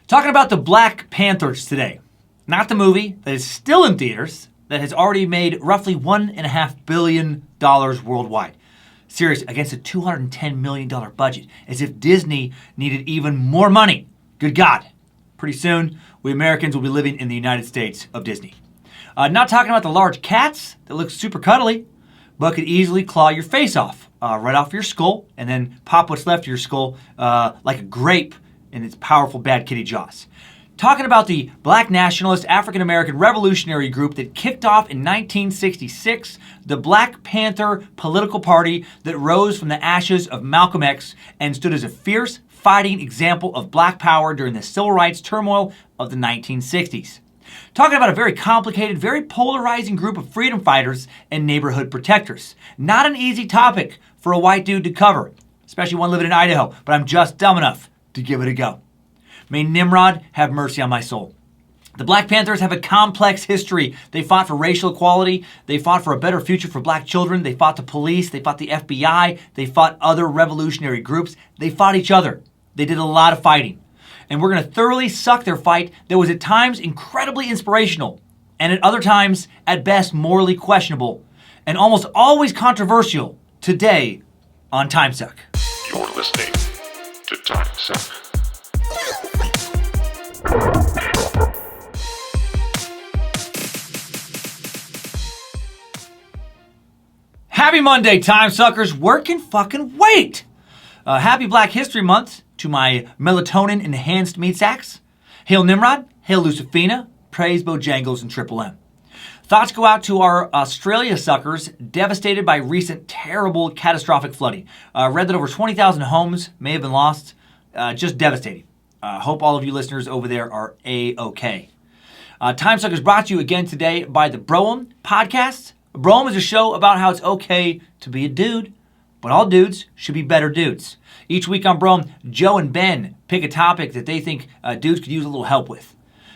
Talking about the Black Panthers today. Not the movie that is still in theaters, that has already made roughly $1.5 billion worldwide. Serious, against a $210 million budget, as if Disney needed even more money. Good God. Pretty soon, we Americans will be living in the United States of Disney. Not talking about the large cats that look super cuddly, but could easily claw your face off, right off your skull, and then pop what's left of your skull like a grape in its powerful bad kitty jaws. Talking about the Black nationalist African-American revolutionary group that kicked off in 1966, the Black Panther political party that rose from the ashes of Malcom X and stood as a fierce, fighting example of black power during the civil rights turmoil of the 1960s. Talking about a very complicated, very polarizing group of freedom fighters and neighborhood protectors. Not an easy topic for a white dude to cover, especially one living in Idaho, but I'm just dumb enough to give it a go. May Nimrod have mercy on my soul. The Black Panthers have a complex history. They fought for racial equality. They fought for a better future for black children. They fought the police. They fought the FBI. They fought other revolutionary groups. They fought each other. They did a lot of fighting. And we're going to thoroughly suck their fight that was at times incredibly inspirational and at other times, at best, morally questionable and almost always controversial today on Timesuck. You're listening to Timesuck. Happy Monday, time suckers. Where can fucking wait? Happy Black History Month to my melatonin-enhanced meat sacks. Hail Nimrod, hail Lucifina, praise Bojangles and Triple M. Thoughts go out to our Australia suckers devastated by recent terrible catastrophic flooding. Read that over 20,000 homes may have been lost. Just devastating. Hope all of you listeners over there are A-OK. Timesuck is brought to you again today by the Broem podcast. Broem is a show about how it's okay to be a dude, but all dudes should be better dudes. Each week on Broem, Joe and Ben pick a topic that they think dudes could use a little help with.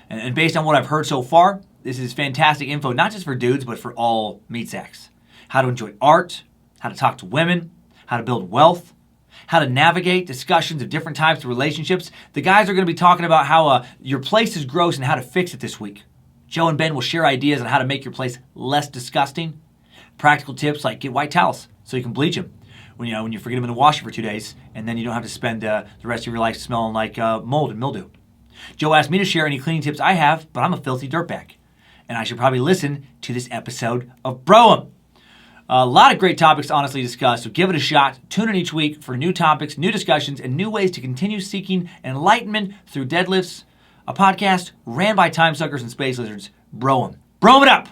And based on what I've heard so far, this is fantastic info, not just for dudes, but for all meat sacks. How to enjoy art, how to talk to women, how to build wealth, how to navigate discussions of different types of relationships. The guys are going to be talking about how your place is gross and how to fix it this week. Joe and Ben will share ideas on how to make your place less disgusting. Practical tips like get white towels so you can bleach them when you forget them in the washer for 2 days, and then you don't have to spend the rest of your life smelling like mold and mildew. Joe asked me to share any cleaning tips I have, but I'm a filthy dirtbag, and I should probably listen to this episode of Broem. A lot of great topics honestly discussed, so give it a shot. Tune in each week for new topics, new discussions, and new ways to continue seeking enlightenment through deadlifts. A podcast ran by timesuckers and space lizards. Broem. Broem it up!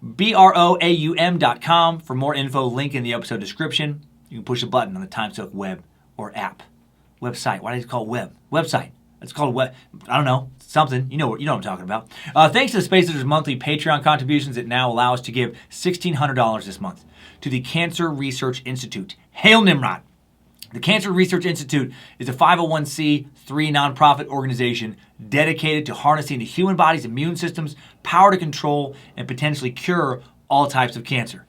BROAUM.com for more info. Link in the episode description. You can push a button on the Timesuck web or app. Website. Why do you call it web? Website. It's called web. I don't know. Something. You know what I'm talking about. Thanks to the Space Lizards monthly Patreon contributions that now allow us to give $1,600 this month to the Cancer Research Institute. Hail Nimrod! The Cancer Research Institute is a 501c3 nonprofit organization dedicated to harnessing the human body's immune system's power to control and potentially cure all types of cancer.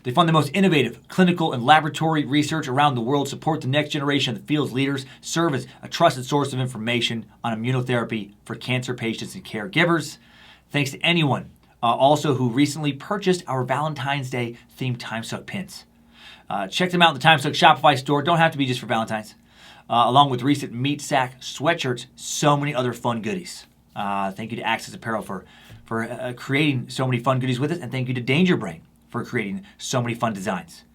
They fund the most innovative clinical and laboratory research around the world, support the next generation of the field's leaders, serve as a trusted source of information on immunotherapy for cancer patients and caregivers. Thanks to anyone also who recently purchased our Valentine's Day themed Timesuck pins. Check them out in the Timesuck Shopify store. Don't have to be just for Valentine's. Along with recent meat sack sweatshirts, so many other fun goodies. Thank you to Access Apparel for creating so many fun goodies with us, and thank you to Danger Brain for creating so many fun designs.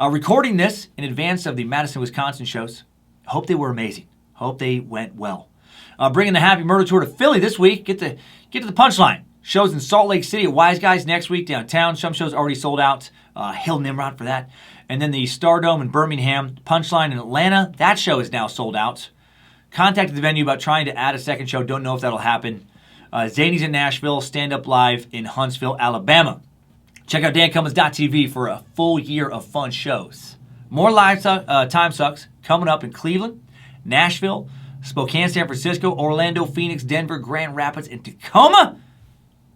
Recording this in advance of the Madison, Wisconsin shows. Hope they were amazing. Hope they went well. Bringing the Happy Murder Tour to Philly this week. Get to the punchline. Shows in Salt Lake City at Wise Guys next week downtown. Some shows already sold out. Hail Nimrod for that. And then the Stardome in Birmingham, Punchline in Atlanta. That show is now sold out. Contacted the venue about trying to add a second show. Don't know if that'll happen. Zany's in Nashville. Stand Up Live in Huntsville, Alabama. Check out dancummins.tv for a full year of fun shows. More live time sucks coming up in Cleveland, Nashville, Spokane, San Francisco, Orlando, Phoenix, Denver, Grand Rapids, and Tacoma.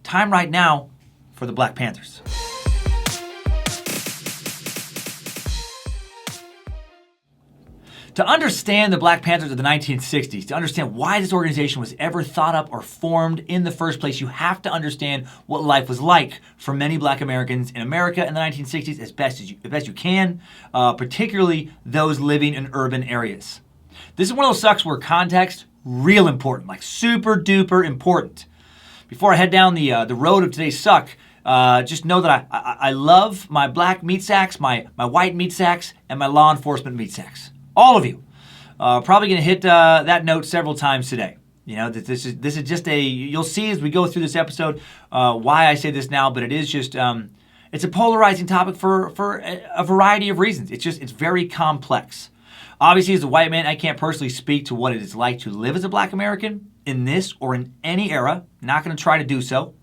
Time right now for the Black Panthers. To understand the Black Panthers of the 1960s, to understand why this organization was ever thought up or formed in the first place, you have to understand what life was like for many Black Americans in America in the 1960s as best you can, particularly those living in urban areas. This is one of those sucks where context, real important, like super duper important. Before I head down the road of today's suck, just know that I love my black meat sacks, my white meat sacks, and my law enforcement meat sacks. All of you. Probably going to hit that note several times today. You know, this is just you'll see as we go through this episode why I say this now, but it is just, it's a polarizing topic for a variety of reasons. It's very complex. Obviously, as a white man, I can't personally speak to what it is like to live as a Black American in this or in any era. Not going to try to do so.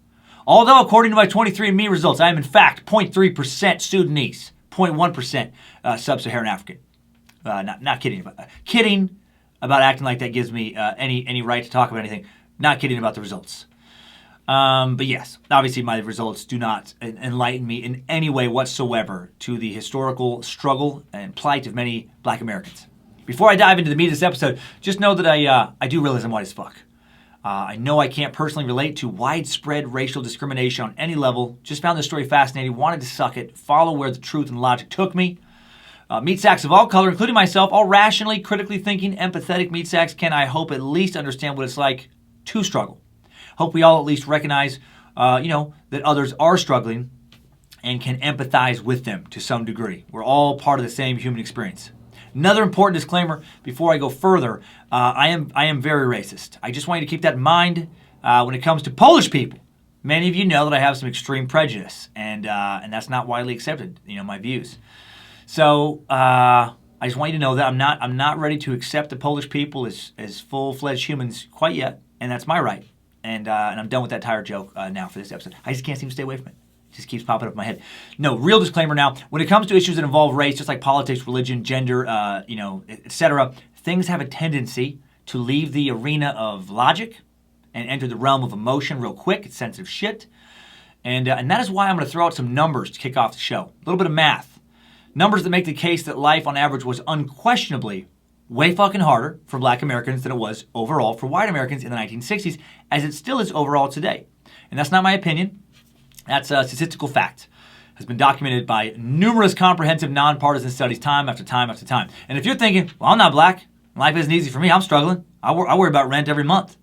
Although, according to my 23andMe results, I am in fact 0.3% Sudanese, 0.1% Sub-Saharan African. Not kidding about that. Kidding about acting like that gives me any right to talk about anything. Not kidding about the results. But yes, obviously my results do not enlighten me in any way whatsoever to the historical struggle and plight of many Black Americans. Before I dive into the meat of this episode, just know that I do realize I'm white as fuck. I know I can't personally relate to widespread racial discrimination on any level. Just found this story fascinating, wanted to suck it, follow where the truth and logic took me. Meat sacks of all color, including myself, all rationally, critically thinking, empathetic meat sacks can, I hope, at least understand what it's like to struggle. Hope we all at least recognize, that others are struggling and can empathize with them to some degree. We're all part of the same human experience. Another important disclaimer before I go further, I am very racist. I just want you to keep that in mind when it comes to Polish people. Many of you know that I have some extreme prejudice, and that's not widely accepted, my views. So I just want you to know that I'm not ready to accept the Polish people as full-fledged humans quite yet, and that's my right. And I'm done with that tired joke now for this episode. I just can't seem to stay away from it. It just keeps popping up in my head. No, real disclaimer now. When it comes to issues that involve race, just like politics, religion, gender, etc., things have a tendency to leave the arena of logic and enter the realm of emotion real quick. It's sensitive shit. And that is why I'm going to throw out some numbers to kick off the show. A little bit of math. Numbers that make the case that life on average was unquestionably way fucking harder for Black Americans than it was overall for white Americans in the 1960s, as it still is overall today. And that's not my opinion. That's a statistical fact. It has been documented by numerous comprehensive nonpartisan studies time after time after time. And if you're thinking, well, I'm not Black, life isn't easy for me, I'm struggling, I worry about rent every month.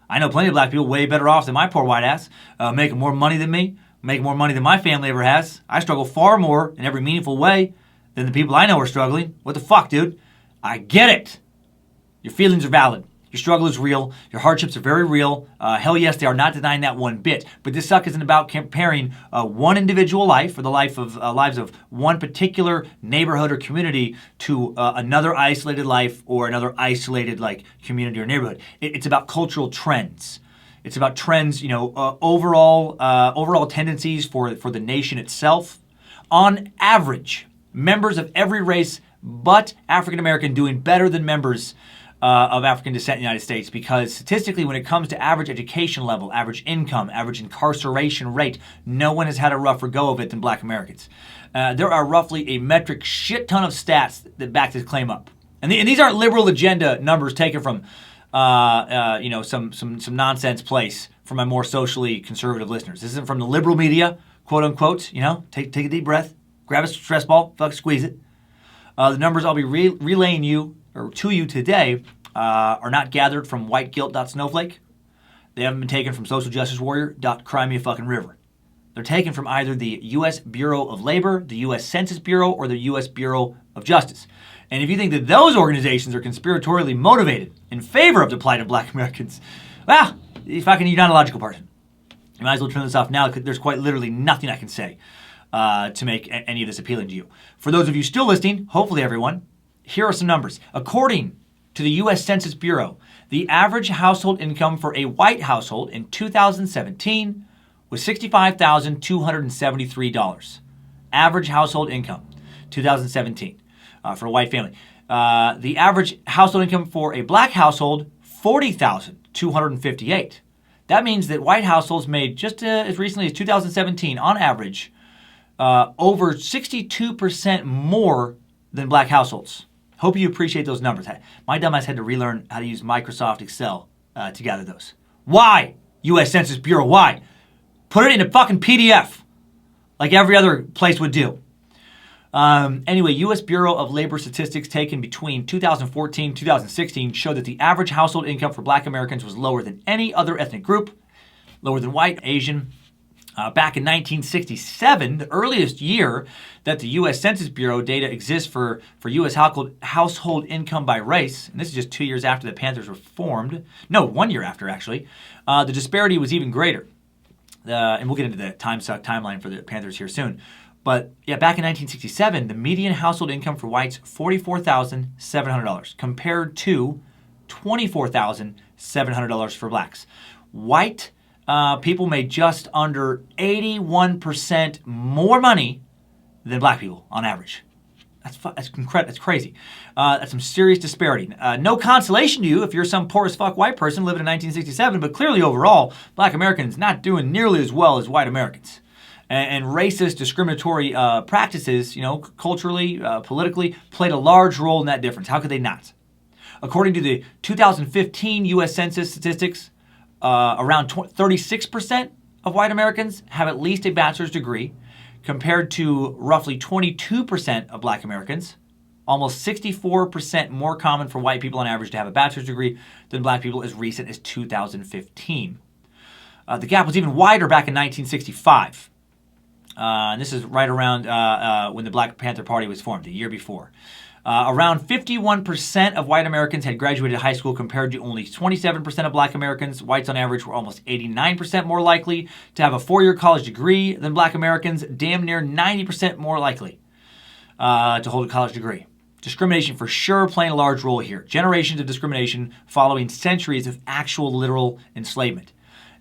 I know plenty of Black people way better off than my poor white ass, making more money than me, making more money than my family ever has. I struggle far more in every meaningful way than the people I know are struggling. What the fuck, dude? I get it. Your feelings are valid. Your struggle is real. Your hardships are very real. Hell yes, they are not denying that one bit. But this suck isn't about comparing one individual life or the lives of one particular neighborhood or community to another isolated life or another isolated community or neighborhood. It's about cultural trends. It's about trends, overall tendencies for the nation itself. On average, members of every race but African American doing better than members of African descent in the United States, because statistically, when it comes to average education level, average income, average incarceration rate, no one has had a rougher go of it than Black Americans. There are roughly a metric shit ton of stats that back this claim up, and these aren't liberal agenda numbers taken from some nonsense place from my more socially conservative listeners. This isn't from the liberal media, quote unquote. Take a deep breath, grab a stress ball, squeeze it. The numbers I'll be relaying to you today are not gathered from whiteguilt.snowflake. They haven't been taken from socialjusticewarrior.crymeafucking-river. They're taken from either the U.S. Bureau of Labor, the U.S. Census Bureau, or the U.S. Bureau of Justice. And if you think that those organizations are conspiratorially motivated in favor of the plight of Black Americans, well, you're not a logical person. You might as well turn this off now, because there's quite literally nothing I can say to make any of this appealing to you. For those of you still listening, hopefully everyone, here are some numbers. According to the U.S. Census Bureau, the average household income for a white household in 2017 was $65,273. Average household income, 2017, for a white family. The average household income for a Black household, $40,258. That means that white households made just as recently as 2017, on average, over 62% more than Black households. Hope you appreciate those numbers. My dumbass had to relearn how to use Microsoft Excel to gather those. Why? U.S. Census Bureau, why? Put it in a fucking PDF like every other place would do. Anyway, U.S. Bureau of Labor Statistics taken between 2014 and 2016 showed that the average household income for Black Americans was lower than any other ethnic group, lower than white, Asian. Back in 1967, the earliest year that the U.S. Census Bureau data exists for U.S. household income by race, and this is just 2 years after the Panthers were formed, no, 1 year after actually, the disparity was even greater. And we'll get into the Timesuck timeline for the Panthers here soon. But yeah, back in 1967, the median household income for whites, $44,700, compared to $24,700 for blacks. White people made just under 81% more money than black people on average. That's crazy. That's some serious disparity. No consolation to you if you're some poor as fuck white person living in 1967, but clearly overall, Black Americans not doing nearly as well as white Americans. And racist, discriminatory practices, culturally, politically, played a large role in that difference. How could they not? According to the 2015 U.S. Census statistics, around 36% of white Americans have at least a bachelor's degree, compared to roughly 22% of black Americans. Almost 64% more common for white people on average to have a bachelor's degree than black people as recent as 2015. The gap was even wider back in 1965. And this is right around when the Black Panther Party was formed, the year before. Around 51% of white Americans had graduated high school compared to only 27% of black Americans. Whites on average were almost 89% more likely to have a 4-year college degree than black Americans, damn near 90% more likely to hold a college degree. Discrimination for sure playing a large role here. Generations of discrimination following centuries of actual literal enslavement.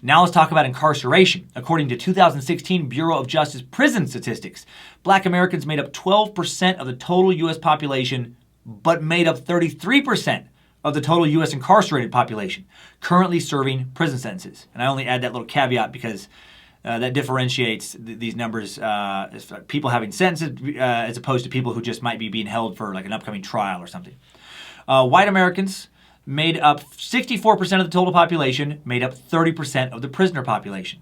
Now let's talk about incarceration. According to 2016 Bureau of Justice prison statistics, black Americans made up 12% of the total U.S. population, but made up 33% of the total U.S. incarcerated population, currently serving prison sentences. And I only add that little caveat because that differentiates these numbers as people having sentences as opposed to people who just might be being held for like an upcoming trial or something. White Americans made up 64% of the total population, made up 30% of the prisoner population.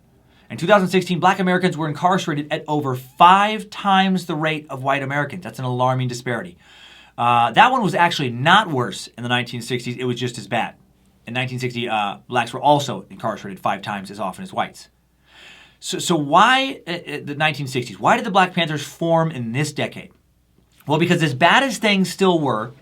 In 2016, black Americans were incarcerated at over 5 times the rate of white Americans. That's an alarming disparity. That one was actually not worse in the 1960s. It was just as bad. In 1960, blacks were also incarcerated 5 times as often as whites. So why the 1960s? Why did the Black Panthers form in this decade? Well, because as bad as things still were,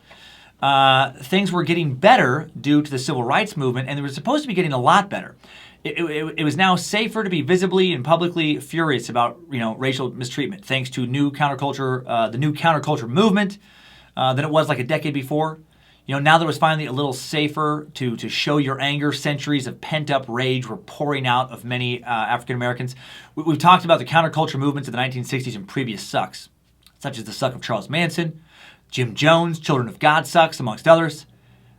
things were getting better due to the civil rights movement, and they were supposed to be getting a lot better. It was now safer to be visibly and publicly furious about racial mistreatment, thanks to the new counterculture movement, than it was like a decade before. Now that it was finally a little safer to show your anger, centuries of pent-up rage were pouring out of many African Americans. We've talked about the counterculture movements of the 1960s in previous sucks, such as the suck of Charles Manson, Jim Jones, Children of God sucks, amongst others.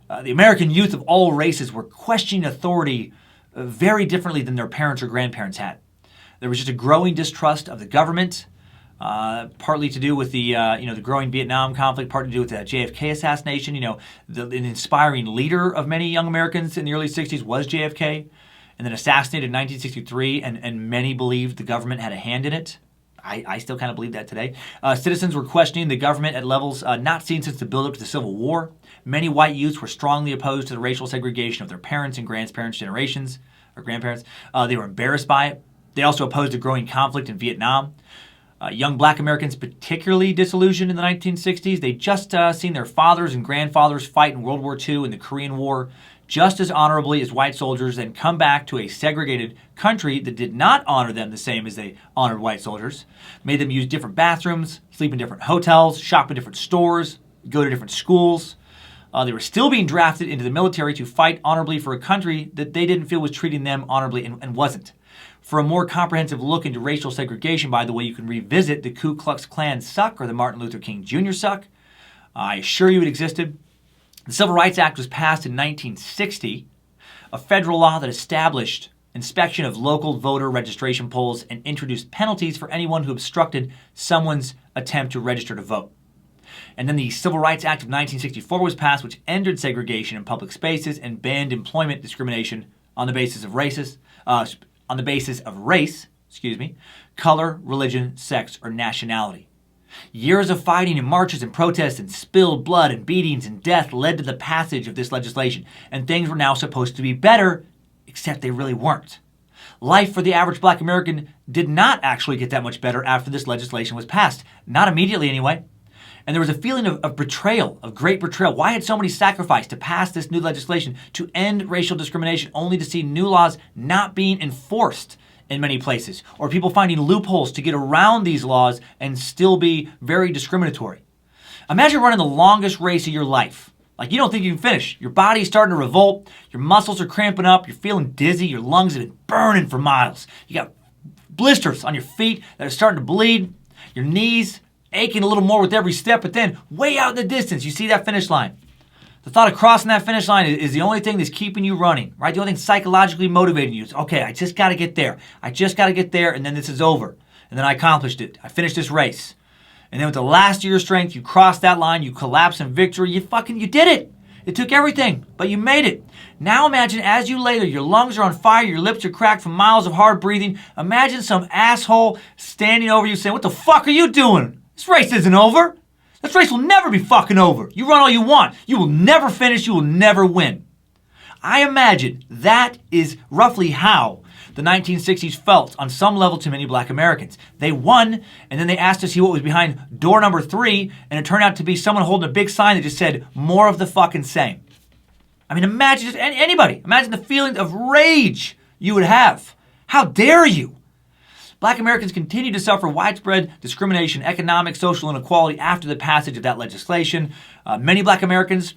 The American youth of all races were questioning authority very differently than their parents or grandparents had. There was just a growing distrust of the government, partly to do with the growing Vietnam conflict, partly to do with the JFK assassination. An inspiring leader of many young Americans in the early 60s was JFK, and then assassinated in 1963, and many believed the government had a hand in it. I still kind of believe that today. Citizens were questioning the government at levels not seen since the build-up to the Civil War. Many white youths were strongly opposed to the racial segregation of their parents' and grandparents' generations, or grandparents. They were embarrassed by it. They also opposed the growing conflict in Vietnam. Young black Americans particularly disillusioned in the 1960s. They'd just seen their fathers and grandfathers fight in World War II and the Korean War just as honorably as white soldiers, and come back to a segregated country that did not honor them the same as they honored white soldiers, made them use different bathrooms, sleep in different hotels, shop in different stores, go to different schools. They were still being drafted into the military to fight honorably for a country that they didn't feel was treating them honorably and wasn't. For a more comprehensive look into racial segregation, by the way, you can revisit the Ku Klux Klan suck or the Martin Luther King Jr. suck. I assure you it existed. The Civil Rights Act was passed in 1960, a federal law that established inspection of local voter registration polls and introduced penalties for anyone who obstructed someone's attempt to register to vote. And then the Civil Rights Act of 1964 was passed, which ended segregation in public spaces and banned employment discrimination on the basis of race, color, religion, sex, or nationality. Years of fighting and marches and protests and spilled blood and beatings and death led to the passage of this legislation, and things were now supposed to be better, except they really weren't. Life for the average black American did not actually get that much better after this legislation was passed. Not immediately, anyway. And there was a feeling of betrayal, of great betrayal. Why had so many sacrificed to pass this new legislation to end racial discrimination, only to see new laws not being enforced in many places, or people finding loopholes to get around these laws and still be very discriminatory? Imagine running the longest race of your life. Like, you don't think you can finish. Your body's starting to revolt. Your muscles are cramping up. You're feeling dizzy. Your lungs have been burning for miles. You got blisters on your feet that are starting to bleed. Your knees aching a little more with every step. But then, way out in the distance, you see that finish line. The thought of crossing that finish line is the only thing that's keeping you running, right? The only thing psychologically motivating you is, okay, I just got to get there. I just got to get there, and then this is over. And then I accomplished it. I finished this race. And then with the last of your strength, you cross that line, you collapse in victory, you did it. It took everything, but you made it. Now imagine as you lay there, your lungs are on fire, your lips are cracked from miles of hard breathing. Imagine some asshole standing over you saying, what the fuck are you doing? This race isn't over. This race will never be fucking over. You run all you want. You will never finish, you will never win. I imagine that is roughly how the 1960s felt on some level to many black Americans. They won, and then they asked to see what was behind door number 3, and it turned out to be someone holding a big sign that just said, more of the fucking same. I mean, imagine just anybody. Imagine the feeling of rage you would have. How dare you? Black Americans continue to suffer widespread discrimination, economic, social inequality after the passage of that legislation. Many black Americans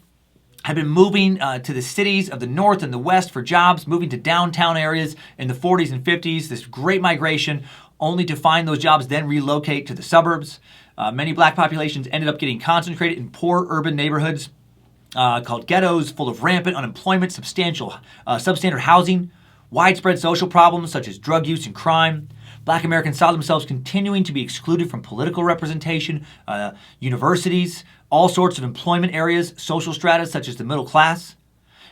have been moving to the cities of the North and the West for jobs, moving to downtown areas in the 40s and 50s, this great migration, only to find those jobs then relocate to the suburbs. Many black populations ended up getting concentrated in poor urban neighborhoods called ghettos, full of rampant unemployment, substandard housing, widespread social problems such as drug use and crime. Black Americans saw themselves continuing to be excluded from political representation, universities, all sorts of employment areas, social strata such as the middle class.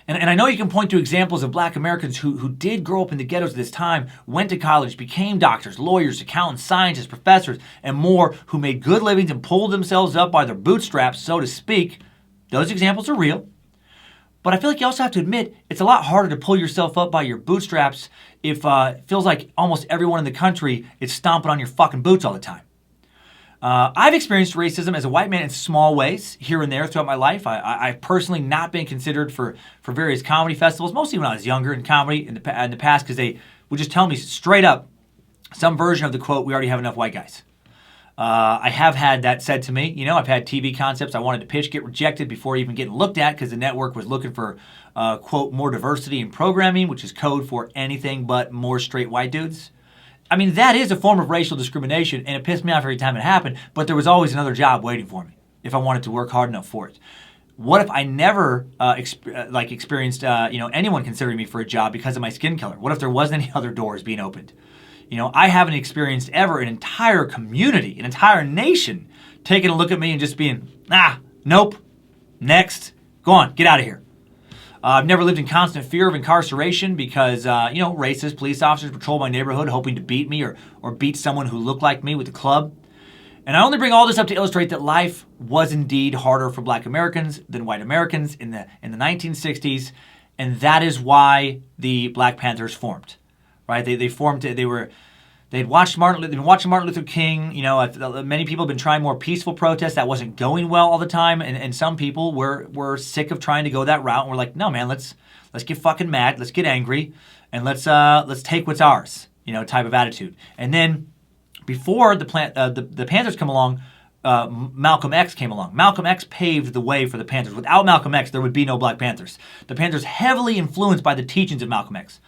And I know you can point to examples of black Americans who did grow up in the ghettos at this time, went to college, became doctors, lawyers, accountants, scientists, professors, and more, who made good livings and pulled themselves up by their bootstraps, so to speak. Those examples are real. But I feel like you also have to admit it's a lot harder to pull yourself up by your bootstraps if it feels like almost everyone in the country is stomping on your fucking boots all the time. I've experienced racism as a white man in small ways here and there throughout my life. I've personally not been considered for various comedy festivals, mostly when I was younger in comedy in the past, because they would just tell me straight up some version of the quote, "We already have enough white guys." I have had that said to me. You know, I've had TV concepts I wanted to pitch get rejected before even getting looked at because the network was looking for, quote, more diversity in programming, which is code for anything but more straight white dudes. I mean, that is a form of racial discrimination, and it pissed me off every time it happened, but there was always another job waiting for me if I wanted to work hard enough for it. What if I never experienced anyone considering me for a job because of my skin color? What if there wasn't any other doors being opened? You know, I haven't experienced ever an entire community, an entire nation taking a look at me and just being, nope, next, go on, get out of here. I've never lived in constant fear of incarceration because, racist police officers patrol my neighborhood hoping to beat me or beat someone who looked like me with a club. And I only bring all this up to illustrate that life was indeed harder for black Americans than white Americans in the 1960s, and that is why the Black Panthers formed. Right? They formed. They'd watched They've been watching Martin Luther King. You know, many people have been trying more peaceful protests. That wasn't going well all the time, and some people were sick of trying to go that route. And we're like, no, man, let's get fucking mad. Let's get angry, and let's take what's ours. You know, type of attitude. And then before the Panthers come along, Malcom X came along. Malcom X paved the way for the Panthers. Without Malcom X, there would be no Black Panthers. The Panthers heavily influenced by the teachings of Malcom X.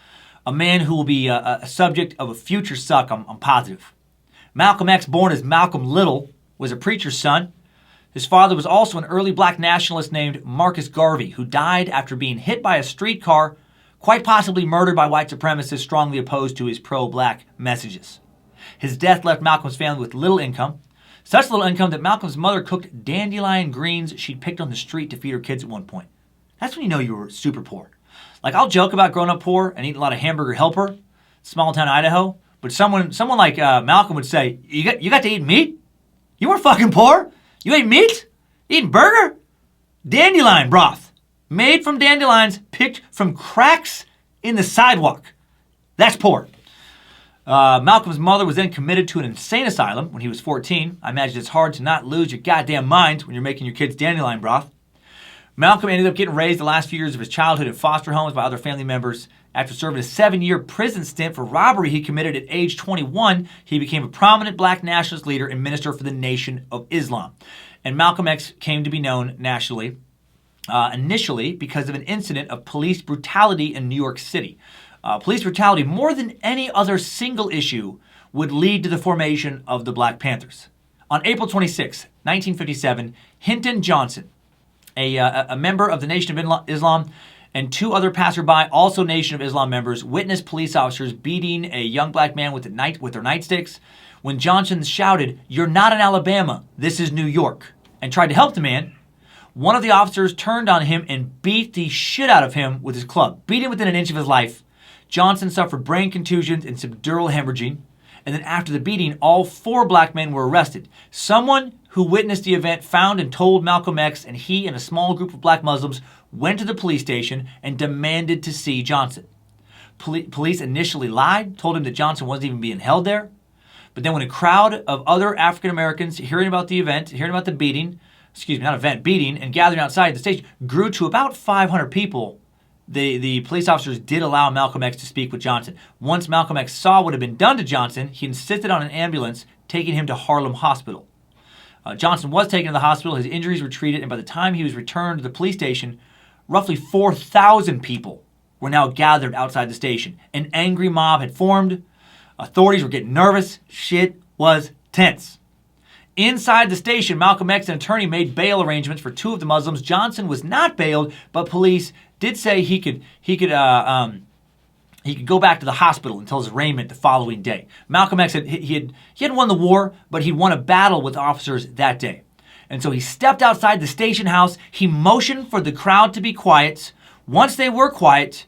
A man who will be a subject of a future suck, I'm positive. Malcolm X, born as Malcolm Little, was a preacher's son. His father was also an early black nationalist named Marcus Garvey, who died after being hit by a streetcar, quite possibly murdered by white supremacists strongly opposed to his pro-black messages. His death left Malcolm's family with little income. Such little income that Malcolm's mother cooked dandelion greens she'd picked on the street to feed her kids at one point. That's when you know you were super poor. Like, I'll joke about growing up poor and eating a lot of hamburger helper, small town Idaho, but someone like Malcolm would say, you got to eat meat? You weren't fucking poor. You ate meat? Eating burger? Dandelion broth, made from dandelions picked from cracks in the sidewalk. That's poor. Malcolm's mother was then committed to an insane asylum when he was 14. I imagine it's hard to not lose your goddamn mind when you're making your kids dandelion broth. Malcolm ended up getting raised the last few years of his childhood in foster homes by other family members. After serving a 7-year prison stint for robbery he committed at age 21, he became a prominent black nationalist leader and minister for the Nation of Islam. And Malcolm X came to be known nationally initially because of an incident of police brutality in New York City. Police brutality, more than any other single issue, would lead to the formation of the Black Panthers. On April 26, 1957, Hinton Johnson, a member of the Nation of Islam, and 2 other passerby, also Nation of Islam members, witnessed police officers beating a young black man with their nightsticks. When Johnson shouted, "You're not in Alabama, this is New York," and tried to help the man, one of the officers turned on him and beat the shit out of him with his club, beat him within an inch of his life. Johnson suffered brain contusions and subdural hemorrhaging, and then after the beating, all 4 black men were arrested. Someone who witnessed the event found and told Malcolm X, and he and a small group of black Muslims went to the police station and demanded to see Johnson. Police initially lied, told him that Johnson wasn't even being held there. But then when a crowd of other African Americans hearing about the beating, and gathering outside the station grew to about 500 people, the police officers did allow Malcolm X to speak with Johnson. Once Malcolm X saw what had been done to Johnson, he insisted on an ambulance taking him to Harlem Hospital. Johnson was taken to the hospital, his injuries were treated, and by the time he was returned to the police station, roughly 4,000 people were now gathered outside the station. An angry mob had formed. Authorities were getting nervous. Shit was tense. Inside the station, Malcolm X, an attorney, made bail arrangements for 2 of the Muslims. Johnson was not bailed, but police did say he could go back to the hospital until his arraignment the following day. Malcolm X hadn't won the war, but he'd won a battle with officers that day. And so he stepped outside the station house. He motioned for the crowd to be quiet. Once they were quiet,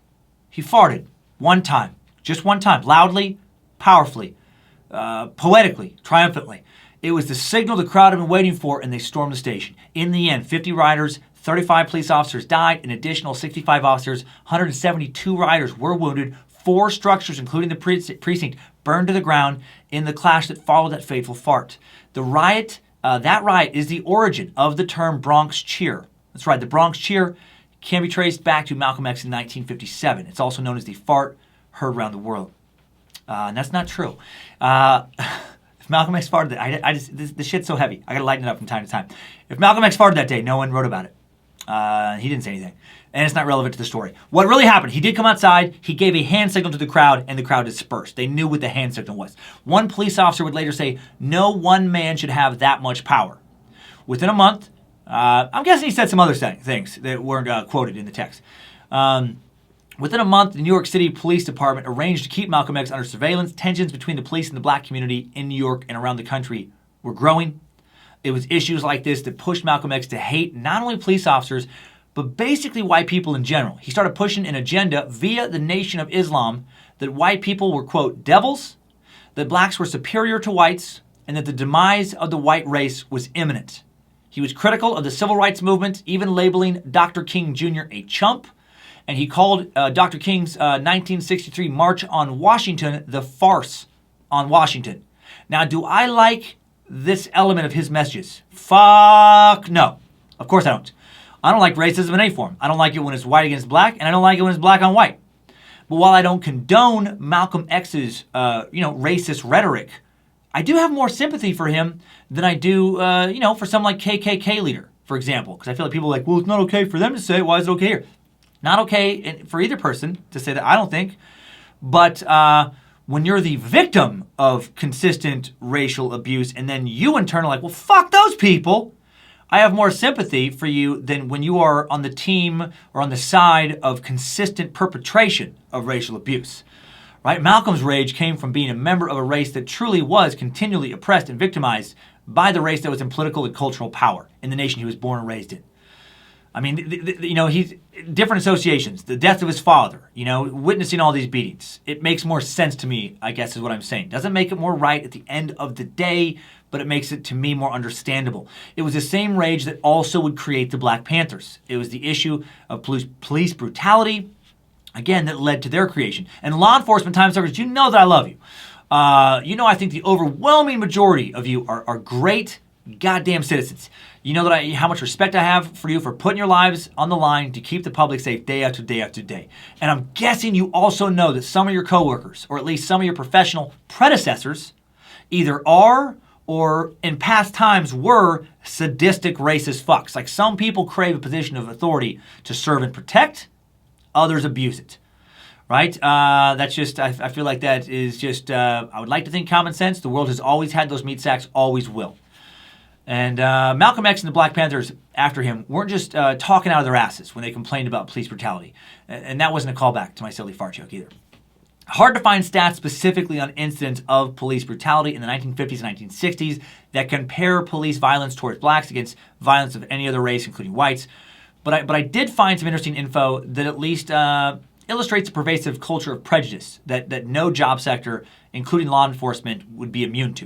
he farted one time, just one time, loudly, powerfully, poetically, triumphantly. It was the signal the crowd had been waiting for, and they stormed the station. In the end, 50 rioters, 35 police officers died, an additional 65 officers, 172 rioters were wounded, 4 structures, including the precinct, burned to the ground in the clash that followed that fateful fart. That riot is the origin of the term Bronx Cheer. That's right, the Bronx Cheer can be traced back to Malcolm X in 1957. It's also known as the fart heard around the world. And that's not true. If Malcolm X farted that, this shit's so heavy. I gotta lighten it up from time to time. If Malcolm X farted that day, no one wrote about it. He didn't say anything. And it's not relevant to the story. What really happened, he did come outside, he gave a hand signal to the crowd, and the crowd dispersed. They knew what the hand signal was. One police officer would later say, no one man should have that much power. Within a month, I'm guessing he said some other things that weren't quoted in the text. Within a month, the New York City Police Department arranged to keep Malcolm X under surveillance. Tensions between the police and the black community in New York and around the country were growing. It was issues like this that pushed Malcolm X to hate not only police officers, but basically white people in general. He started pushing an agenda via the Nation of Islam that white people were, quote, devils, that blacks were superior to whites, and that the demise of the white race was imminent. He was critical of the civil rights movement, even labeling Dr. King Jr. a chump, and he called Dr. King's 1963 March on Washington the farce on Washington. Now, do I like this element of his messages? Fuck no. Of course I don't. I don't like racism in any form. I don't like it when it's white against black, and I don't like it when it's black on white. But while I don't condone Malcolm X's racist rhetoric, I do have more sympathy for him than I do, for some like KKK leader, for example. Because I feel like people are like, well, it's not okay for them to say it. Why is it okay here? Not okay for either person to say that, I don't think. But when you're the victim of consistent racial abuse and then you in turn are like, well, fuck those people, I have more sympathy for you than when you are on the team or on the side of consistent perpetration of racial abuse. right? Malcolm's rage came from being a member of a race that truly was continually oppressed and victimized by the race that was in political and cultural power in the nation he was born and raised in. I mean, he's different associations, the death of his father, witnessing all these beatings. It makes more sense to me, I guess is what I'm saying. Doesn't make it more right at the end of the day, but it makes it, to me, more understandable. It was the same rage that also would create the Black Panthers. It was the issue of police brutality, again, that led to their creation. And law enforcement time suckers, you know that I love you. I think the overwhelming majority of you are great goddamn citizens. You know that how much respect I have for you for putting your lives on the line to keep the public safe day after day after day. And I'm guessing you also know that some of your coworkers, or at least some of your professional predecessors, either are or in past times were sadistic racist fucks. Like, some people crave a position of authority to serve and protect, others abuse it. Right? That's just, I feel like that is just, I would like to think common sense. The world has always had those meat sacks, always will. And Malcolm X and the Black Panthers after him weren't just talking out of their asses when they complained about police brutality. And that wasn't a callback to my silly fart joke either. Hard to find stats specifically on incidents of police brutality in the 1950s and 1960s that compare police violence towards blacks against violence of any other race, including whites. But I did find some interesting info that at least illustrates a pervasive culture of prejudice that no job sector, including law enforcement, would be immune to.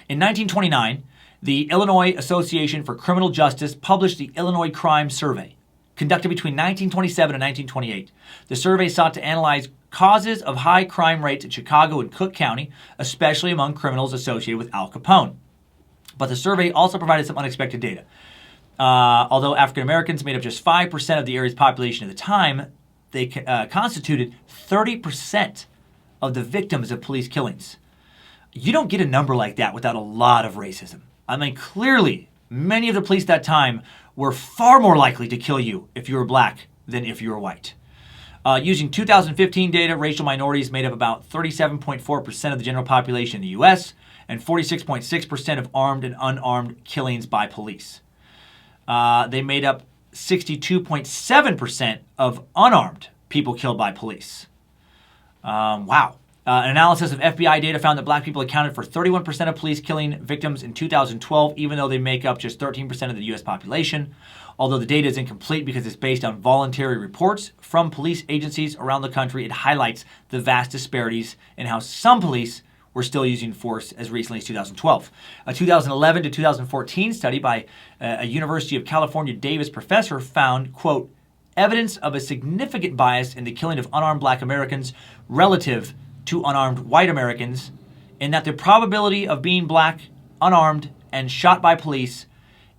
In 1929, the Illinois Association for Criminal Justice published the Illinois Crime Survey, conducted between 1927 and 1928. The survey sought to analyze causes of high crime rates in Chicago and Cook County, especially among criminals associated with Al Capone. But the survey also provided some unexpected data. Although African Americans made up just 5% of the area's population at the time, they constituted 30% of the victims of police killings. You don't get a number like that without a lot of racism. I mean, clearly, many of the police at that time were far more likely to kill you if you were black than if you were white. Using 2015 data, racial minorities made up about 37.4% of the general population in the U.S. and 46.6% of armed and unarmed killings by police. They made up 62.7% of unarmed people killed by police. Wow. An analysis of FBI data found that black people accounted for 31% of police killing victims in 2012, even though they make up just 13% of the U.S. population. Although the data is incomplete because it's based on voluntary reports from police agencies around the country, it highlights the vast disparities in how some police were still using force as recently as 2012. A 2011 to 2014 study by a University of California Davis professor found, quote, evidence of a significant bias in the killing of unarmed black Americans relative to unarmed white Americans, in that the probability of being black, unarmed, and shot by police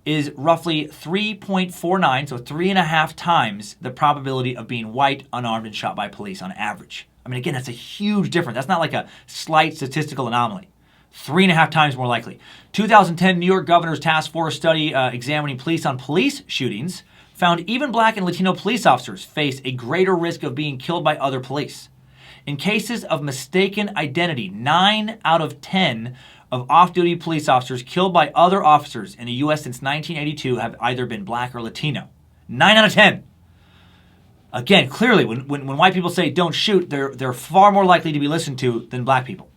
is roughly 3.49, so 3.5 times the probability of being white, unarmed, and shot by police on average. I mean, again, that's a huge difference. That's not like a slight statistical anomaly. 3.5 times more likely. 2010 New York Governor's Task Force study examining police on police shootings found even black and Latino police officers face a greater risk of being killed by other police. In cases of mistaken identity, 9 out of 10 of off-duty police officers killed by other officers in the U.S. since 1982 have either been black or Latino. 9 out of 10. Again, clearly, when white people say don't shoot, they're far more likely to be listened to than black people.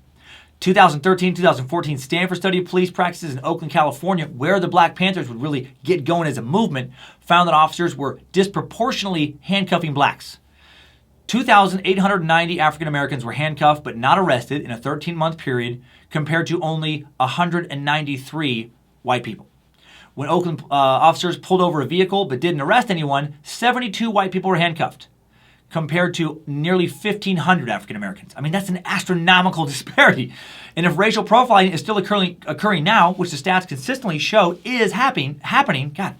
2013-2014 Stanford study of police practices in Oakland, California, where the Black Panthers would really get going as a movement, found that officers were disproportionately handcuffing blacks. 2,890 African Americans were handcuffed but not arrested in a 13-month period, compared to only 193 white people. When Oakland officers pulled over a vehicle but didn't arrest anyone, 72 white people were handcuffed, compared to nearly 1,500 African Americans. I mean, that's an astronomical disparity. And if racial profiling is still occurring now, which the stats consistently show is happening, God,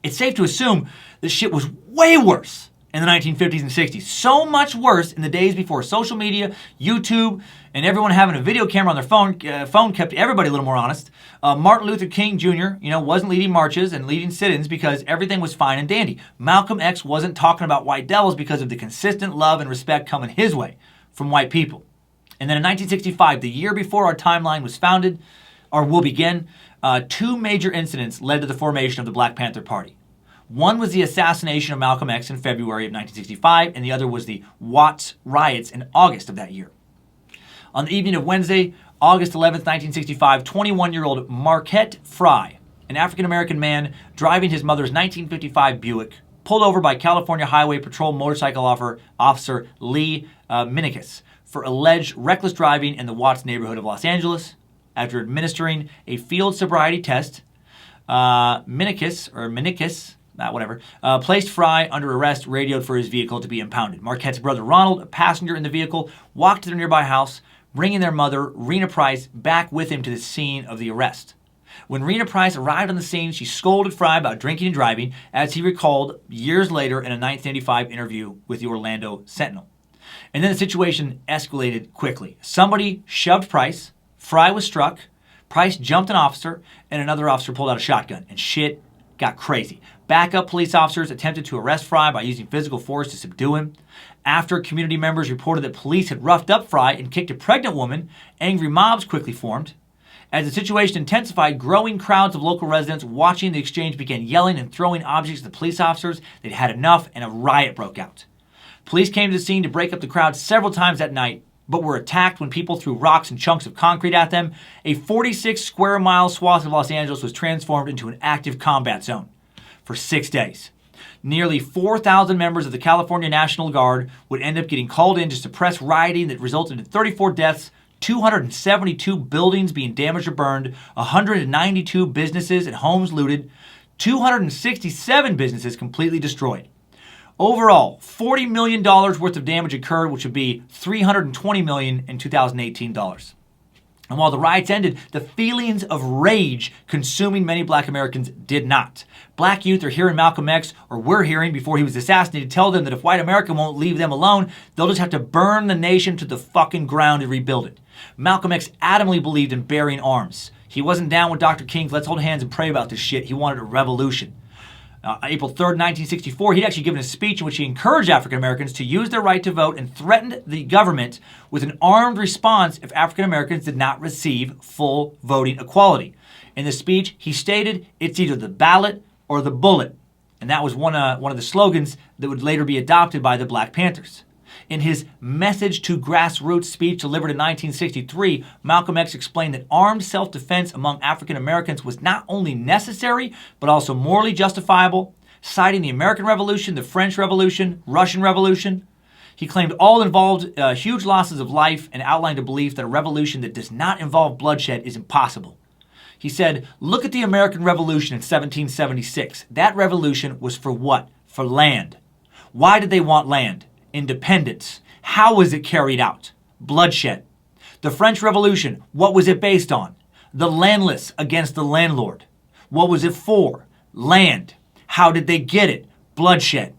it's safe to assume this shit was way worse in the 1950s and 60s. So much worse in the days before social media, YouTube, and everyone having a video camera on their phone. Phone kept everybody a little more honest. Martin Luther King Jr., wasn't leading marches and leading sit-ins because everything was fine and dandy. Malcolm X wasn't talking about white devils because of the consistent love and respect coming his way from white people. And then in 1965, the year before our timeline was founded, or will begin, 2 major incidents led to the formation of the Black Panther Party. One was the assassination of Malcolm X in February of 1965, and the other was the Watts riots in August of that year. On the evening of Wednesday, August 11th, 1965, 21-year-old Marquette Fry, an African-American man driving his mother's 1955 Buick, pulled over by California Highway Patrol motorcycle officer Lee Minikis for alleged reckless driving in the Watts neighborhood of Los Angeles. After administering a field sobriety test, Minikis placed Fry under arrest, radioed for his vehicle to be impounded. Marquette's brother Ronald, a passenger in the vehicle, walked to the nearby house, bringing their mother, Rena Price, back with him to the scene of the arrest. When Rena Price arrived on the scene, she scolded Fry about drinking and driving, as he recalled years later in a 1985 interview with the Orlando Sentinel. And then the situation escalated quickly. Somebody shoved Price, Fry was struck, Price jumped an officer, and another officer pulled out a shotgun, and shit got crazy. Backup police officers attempted to arrest Fry by using physical force to subdue him. After community members reported that police had roughed up Fry and kicked a pregnant woman, angry mobs quickly formed. As the situation intensified, growing crowds of local residents watching the exchange began yelling and throwing objects at the police officers. They'd had enough, and a riot broke out. Police came to the scene to break up the crowd several times that night, but were attacked when people threw rocks and chunks of concrete at them. A 46 square mile swath of Los Angeles was transformed into an active combat zone for 6 days. Nearly 4,000 members of the California National Guard would end up getting called in to suppress rioting that resulted in 34 deaths, 272 buildings being damaged or burned, 192 businesses and homes looted, 267 businesses completely destroyed. Overall, $40 million worth of damage occurred, which would be $320 million in 2018 dollars. And while the riots ended, the feelings of rage consuming many black Americans did not. Black youth are hearing Malcolm X, or were hearing before he was assassinated, tell them that if white America won't leave them alone, they'll just have to burn the nation to the fucking ground and rebuild it. Malcolm X adamantly believed in bearing arms. He wasn't down with Dr. King's let's hold hands and pray about this shit. He wanted a revolution. April 3rd, 1964, he'd actually given a speech in which he encouraged African Americans to use their right to vote and threatened the government with an armed response if African Americans did not receive full voting equality. In the speech, he stated, "It's either the ballot or the bullet." And that was one of the slogans that would later be adopted by the Black Panthers. In his Message to Grassroots speech delivered in 1963, Malcolm X explained that armed self-defense among African Americans was not only necessary, but also morally justifiable, citing the American Revolution, the French Revolution, Russian Revolution. He claimed all involved huge losses of life and outlined a belief that a revolution that does not involve bloodshed is impossible. He said, "Look at the American Revolution in 1776. That revolution was for what? For land. Why did they want land? Independence. How was it carried out? Bloodshed. The French Revolution, what was it based on? The landless against the landlord. What was it for? Land. How did they get it? Bloodshed.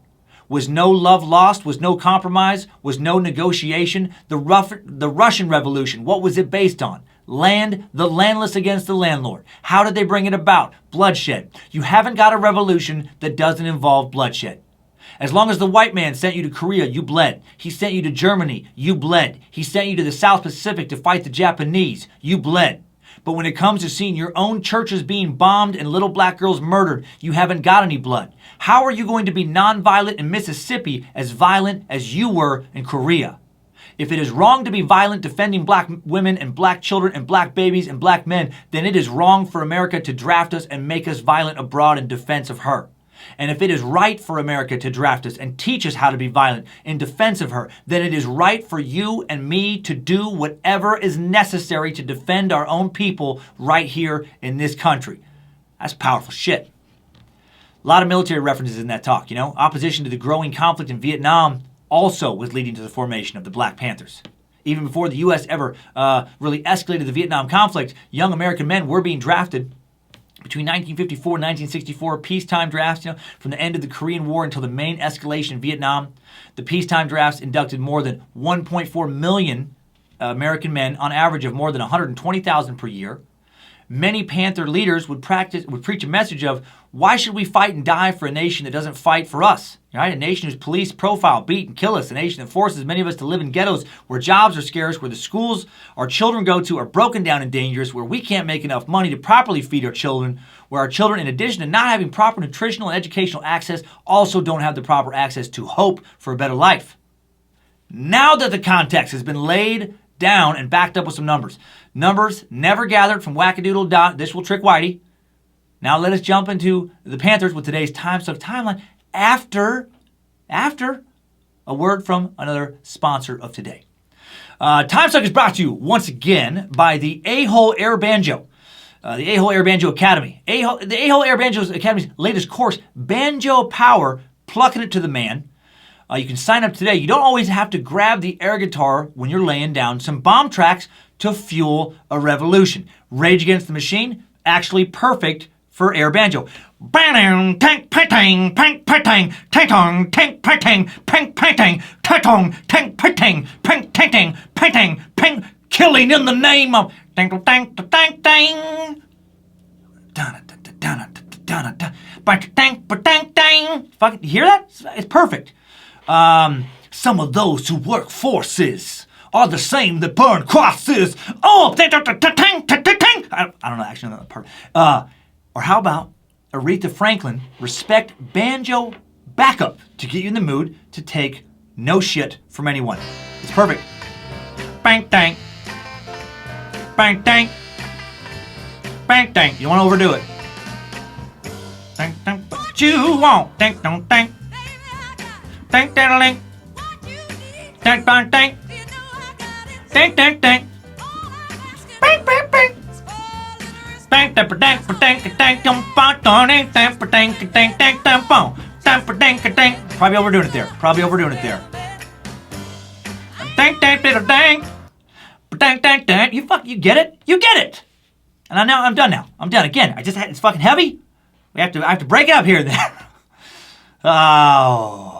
Was no love lost? Was no compromise? Was no negotiation? The Russian Revolution, what was it based on? Land, the landless against the landlord. How did they bring it about? Bloodshed. You haven't got a revolution that doesn't involve bloodshed. As long as the white man sent you to Korea, you bled. He sent you to Germany, you bled. He sent you to the South Pacific to fight the Japanese, you bled. But when it comes to seeing your own churches being bombed and little black girls murdered, you haven't got any blood. How are you going to be nonviolent in Mississippi as violent as you were in Korea? If it is wrong to be violent defending black women and black children and black babies and black men, then it is wrong for America to draft us and make us violent abroad in defense of her. And if it is right for America to draft us and teach us how to be violent in defense of her, then it is right for you and me to do whatever is necessary to defend our own people right here in this country. That's powerful shit. A lot of military references in that talk, you know. Opposition to the growing conflict in Vietnam also was leading to the formation of the Black Panthers. Even before the U.S. ever really escalated the Vietnam conflict, young American men were being drafted. Between 1954 and 1964, peacetime drafts, from the end of the Korean War until the main escalation in Vietnam, the peacetime drafts inducted more than 1.4 million American men, on average of more than 120,000 per year. many Panther leaders would preach a message of, why should we fight and die for a nation that doesn't fight for us? Right? A nation whose police profile, beat, and kill us. A nation that forces many of us to live in ghettos where jobs are scarce, where the schools our children go to are broken down and dangerous, where we can't make enough money to properly feed our children, where our children, in addition to not having proper nutritional and educational access, also don't have the proper access to hope for a better life. Now that the context has been laid down and backed up with some numbers never gathered from wackadoodle. This will trick Whitey. Now let us jump into the Panthers with today's Timesuck timeline after a word from another sponsor of today. Timesuck is brought to you once again by the A-Hole Air Banjo. The A-Hole Air Banjo Academy. The A-Hole Air Banjo Academy's latest course, Banjo Power, Plucking It to the Man. You can sign up today. You don't always have to grab the air guitar when you're laying down some bomb tracks to fuel a revolution. Rage Against the Machine, actually perfect for air banjo. Bang tank patang pank patang tang tank patang pank patang tatong tank patang pank tatang patang pank, killing in the name of dang dang dang dang. Fucking, you hear that? It's perfect. Some of those who work forces are the same that burn crosses. Oh, I don't know, actually, not that part. Or how about Aretha Franklin, respect banjo backup to get you in the mood to take no shit from anyone. It's perfect. Bang, dang. Bang, dang. Bang, dang. You don't want to overdo it. Dang, dang. What you want? Dang, dang, dang. Dang, dang, dang. Dang, dang, dang. Dang, dang, dang. Bang, bang, bang. Bang, dang, dang, dang, dang, dang, dang, dang, dang, dang, dang, dang. Probably overdoing it there. Dang, dang, dang, dang. Dang, dang, dang. You get it? You get it. And I'm done now. I'm done again. It's fucking heavy. I have to break it up here and there. Oh.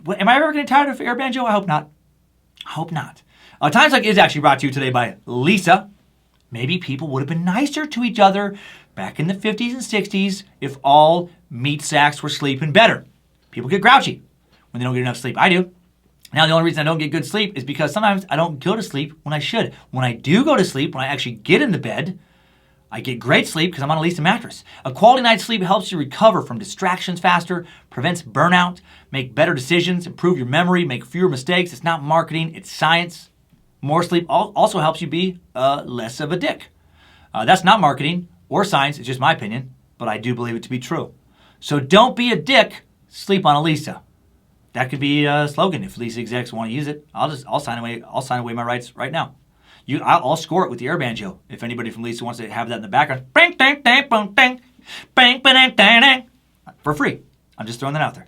Am I ever getting tired of air banjo? I hope not. Timesuck is actually brought to you today by Lisa. Maybe people would have been nicer to each other back in the 50s and 60s if all meat sacks were sleeping better. People get grouchy when they don't get enough sleep. I do. Now, the only reason I don't get good sleep is because sometimes I don't go to sleep when I should. When I do go to sleep, when I actually get into bed, I get great sleep because I'm on a Lisa mattress. A quality night's sleep helps you recover from distractions faster, prevents burnout, make better decisions, improve your memory, make fewer mistakes. It's not marketing, it's science. More sleep also helps you be less of a dick. That's not marketing or science, it's just my opinion, but I do believe it to be true. So don't be a dick, sleep on a Lisa. That could be a slogan if Lisa execs want to use it. I'll sign away my rights right now. I'll score it with the air banjo if anybody from Lisa wants to have that in the background. Bang, bang, bang, bang, bang, bang, bang, bang, for free. I'm just throwing that out there.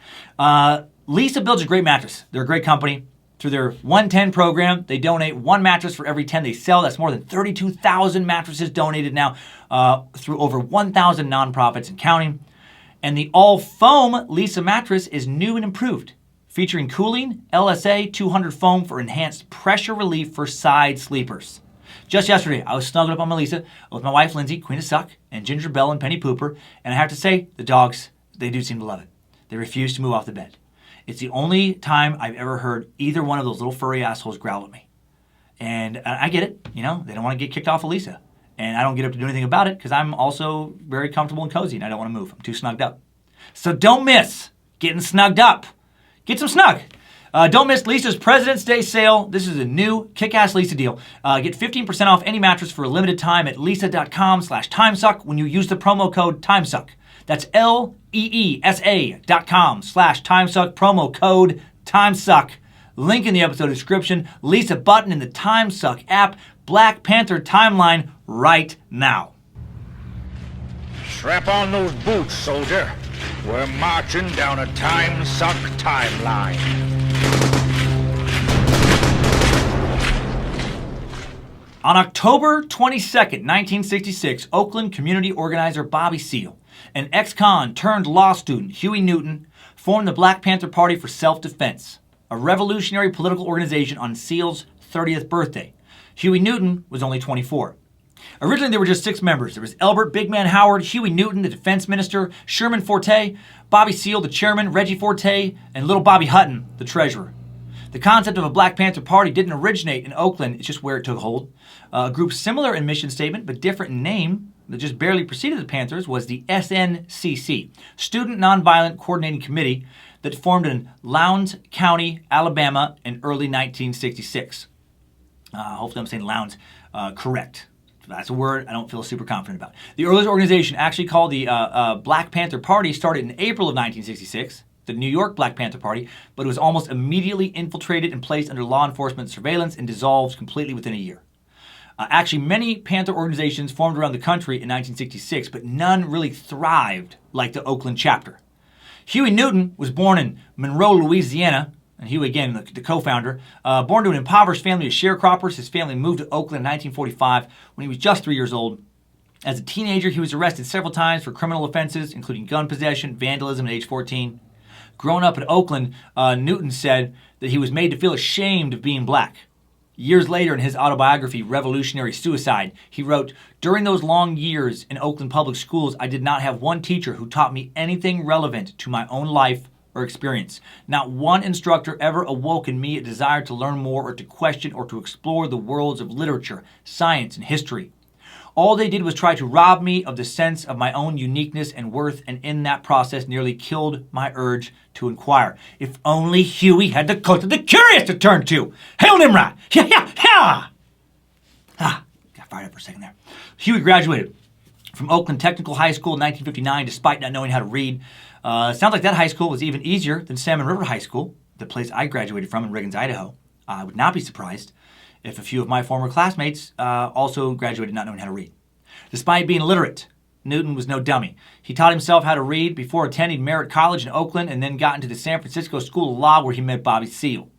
Lisa builds a great mattress. They're a great company. Through their 110 program, they donate one mattress for every 10 they sell. That's more than 32,000 mattresses donated now through over 1,000 nonprofits and counting. And the all-foam Lisa mattress is new and improved, featuring cooling, LSA 200 foam for enhanced pressure relief for side sleepers. Just yesterday, I was snuggled up on my Lisa with my wife, Lindsay, Queen of Suck, and Ginger Bell and Penny Pooper, and I have to say, the dogs, they do seem to love it. They refuse to move off the bed. It's the only time I've ever heard either one of those little furry assholes growl at me. And I get it, they don't want to get kicked off of Lisa. And I don't get up to do anything about it because I'm also very comfortable and cozy and I don't want to move. I'm too snugged up. So don't miss getting snugged up. Get some snug. Don't miss Lisa's President's Day sale. This is a new kick-ass Lisa deal. Get 15% off any mattress for a limited time at lisa.com/timesuck when you use the promo code TIMESUCK. That's LEESA.com/timesuck, promo code TIMESUCK. Link in the episode description. Lisa button in the Timesuck app. Black Panther timeline right now. Strap on those boots, soldier. We're marching down a Timesuck timeline. On October 22nd, 1966, Oakland community organizer Bobby Seale and ex-con turned law student Huey Newton formed the Black Panther Party for Self-Defense, a revolutionary political organization on Seale's 30th birthday. Huey Newton was only 24. Originally, there were just 6 members. There was Elbert Big Man Howard, Huey Newton, the defense minister, Sherman Forte, Bobby Seale, the chairman, Reggie Forte, and little Bobby Hutton, the treasurer. The concept of a Black Panther Party didn't originate in Oakland. It's just where it took hold. A group similar in mission statement, but different in name, that just barely preceded the Panthers, was the SNCC, Student Nonviolent Coordinating Committee, that formed in Lowndes County, Alabama in early 1966. Hopefully I'm saying Lowndes correct. That's a word I don't feel super confident about. The earliest organization, actually called the Black Panther Party, started in April of 1966, the New York Black Panther Party, but it was almost immediately infiltrated and placed under law enforcement surveillance and dissolved completely within a year. Actually, many Panther organizations formed around the country in 1966, but none really thrived like the Oakland chapter. Huey Newton was born in Monroe, Louisiana, and Huey, again, the co-founder. Born to an impoverished family of sharecroppers, his family moved to Oakland in 1945 when he was just 3 years old. As a teenager, he was arrested several times for criminal offenses, including gun possession, vandalism at age 14. Growing up in Oakland, Newton said that he was made to feel ashamed of being black. Years later, in his autobiography, Revolutionary Suicide, he wrote, "During those long years in Oakland public schools, I did not have one teacher who taught me anything relevant to my own life or experience. Not one instructor ever awoke in me a desire to learn more or to question or to explore the worlds of literature, science, and history. All they did was try to rob me of the sense of my own uniqueness and worth, and in that process nearly killed my urge to inquire. If only Huey had the cult of the curious to turn to. Hail Nimrod! Yeah, yeah, yeah! Got fired up for a second there. Huey graduated from Oakland Technical High School in 1959 despite not knowing how to read. Sounds like that high school was even easier than Salmon River High School, the place I graduated from in Riggins, Idaho. I would not be surprised if a few of my former classmates also graduated not knowing how to read. Despite being illiterate, Newton was no dummy. He taught himself how to read before attending Merritt College in Oakland and then got into the San Francisco School of Law where he met Bobby Seale.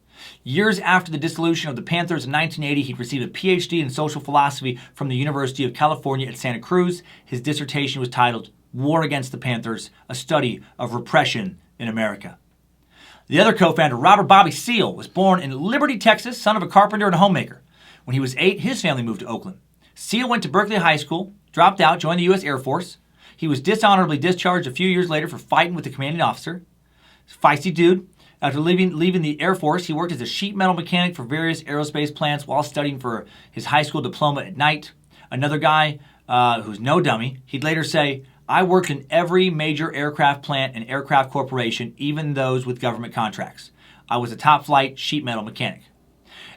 Years after the dissolution of the Panthers in 1980, he received a PhD in social philosophy from the University of California at Santa Cruz. His dissertation was titled War Against the Panthers, a Study of Repression in America. The other co-founder, Robert Bobby Seale, was born in Liberty, Texas, son of a carpenter and a homemaker. When he was 8, his family moved to Oakland. Seale went to Berkeley High School, dropped out, joined the U.S. Air Force. He was dishonorably discharged a few years later for fighting with the commanding officer. Feisty dude. After leaving the Air Force, he worked as a sheet metal mechanic for various aerospace plants while studying for his high school diploma at night. Another guy who's no dummy, he'd later say, I worked in every major aircraft plant and aircraft corporation, even those with government contracts. I was a top-flight sheet metal mechanic.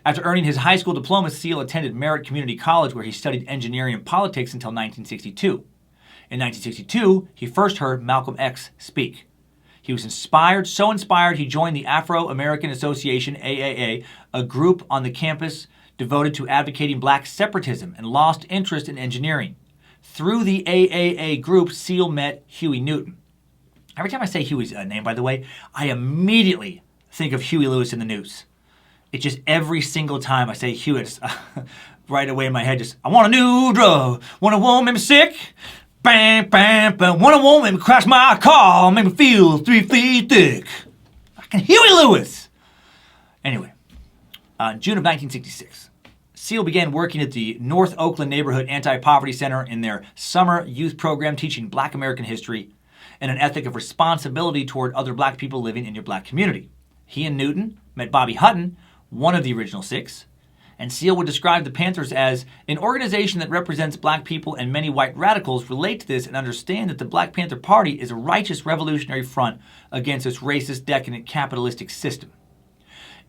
After earning his high school diploma, Seale attended Merritt Community College, where he studied engineering and politics until 1962. In 1962, he first heard Malcom X speak. He was inspired, so inspired, he joined the Afro-American Association, AAA, a group on the campus devoted to advocating black separatism, and lost interest in engineering. Through the AAA group, Seale met Huey Newton. Every time I say Huey's name, by the way, I immediately think of Huey Lewis in the News. It's just every single time I say Huey, it's, right away in my head, just, I want a new drug, want a woman make me sick, bam, bam, bam, want a woman make me crash my car, make me feel 3 feet thick. Fucking Huey Lewis! Anyway, in June of 1966, Seale began working at the North Oakland Neighborhood Anti-Poverty Center in their summer youth program teaching Black American history and an ethic of responsibility toward other black people living in your black community. He and Newton met Bobby Hutton, one of the original 6, and Seale would describe the Panthers as an organization that represents black people, and many white radicals relate to this and understand that the Black Panther Party is a righteous revolutionary front against this racist, decadent, capitalistic system.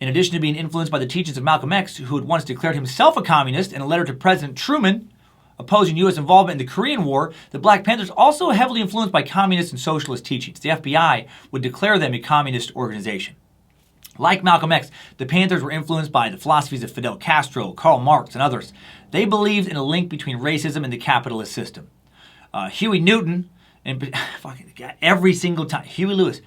In addition to being influenced by the teachings of Malcom X, who had once declared himself a communist in a letter to President Truman opposing U.S. involvement in the Korean War, the Black Panthers also heavily influenced by communist and socialist teachings. The FBI would declare them a communist organization. Like Malcom X, the Panthers were influenced by the philosophies of Fidel Castro, Karl Marx, and others. They believed in a link between racism and the capitalist system. Huey Newton, and every single time, Huey Lewis,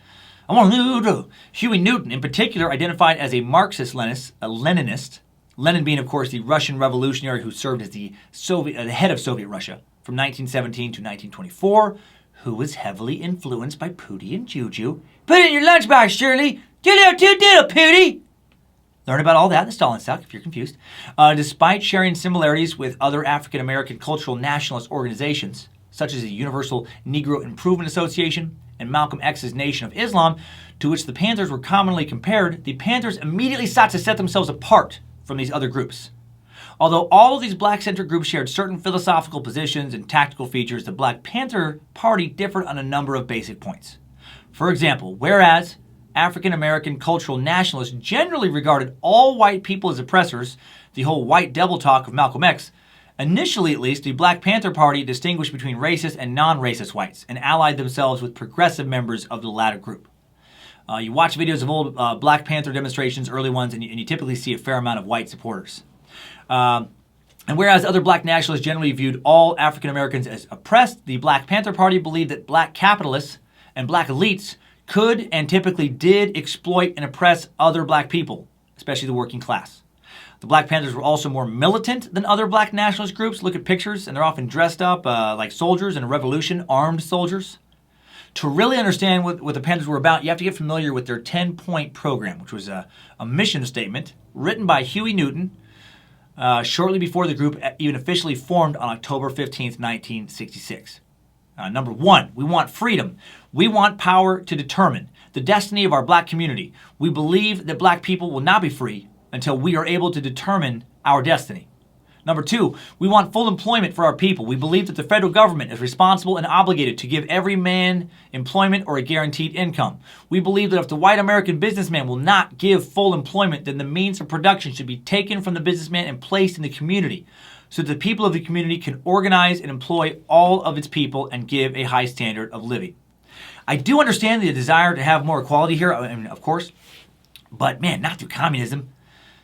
I want a new drug. Huey Newton, in particular, identified as a Marxist-Leninist, Lenin being, of course, the Russian revolutionary who served as the head of Soviet Russia from 1917 to 1924, who was heavily influenced by Pootie and Juju. Put it in your lunchbox, Shirley. Do little Pootie. Learn about all that in the Stalin Suck if you're confused. Despite sharing similarities with other African American cultural nationalist organizations, such as the Universal Negro Improvement Association and Malcom X's Nation of Islam, to which the Panthers were commonly compared, the Panthers immediately sought to set themselves apart from these other groups. Although all of these black-centric groups shared certain philosophical positions and tactical features, the Black Panther Party differed on a number of basic points. For example, whereas African American cultural nationalists generally regarded all white people as oppressors, the whole white devil talk of Malcolm X, initially at least, the Black Panther Party distinguished between racist and non-racist whites and allied themselves with progressive members of the latter group. You watch videos of old Black Panther demonstrations, early ones, and you typically see a fair amount of white supporters. And whereas other black nationalists generally viewed all African Americans as oppressed, the Black Panther Party believed that black capitalists and black elites could and typically did exploit and oppress other black people, especially the working class. The Black Panthers were also more militant than other black nationalist groups. Look at pictures, and they're often dressed up like soldiers in a revolution, armed soldiers. To really understand what the Panthers were about, you have to get familiar with their 10-point program, which was a mission statement written by Huey Newton, shortly before the group even officially formed on October 15th, 1966. Number 1, we want freedom. We want power to determine the destiny of our black community. We believe that black people will not be free until we are able to determine our destiny. Number 2, we want full employment for our people. We believe that the federal government is responsible and obligated to give every man employment or a guaranteed income. We believe that if the white American businessman will not give full employment, then the means of production should be taken from the businessman and placed in the community, so that the people of the community can organize and employ all of its people and give a high standard of living. I do understand the desire to have more equality here, I mean, of course, but man, not through communism.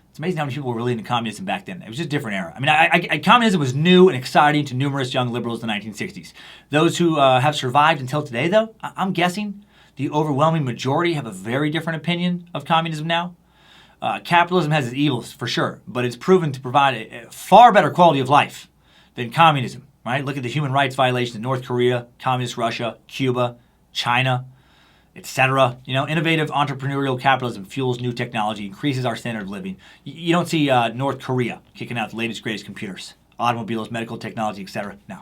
It's amazing how many people were really into communism back then. It was just a different era. I mean, communism was new and exciting to numerous young liberals in the 1960s. Those who have survived until today, though, I'm guessing the overwhelming majority have a very different opinion of communism now. Capitalism has its evils, for sure, but it's proven to provide a far better quality of life than communism, right? Look at the human rights violations in North Korea, communist Russia, Cuba, China, etc. You know, innovative entrepreneurial capitalism fuels new technology, increases our standard of living. You don't see North Korea kicking out the latest, greatest computers, automobiles, medical technology, etc. No.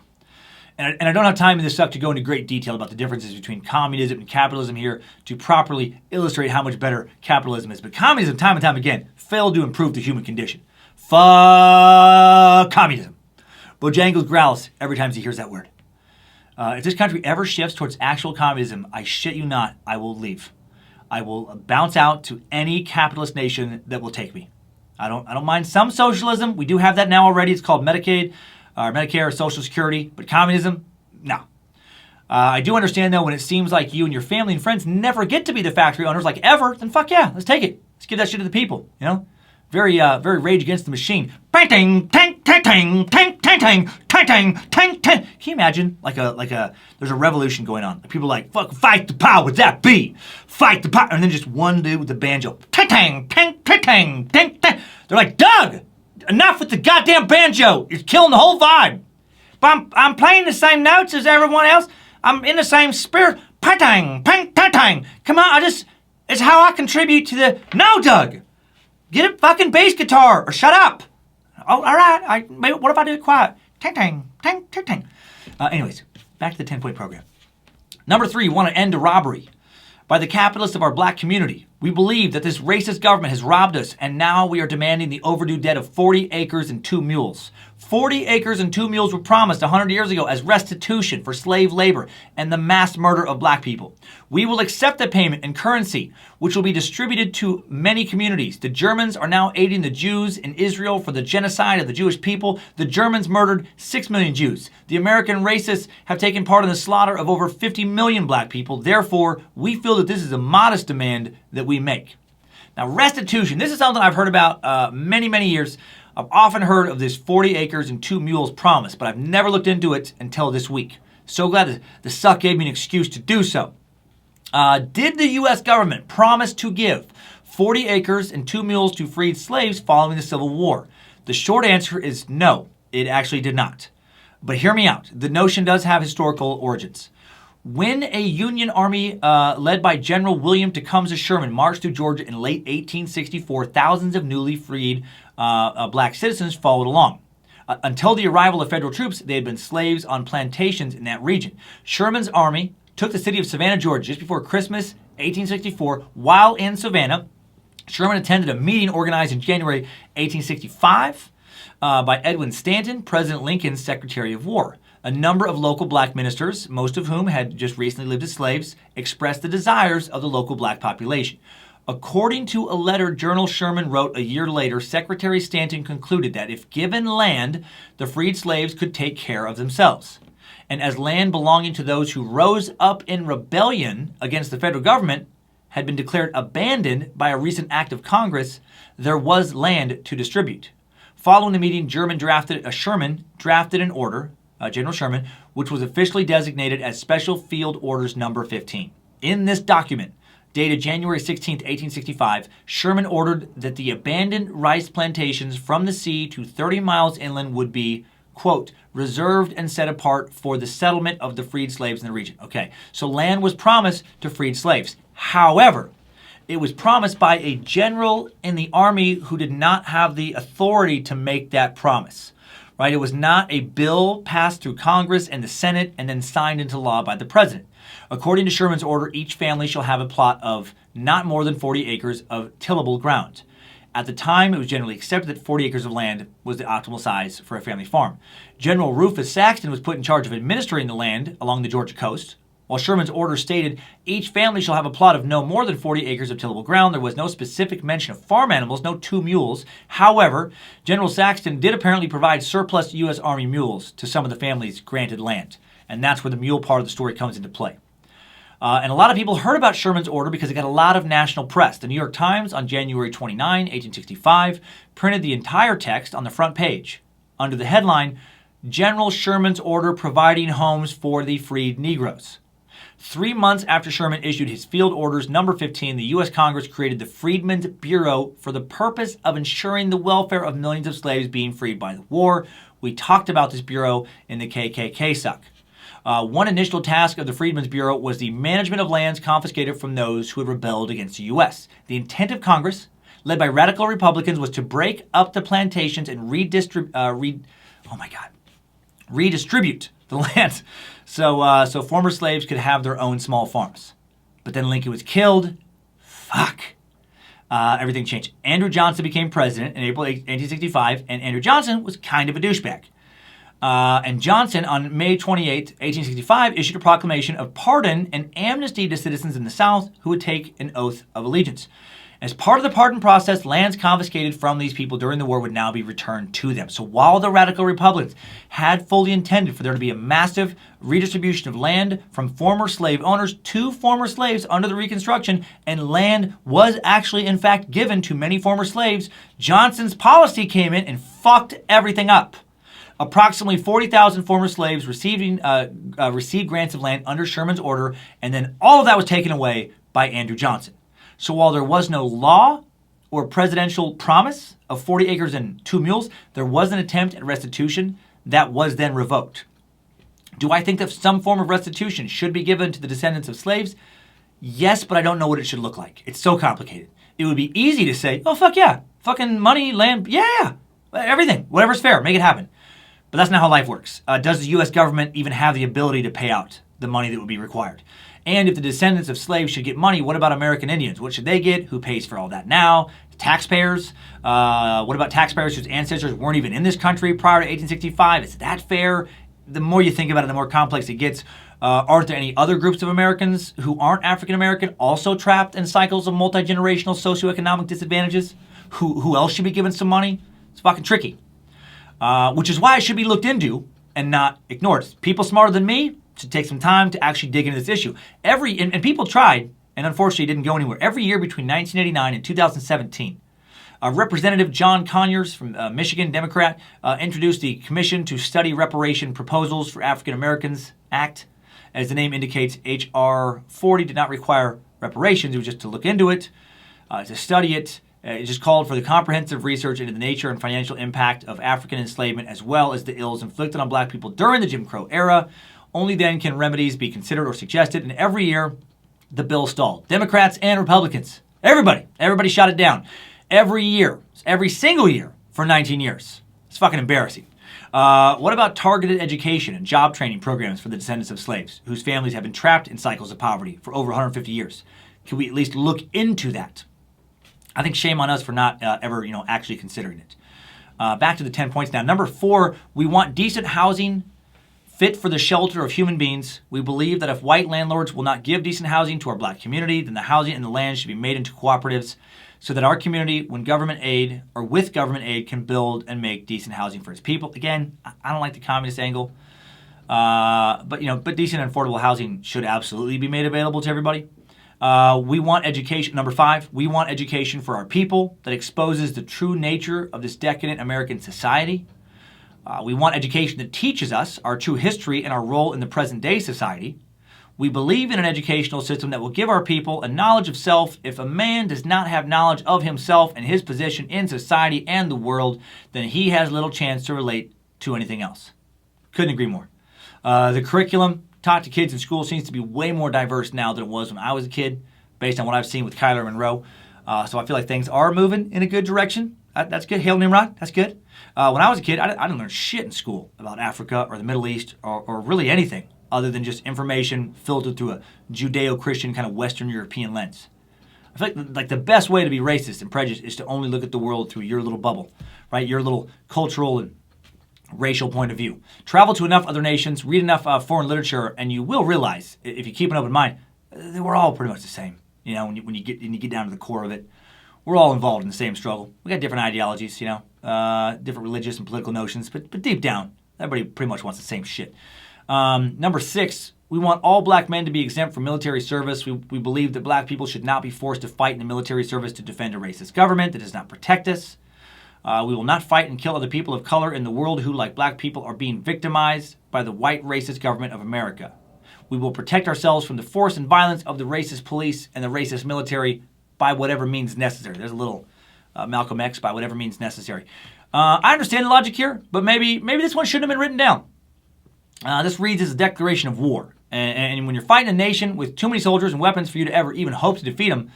And I don't have time in this stuff to go into great detail about the differences between communism and capitalism here to properly illustrate how much better capitalism is. But communism, time and time again, failed to improve the human condition. Fuck communism. Bojangles growls every time he hears that word. If this country ever shifts towards actual communism, I shit you not, I will leave. I will bounce out to any capitalist nation that will take me. I don't mind some socialism. We do have that now already. It's called Medicaid, or Medicare, or Social Security. But communism, no. I do understand, though, when it seems like you and your family and friends never get to be the factory owners, like ever, then fuck yeah, let's take it. Let's give that shit to the people, you know? Very Rage Against the Machine. Bang, tang, tang, tang, tang, tang, tang, tang, tang, tang, tang. Can you imagine, there's a revolution going on. People are like, fuck, fight the power with that beat. Fight the power. And then just one dude with the banjo. Tang, tang, tang, tang, tang, tang, tang. They're like, Doug, enough with the goddamn banjo. It's killing the whole vibe. But I'm playing the same notes as everyone else. I'm in the same spirit. Patang, pang, tatang. Come on, it's how I contribute to the... No, Doug. Get a fucking bass guitar or shut up. Oh, all right. What if I do it quiet? Tang, tang, tang, tang, tang. Anyways, back to the 10-point program. Number 3, we want to end the robbery by the capitalists of our black community. We believe that this racist government has robbed us, and now we are demanding the overdue debt of 40 acres and 2 mules. 40 acres and 2 mules were promised 100 years ago as restitution for slave labor and the mass murder of black people. We will accept the payment in currency, which will be distributed to many communities. The Germans are now aiding the Jews in Israel for the genocide of the Jewish people. The Germans murdered 6 million Jews. The American racists have taken part in the slaughter of over 50 million black people. Therefore, we feel that this is a modest demand that we make. Now, restitution. This is something I've heard about many, many years. I've often heard of this 40 acres and 2 mules promise, but I've never looked into it until this week. So glad the suck gave me an excuse to do so. Did the U.S. government promise to give 40 acres and 2 mules to freed slaves following the Civil War? The short answer is no, it actually did not. But hear me out. The notion does have historical origins. When a Union army led by General William Tecumseh Sherman marched through Georgia in late 1864, thousands of newly freed black citizens followed along. Until the arrival of federal troops, they had been slaves on plantations in that region. Sherman's army took the city of Savannah, Georgia, just before Christmas 1864. While in Savannah, Sherman attended a meeting organized in January 1865 by Edwin Stanton, President Lincoln's Secretary of War. A number of local black ministers, most of whom had just recently lived as slaves, expressed the desires of the local black population. According to a letter General Sherman wrote a year later, Secretary Stanton concluded that if given land, the freed slaves could take care of themselves. And as land belonging to those who rose up in rebellion against the federal government had been declared abandoned by a recent act of Congress, there was land to distribute. Following the meeting, Sherman drafted an order, General Sherman, which was officially designated as Special Field Orders Number 15. In this document, dated January 16, 1865, Sherman ordered that the abandoned rice plantations from the sea to 30 miles inland would be, quote, reserved and set apart for the settlement of the freed slaves in the region. Okay, so land was promised to freed slaves. However, it was promised by a general in the army who did not have the authority to make that promise. Right? It was not a bill passed through Congress and the Senate and then signed into law by the president. According to Sherman's order, each family shall have a plot of not more than 40 acres of tillable ground. At the time, it was generally accepted that 40 acres of land was the optimal size for a family farm. General Rufus Saxton was put in charge of administering the land along the Georgia coast. While Sherman's order stated each family shall have a plot of no more than 40 acres of tillable ground, there was no specific mention of farm animals, no 2 mules. However, General Saxton did apparently provide surplus U.S. Army mules to some of the families granted land. And that's where the mule part of the story comes into play. And a lot of people heard about Sherman's order because it got a lot of national press. The New York Times on January 29, 1865, printed the entire text on the front page under the headline, General Sherman's Order Providing Homes for the Freed Negroes. 3 months after Sherman issued his Field Orders Number 15, the U.S. Congress created the Freedmen's Bureau for the purpose of ensuring the welfare of millions of slaves being freed by the war. We talked about this bureau in the KKK suck. One initial task of the Freedmen's Bureau was the management of lands confiscated from those who had rebelled against the U.S. The intent of Congress, led by radical Republicans, was to break up the plantations and redistribute the land so former slaves could have their own small farms. But then Lincoln was killed. Everything changed. Andrew Johnson became president in April 1865, and Andrew Johnson was kind of a douchebag. And Johnson, on May 28, 1865, issued a proclamation of pardon and amnesty to citizens in the South who would take an oath of allegiance. As part of the pardon process, lands confiscated from these people during the war would now be returned to them. So while the radical Republicans had fully intended for there to be a massive redistribution of land from former slave owners to former slaves under the Reconstruction, and land was actually in fact given to many former slaves, Johnson's policy came in and fucked everything up. Approximately 40,000 former slaves received grants of land under Sherman's order, and then all of that was taken away by Andrew Johnson. So while there was no law or presidential promise of 40 acres and 2 mules, there was an attempt at restitution that was then revoked. Do I think that some form of restitution should be given to the descendants of slaves? Yes, but I don't know what it should look like. It's so complicated. It would be easy to say, oh, fuck yeah, fucking money, land, yeah, everything, whatever's fair, make it happen. But that's not how life works. Does the U.S. government even have the ability to pay out the money that would be required? And if the descendants of slaves should get money, what about American Indians? What should they get? Who pays for all that now? Taxpayers? What about taxpayers whose ancestors weren't even in this country prior to 1865? Is that fair? The more you think about it, the more complex it gets. Aren't there any other groups of Americans who aren't African American also trapped in cycles of multi-generational socioeconomic disadvantages? Who else should be given some money? It's fucking tricky. Which is why it should be looked into and not ignored. People smarter than me should take some time to actually dig into this issue. And people tried, and unfortunately didn't go anywhere. Every year between 1989 and 2017, Representative John Conyers from Michigan, Democrat, introduced the Commission to Study Reparation Proposals for African Americans Act. As the name indicates, H.R. 40 did not require reparations. It was just to look into it, to study it. It just called for the comprehensive research into the nature and financial impact of African enslavement, as well as the ills inflicted on black people during the Jim Crow era. Only then can remedies be considered or suggested, and every year the bill stalled. Democrats and Republicans, everybody shot it down. Every year, every single year for 19 years. It's fucking embarrassing. What about targeted education and job training programs for the descendants of slaves whose families have been trapped in cycles of poverty for over 150 years? Can we at least look into that? I think shame on us for not ever, actually considering it. Back to the 10 points now. Number 4, we want decent housing fit for the shelter of human beings. We believe that if white landlords will not give decent housing to our black community, then the housing and the land should be made into cooperatives so that our community, with government aid, can build and make decent housing for its people. Again, I don't like the communist angle, but decent and affordable housing should absolutely be made available to everybody. We want education. Number 5, we want education for our people that exposes the true nature of this decadent American society. We want education that teaches us our true history and our role in the present day society. We believe in an educational system that will give our people a knowledge of self. If a man does not have knowledge of himself and his position in society and the world, then he has little chance to relate to anything else. Couldn't agree more. The curriculum taught to kids in school seems to be way more diverse now than it was when I was a kid, based on what I've seen with Kyler Monroe. So I feel like things are moving in a good direction. That's good. Hail Nimrod. That's good. When I was a kid, I didn't learn shit in school about Africa or the Middle East or really anything other than just information filtered through a Judeo-Christian kind of Western European lens. I feel like the best way to be racist and prejudiced is to only look at the world through your little bubble, right? Your little cultural and racial point of view. Travel to enough other nations, read enough foreign literature, and you will realize, if you keep an open mind, that we're all pretty much the same. When you get down to the core of it, we're all involved in the same struggle. We got different ideologies, different religious and political notions, but deep down, everybody pretty much wants the same shit. Number 6, we want all black men to be exempt from military service. We believe that black people should not be forced to fight in the military service to defend a racist government that does not protect us. We will not fight and kill other people of color in the world who, like black people, are being victimized by the white racist government of America. We will protect ourselves from the force and violence of the racist police and the racist military by whatever means necessary. There's a little Malcom X, by whatever means necessary. I understand the logic here, but maybe this one shouldn't have been written down. This reads as a declaration of war. And when you're fighting a nation with too many soldiers and weapons for you to ever even hope to defeat them,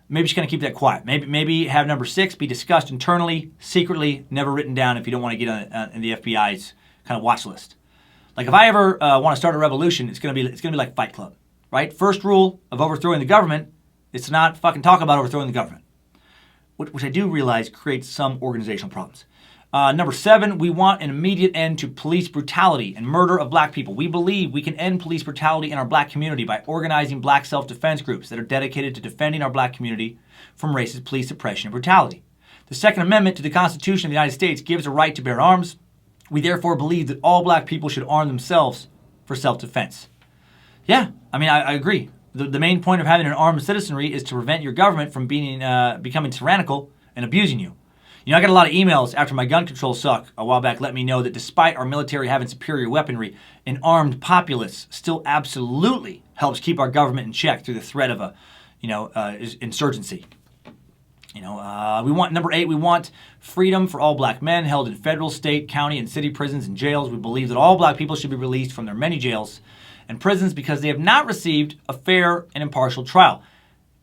maybe just kind of keep that quiet. Maybe have number 6 be discussed internally, secretly, never written down if you don't want to get on in the FBI's kind of watch list. Like if I ever want to start a revolution, it's gonna be like Fight Club, right? First rule of overthrowing the government is to not fucking talk about overthrowing the government, which I do realize creates some organizational problems. Number 7, we want an immediate end to police brutality and murder of black people. We believe we can end police brutality in our black community by organizing black self-defense groups that are dedicated to defending our black community from racist police oppression and brutality. The Second Amendment to the Constitution of the United States gives a right to bear arms. We therefore believe that all black people should arm themselves for self-defense. Yeah, I agree. The main point of having an armed citizenry is to prevent your government from becoming tyrannical and abusing you. I got a lot of emails after my gun control suck a while back let me know that despite our military having superior weaponry, an armed populace still absolutely helps keep our government in check through the threat of a, insurgency. We want number 8. We want freedom for all black men held in federal, state, county, and city prisons and jails. We believe that all black people should be released from their many jails and prisons because they have not received a fair and impartial trial.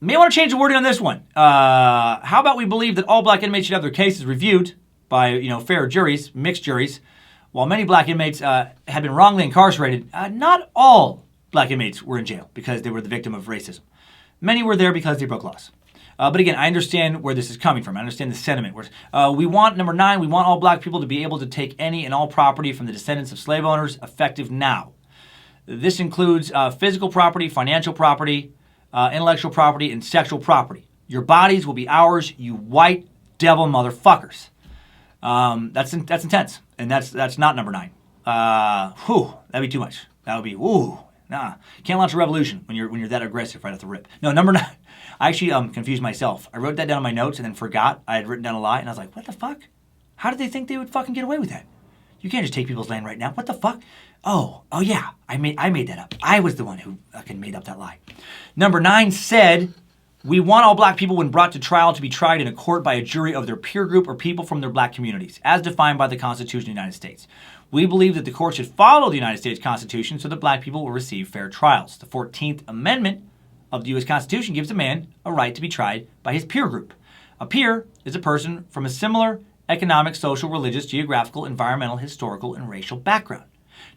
May want to change the wording on this one. How about we believe that all black inmates should have their cases reviewed by, fair juries, mixed juries, while many black inmates have been wrongly incarcerated. Not all black inmates were in jail because they were the victim of racism. Many were there because they broke laws. But again, I understand where this is coming from. I understand the sentiment. We want, number 9, we want all black people to be able to take any and all property from the descendants of slave owners effective now. This includes physical property, financial property, intellectual property, and sexual property. Your bodies will be ours, you white devil motherfuckers. That's intense, and that's not number 9. That'd be too much. That would be can't launch a revolution when you're that aggressive right off the rip. No, number 9. I actually confused myself. I wrote that down in my notes and then forgot I had written down a lie, and I was like, what the fuck? How did they think they would fucking get away with that? You can't just take people's land right now. What the fuck? Oh yeah, I made that up. I was the one who fucking made up that lie. Number 9 said, we want all black people when brought to trial to be tried in a court by a jury of their peer group or people from their black communities, as defined by the Constitution of the United States. We believe that the court should follow the United States Constitution so that black people will receive fair trials. The 14th Amendment of the U.S. Constitution gives a man a right to be tried by his peer group. A peer is a person from a similar economic, social, religious, geographical, environmental, historical, and racial background.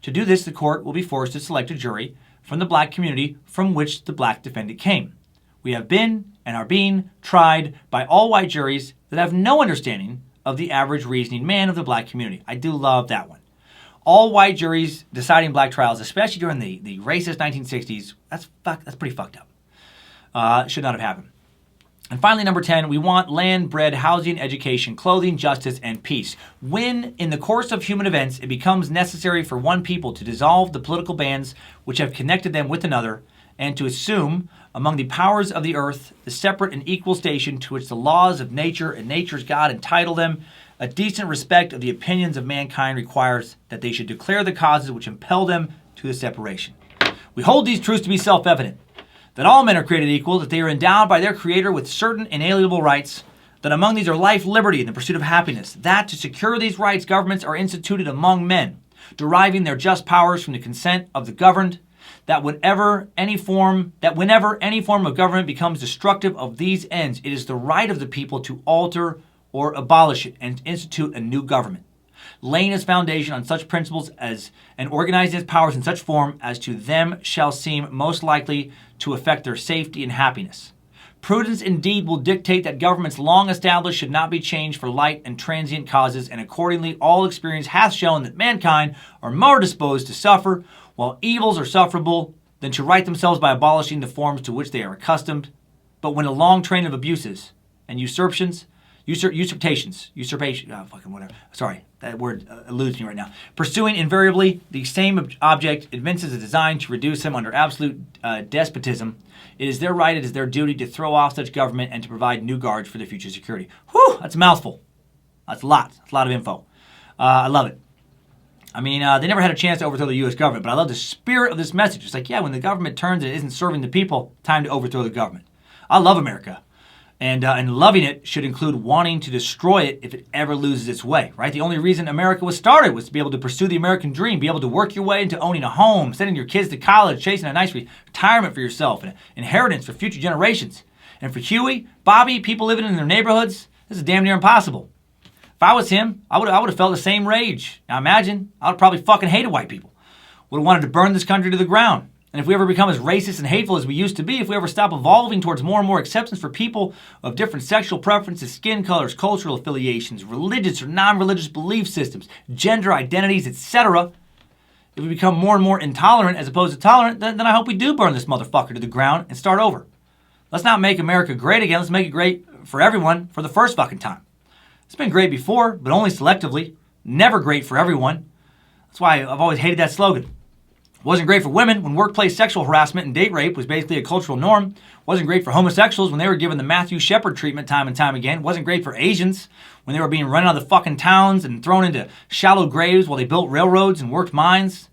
To do this, the court will be forced to select a jury from the black community from which the black defendant came. We have been and are being tried by all white juries that have no understanding of the average reasoning man of the black community. I do love that one. All white juries deciding black trials, especially during the racist 1960s, that's pretty fucked up. Should not have happened. And finally, number 10, we want land, bread, housing, education, clothing, justice, and peace. When, in the course of human events, it becomes necessary for one people to dissolve the political bands which have connected them with another, and to assume, among the powers of the earth, the separate and equal station to which the laws of nature and nature's God entitle them, a decent respect of the opinions of mankind requires that they should declare the causes which impel them to the separation. We hold these truths to be self-evident, that all men are created equal, that they are endowed by their Creator with certain inalienable rights, that among these are life, liberty, and the pursuit of happiness, that to secure these rights governments are instituted among men, deriving their just powers from the consent of the governed, that whenever any form of government becomes destructive of these ends, it is the right of the people to alter or abolish it and institute a new government, laying its foundation on such principles as and organizing its powers in such form as to them shall seem most likely to affect their safety and happiness. Prudence indeed will dictate that governments long established should not be changed for light and transient causes, and accordingly all experience hath shown that mankind are more disposed to suffer, while evils are sufferable, than to right themselves by abolishing the forms to which they are accustomed. But when a long train of abuses and usurpation, sorry, that word eludes me right now. Pursuing invariably the same object evinces a design to reduce them under absolute despotism. It is their right, it is their duty to throw off such government and to provide new guards for their future security. Whew, that's a mouthful. That's a lot. That's a lot of info. I love it. I mean, they never had a chance to overthrow the U.S. government, but I love the spirit of this message. It's like, yeah, when the government turns and it isn't serving the people, time to overthrow the government. I love America. And loving it should include wanting to destroy it if it ever loses its way, right? The only reason America was started was to be able to pursue the American dream, be able to work your way into owning a home, sending your kids to college, chasing a nice retirement for yourself, and an inheritance for future generations. And for Huey, Bobby, people living in their neighborhoods, this is damn near impossible. If I was him, I would have felt the same rage. Now imagine, I would probably fucking hated white people. Would have wanted to burn this country to the ground. And if we ever become as racist and hateful as we used to be, if we ever stop evolving towards more and more acceptance for people of different sexual preferences, skin colors, cultural affiliations, religious or non-religious belief systems, gender identities, etc., if we become more and more intolerant as opposed to tolerant, then I hope we do burn this motherfucker to the ground and start over. Let's not make America great again. Let's make it great for everyone for the first fucking time. It's been great before, but only selectively. Never great for everyone. That's why I've always hated that slogan. Wasn't great for women when workplace sexual harassment and date rape was basically a cultural norm. Wasn't great for homosexuals when they were given the Matthew Shepard treatment time and time again. Wasn't great for Asians when they were being run out of the fucking towns and thrown into shallow graves while they built railroads and worked mines.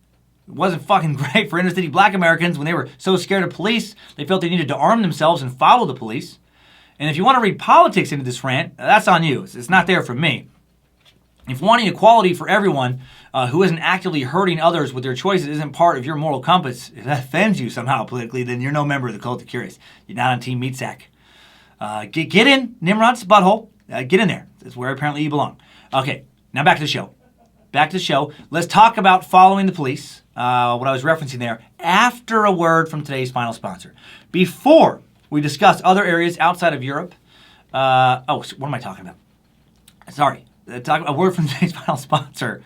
It wasn't fucking great for inner city black Americans when they were so scared of police they felt they needed to arm themselves and follow the police. And if you want to read politics into this rant, that's on you. It's not there for me. If wanting equality for everyone who isn't actively hurting others with their choices isn't part of your moral compass, if that offends you somehow politically, then you're no member of the Cult of Curious. You're not on Team Meat Sack. Get in Nimrod's butthole. Get in there. That's where apparently you belong. Okay, now back to the show. Let's talk about following the police, what I was referencing there, after a word from today's final sponsor. Before we discuss other areas outside of Europe. What am I talking about? Sorry. A word from today's final sponsor.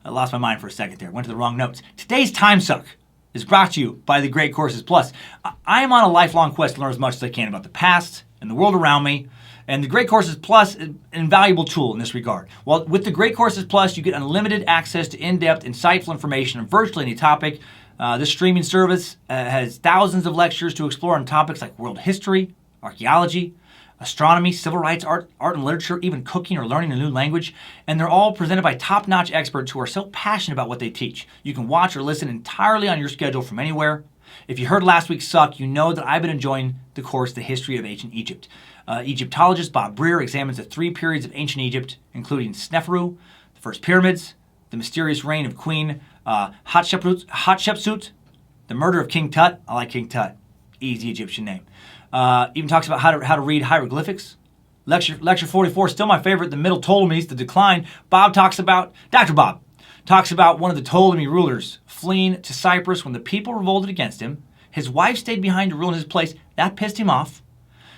I lost my mind for a second there. Went to the wrong notes. Today's Timesuck is brought to you by the Great Courses Plus. I am on a lifelong quest to learn as much as I can about the past and the world around me. And the Great Courses Plus is an invaluable tool in this regard. Well, with the Great Courses Plus, you get unlimited access to in-depth, insightful information on virtually any topic. This streaming service has thousands of lectures to explore on topics like world history, archaeology, astronomy, civil rights, art and literature, even cooking or learning a new language. And they're all presented by top-notch experts who are so passionate about what they teach. You can watch or listen entirely on your schedule from anywhere. If you heard last week's Suck, you know that I've been enjoying the course, The History of Ancient Egypt. Egyptologist Bob Breer examines the 3 periods of ancient Egypt, including Sneferu, the first pyramids, the mysterious reign of Queen Hatshepsut, the murder of King Tut. I like King Tut. Easy Egyptian name. Even talks about how to read hieroglyphics. Lecture 44, still my favorite, the Middle Ptolemies, the decline. Dr. Bob talks about one of the Ptolemy rulers fleeing to Cyprus when the people revolted against him. His wife stayed behind to rule in his place. That pissed him off.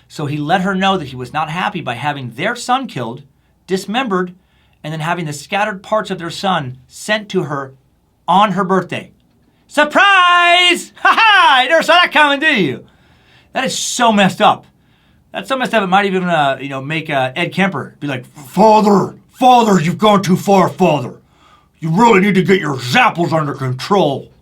So he let her know that he was not happy by having their son killed, dismembered, and then having the scattered parts of their son sent to her on her birthday. Surprise! Ha ha! You never saw that coming, did you? That is so messed up. That's so messed up. It might even, make Ed Kemper be like, Father, you've gone too far, Father. You really need to get your zapples under control.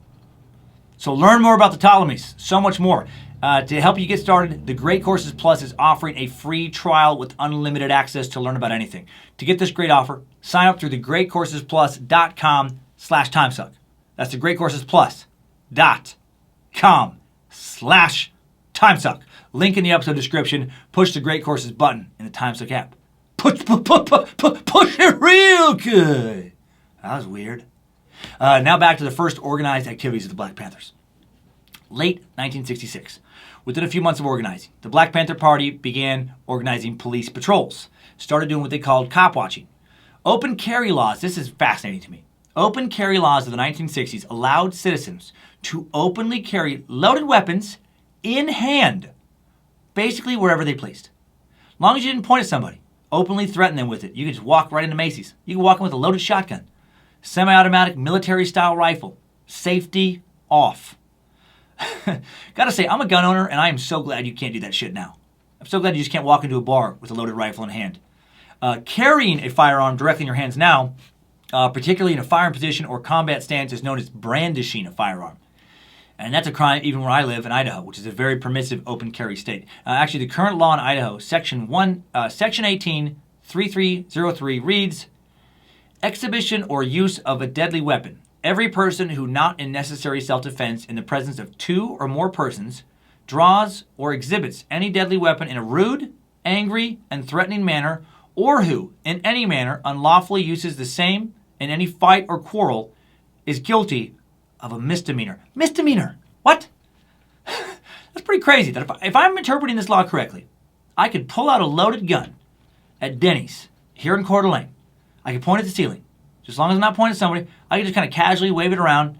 So learn more about the Ptolemies. So much more. To help you get started, the Great Courses Plus is offering a free trial with unlimited access to learn about anything. To get this great offer, sign up through thegreatcoursesplus.com/timesuck. That's thegreatcoursesplus.com/timesuck. Link in the episode description. Push the Great Courses button in the Timesuck app. Push it real good. That was weird. Now back to the first organized activities of the Black Panthers. Late 1966. Within a few months of organizing, the Black Panther Party began organizing police patrols. Started doing what they called cop watching. Open carry laws, this is fascinating to me. Open carry laws of the 1960s allowed citizens to openly carry loaded weapons in hand, basically wherever they pleased. As long as you didn't point at somebody, openly threaten them with it. You could just walk right into Macy's. You could walk in with a loaded shotgun, semi-automatic military-style rifle, safety off. Gotta say, I'm a gun owner, and I am so glad you can't do that shit now. I'm so glad you just can't walk into a bar with a loaded rifle in hand. Carrying a firearm directly in your hands now, particularly in a firing position or combat stance, is known as brandishing a firearm. And that's a crime even where I live in Idaho, which is a very permissive open carry state. Actually, the current law in Idaho, Section 18, 3303 reads, exhibition or use of a deadly weapon. Every person who not in necessary self-defense in the presence of two or more persons draws or exhibits any deadly weapon in a rude, angry, and threatening manner, or who, in any manner, unlawfully uses the same in any fight or quarrel, is guilty of a misdemeanor. Misdemeanor? What? That's pretty crazy. That if I'm interpreting this law correctly, I could pull out a loaded gun at Denny's here in Coeur d'Alene. I could point at the ceiling. Just as long as I'm not pointing at somebody, I can just kind of casually wave it around,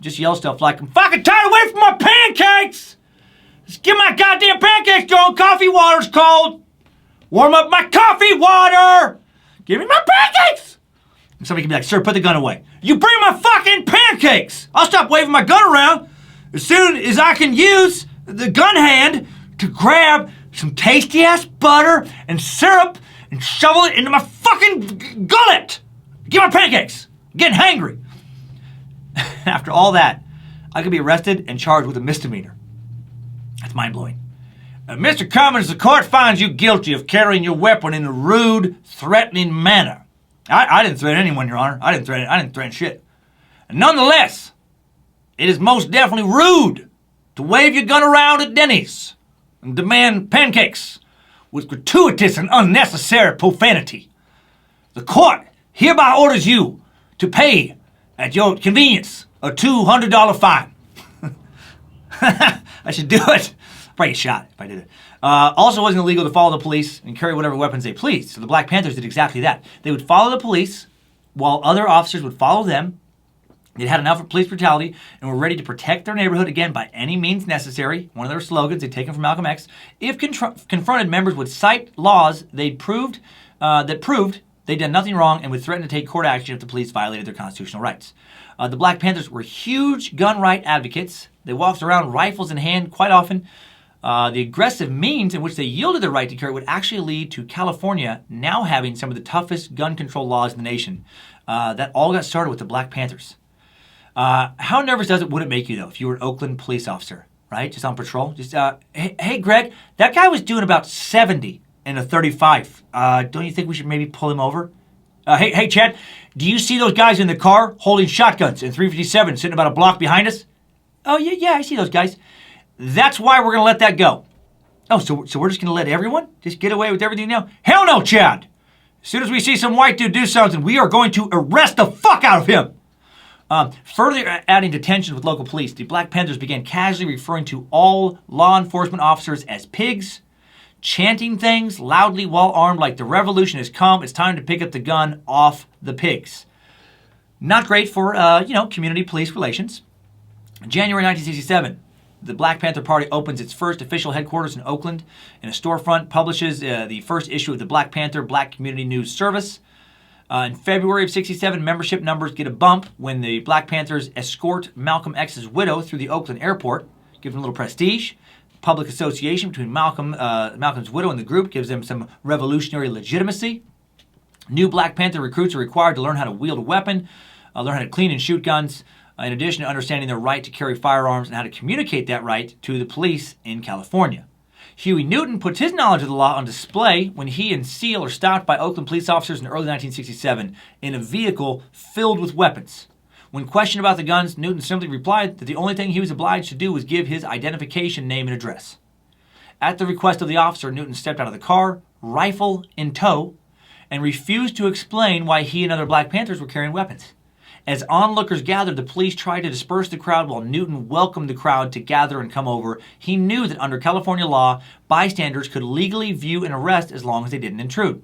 just yell stuff like, I'm fucking tired away from my pancakes! Just give my goddamn pancakes, Joe! Coffee water's cold! Warm up my coffee water! Give me my pancakes! And somebody can be like, sir, put the gun away. You bring my fucking pancakes! I'll stop waving my gun around as soon as I can use the gun hand to grab some tasty-ass butter and syrup and shovel it into my fucking gullet! Give me my pancakes! I'm getting hangry! After all that, I could be arrested and charged with a misdemeanor. That's mind-blowing. Mr. Cummins, the court finds you guilty of carrying your weapon in a rude, threatening manner. I didn't threaten anyone, Your Honor. I didn't threaten shit. And nonetheless, it is most definitely rude to wave your gun around at Denny's and demand pancakes with gratuitous and unnecessary profanity. The court hereby orders you to pay at your convenience a $200 fine. I should do it. Probably get shot if I did it. Also, it wasn't illegal to follow the police and carry whatever weapons they pleased. So the Black Panthers did exactly that. They would follow the police while other officers would follow them. They had enough of police brutality and were ready to protect their neighborhood, again, by any means necessary. One of their slogans they'd taken from Malcom X. If confronted, members would cite laws that proved they'd done nothing wrong and would threaten to take court action if the police violated their constitutional rights. The Black Panthers were huge gun right advocates. They walked around rifles in hand quite often. The aggressive means in which they yielded their right to carry would actually lead to California now having some of the toughest gun control laws in the nation. That all got started with the Black Panthers. How nervous would it make you, though, if you were an Oakland police officer, right? Just on patrol? Just, hey, Greg, that guy was doing about 70 in a 35. Don't you think we should maybe pull him over? Hey, Chad, do you see those guys in the car holding shotguns in 357 sitting about a block behind us? Oh, yeah, I see those guys. That's why we're going to let that go. Oh, so we're just going to let everyone just get away with everything now? Hell no, Chad. As soon as we see some white dude do something, we are going to arrest the fuck out of him. Further adding to tensions with local police, the Black Panthers began casually referring to all law enforcement officers as pigs, chanting things loudly while armed like the revolution has come, it's time to pick up the gun off the pigs. Not great for, community police relations. In January 1967, the Black Panther Party opens its first official headquarters in Oakland. In a storefront, publishes the first issue of the Black Panther Black Community News Service. In February of 67, membership numbers get a bump when the Black Panthers escort Malcom X's widow through the Oakland airport, give them a little prestige. Public association between Malcolm's widow and the group gives them some revolutionary legitimacy. New Black Panther recruits are required to learn how to wield a weapon, learn how to clean and shoot guns, in addition to understanding their right to carry firearms and how to communicate that right to the police in California. Huey Newton puts his knowledge of the law on display when he and Seale are stopped by Oakland police officers in early 1967 in a vehicle filled with weapons. When questioned about the guns, Newton simply replied that the only thing he was obliged to do was give his identification, name, and address. At the request of the officer, Newton stepped out of the car, rifle in tow, and refused to explain why he and other Black Panthers were carrying weapons. As onlookers gathered, the police tried to disperse the crowd while Newton welcomed the crowd to gather and come over. He knew that under California law, bystanders could legally view an arrest as long as they didn't intrude.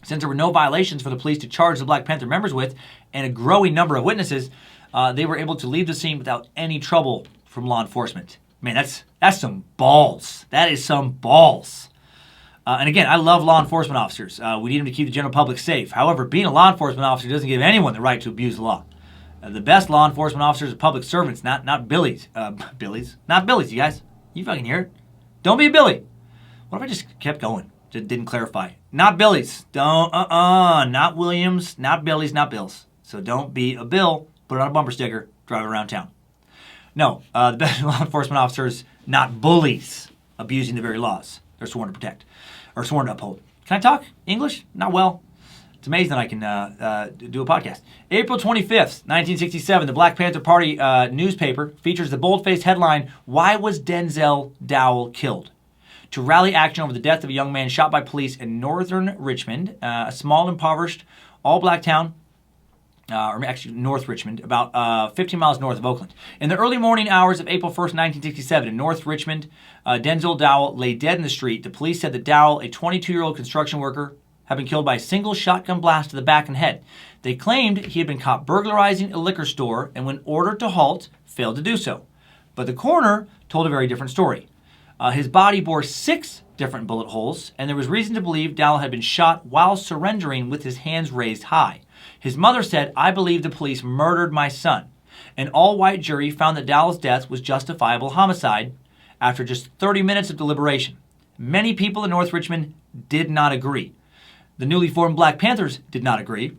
Since there were no violations for the police to charge the Black Panther members with, and a growing number of witnesses, they were able to leave the scene without any trouble from law enforcement. Man, that's some balls. That is some balls. And again, I love law enforcement officers. We need them to keep the general public safe. However, being a law enforcement officer doesn't give anyone the right to abuse the law. The best law enforcement officers are public servants, not billies. Billies? Not billies, you guys. You fucking hear it. Don't be a billy. What if I just kept going? Just didn't clarify. Not billies. Don't, not Williams, not Billies, not Bills. So don't be a bill, put it on a bumper sticker, drive it around town. No, the best law enforcement officers, not bullies, abusing the very laws they're sworn to protect, or sworn to uphold. Can I talk English? Not well. It's amazing that I can do a podcast. April 25th, 1967, the Black Panther Party newspaper features the bold-faced headline, "Why was Denzel Dowell killed?" To rally action over the death of a young man shot by police in northern Richmond, a small, impoverished, all-black town, or actually North Richmond, about 15 miles north of Oakland. In the early morning hours of April 1st, 1967, in North Richmond, Denzel Dowell lay dead in the street. The police said that Dowell, a 22-year-old construction worker, had been killed by a single shotgun blast to the back and head. They claimed he had been caught burglarizing a liquor store and when ordered to halt, failed to do so. But the coroner told a very different story. His body bore 6 different bullet holes, and there was reason to believe Dowell had been shot while surrendering with his hands raised high. His mother said, "I believe the police murdered my son." An all-white jury found that Dowell's death was justifiable homicide after just 30 minutes of deliberation. Many people in North Richmond did not agree. The newly formed Black Panthers did not agree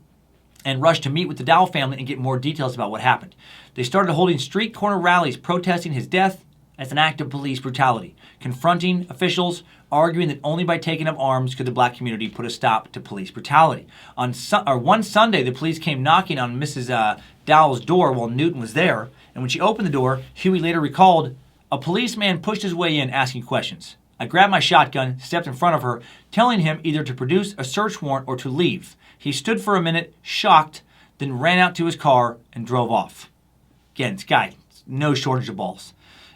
and rushed to meet with the Dowell family and get more details about what happened. They started holding street corner rallies protesting his death as an act of police brutality, confronting officials, arguing that only by taking up arms could the black community put a stop to police brutality. On one Sunday, the police came knocking on Mrs. Dowell's door while Newton was there, and when she opened the door, Huey later recalled, "A policeman pushed his way in asking questions. I grabbed my shotgun, stepped in front of her, telling him either to produce a search warrant or to leave. He stood for a minute, shocked, then ran out to his car and drove off." Again, this guy, no shortage of balls.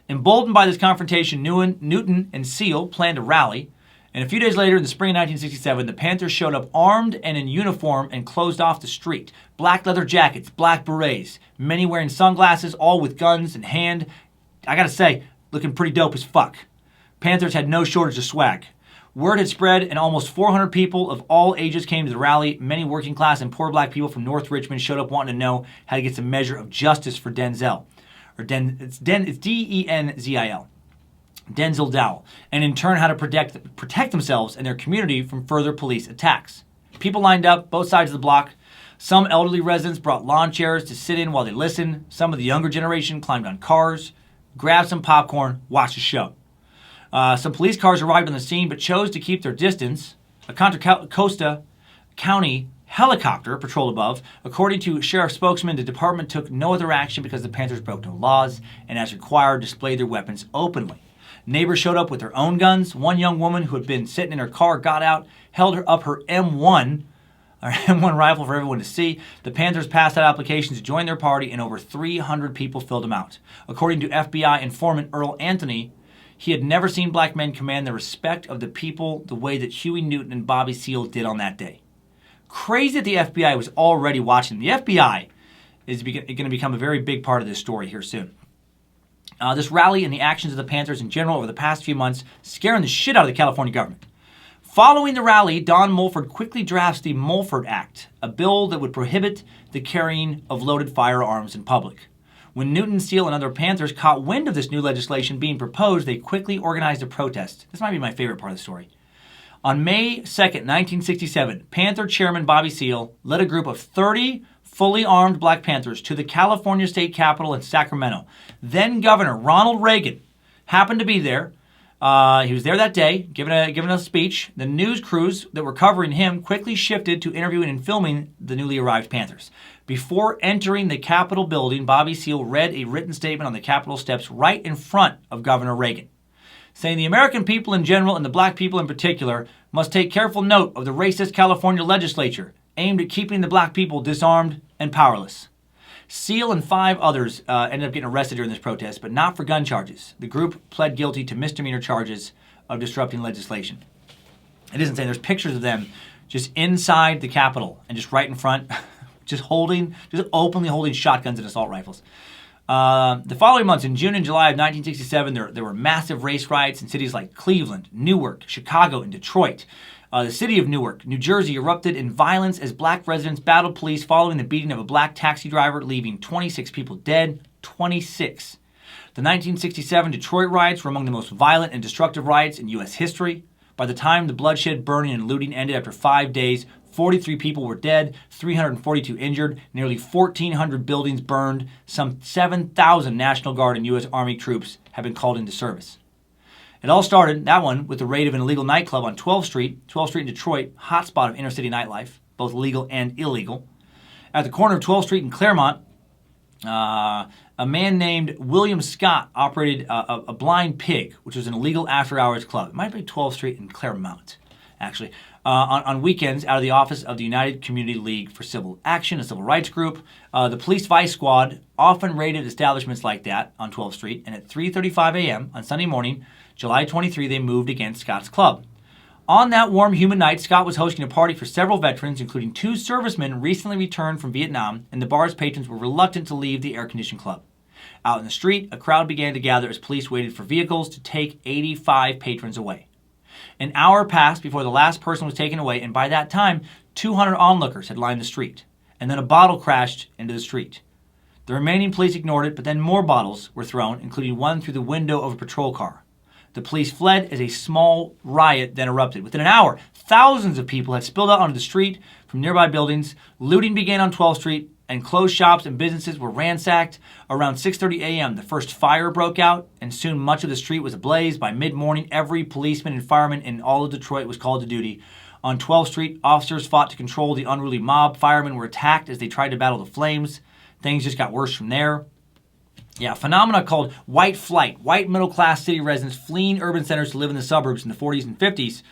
Emboldened by this confrontation, Newton and Seale planned a rally, and a few days later, in the spring of 1967, the Panthers showed up armed and in uniform and closed off the street. Black leather jackets, black berets, many wearing sunglasses, all with guns in hand. I gotta say, looking pretty dope as fuck. Panthers had no shortage of swag. Word had spread, and almost 400 people of all ages came to the rally. Many working class and poor black people from North Richmond showed up wanting to know how to get some measure of justice for Denzel. It's D-E-N-Z-I-L. Denzel Dowell, and in turn how to protect themselves and their community from further police attacks. People lined up both sides of the block. Some elderly residents brought lawn chairs to sit in while they listened. Some of the younger generation climbed on cars, grabbed some popcorn, watched the show. Some police cars arrived on the scene but chose to keep their distance. A Contra Costa County helicopter patrolled above. According to sheriff spokesman, the department took no other action because the Panthers broke no laws and, as required, displayed their weapons openly. Neighbors showed up with their own guns. One young woman who had been sitting in her car got out, held up her M1 rifle for everyone to see. The Panthers passed out applications to join their party, and over 300 people filled them out. According to FBI informant Earl Anthony, he had never seen black men command the respect of the people the way that Huey Newton and Bobby Seale did on that day. Crazy that the FBI was already watching. The FBI is going to become a very big part of this story here soon. This rally and the actions of the Panthers in general over the past few months scaring the shit out of the California government. Following the rally, Don Mulford quickly drafts the Mulford Act, a bill that would prohibit the carrying of loaded firearms in public. When Newton, Seale, and other Panthers caught wind of this new legislation being proposed, they quickly organized a protest. This might be my favorite part of the story. On May 2nd, 1967, Panther Chairman Bobby Seale led a group of 30 fully armed Black Panthers to the California state capitol in Sacramento. Then Governor Ronald Reagan happened to be there. He was there that day, giving a speech. The news crews that were covering him quickly shifted to interviewing and filming the newly arrived Panthers. Before entering the Capitol building, Bobby Seale read a written statement on the Capitol steps right in front of Governor Reagan, saying the American people in general and the black people in particular must take careful note of the racist California legislature aimed at keeping the black people disarmed and powerless. Seale and 5 others ended up getting arrested during this protest, but not for gun charges. The group pled guilty to misdemeanor charges of disrupting legislation. It isn't saying there's pictures of them just inside the Capitol and just right in front, just openly holding shotguns and assault rifles. The following months, in June and July of 1967, there were massive race riots in cities like Cleveland, Newark, Chicago, and Detroit. The city of Newark, New Jersey, erupted in violence as black residents battled police following the beating of a black taxi driver, leaving 26 people dead. 26. The 1967 Detroit riots were among the most violent and destructive riots in U.S. history. By the time the bloodshed, burning, and looting ended after 5 days, 43 people were dead, 342 injured, nearly 1,400 buildings burned, some 7,000 National Guard and U.S. Army troops have been called into service. It all started, that one, with the raid of an illegal nightclub on 12th Street in Detroit, hotspot of inner-city nightlife, both legal and illegal. At the corner of 12th Street in Claremont, a man named William Scott operated a Blind Pig, which was an illegal after-hours club. It might be 12th Street in Claremont, actually. On weekends, out of the office of the United Community League for Civil Action, a civil rights group. The police vice squad often raided establishments like that on 12th Street, and at 3:35 a.m. on Sunday morning, July 23, they moved against Scott's club. On that warm, humid night, Scott was hosting a party for several veterans, including 2 servicemen recently returned from Vietnam, and the bar's patrons were reluctant to leave the air-conditioned club. Out in the street, a crowd began to gather as police waited for vehicles to take 85 patrons away. An hour passed before the last person was taken away, and by that time, 200 onlookers had lined the street. And then a bottle crashed into the street. The remaining police ignored it, but then more bottles were thrown, including one through the window of a patrol car. The police fled as a small riot then erupted. Within an hour, thousands of people had spilled out onto the street from nearby buildings. Looting began on 12th Street, and closed shops and businesses were ransacked. Around 6:30 a.m., the first fire broke out, and soon much of the street was ablaze. By mid-morning, every policeman and fireman in all of Detroit was called to duty. On 12th Street, officers fought to control the unruly mob. Firemen were attacked as they tried to battle the flames. Things just got worse from there. A phenomena called white flight, white middle-class city residents fleeing urban centers to live in the suburbs in the 40s and 50s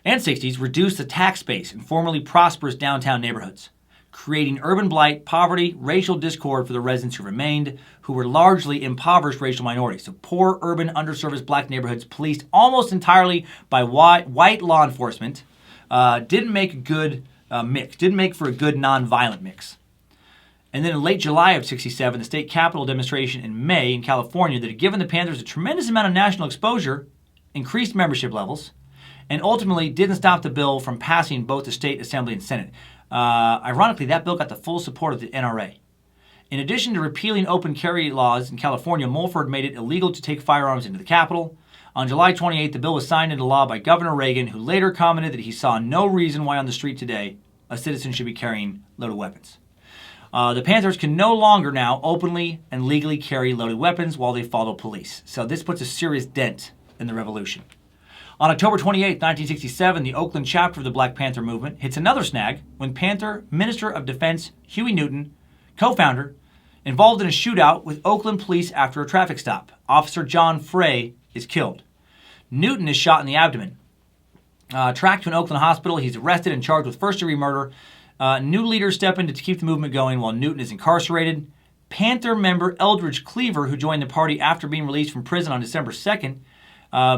and 60s reduced the tax base in formerly prosperous downtown neighborhoods, creating urban blight, poverty, racial discord for the residents who remained, who were largely impoverished racial minorities. So poor, urban, underserviced black neighborhoods policed almost entirely by white law enforcement didn't make a good mix, didn't make for a good nonviolent mix. And then in late July of 67, the state capitol demonstration in May in California that had given the Panthers a tremendous amount of national exposure, increased membership levels, and ultimately didn't stop the bill from passing both the state assembly and Senate. Ironically, that bill got the full support of the NRA. In addition to repealing open carry laws in California, Mulford made it illegal to take firearms into the Capitol. On July 28th, the bill was signed into law by Governor Reagan, who later commented that he saw no reason why on the street today a citizen should be carrying loaded weapons. The Panthers can no longer now openly and legally carry loaded weapons while they follow police. So this puts a serious dent in the revolution. On October 28, 1967, the Oakland chapter of the Black Panther movement hits another snag when Panther Minister of Defense Huey Newton, co-founder, involved in a shootout with Oakland police after a traffic stop. Officer John Frey is killed. Newton is shot in the abdomen. Tracked to an Oakland hospital, he's arrested and charged with first-degree murder. New leaders step in to keep the movement going while Newton is incarcerated. Panther member Eldridge Cleaver, who joined the party after being released from prison on December 2nd,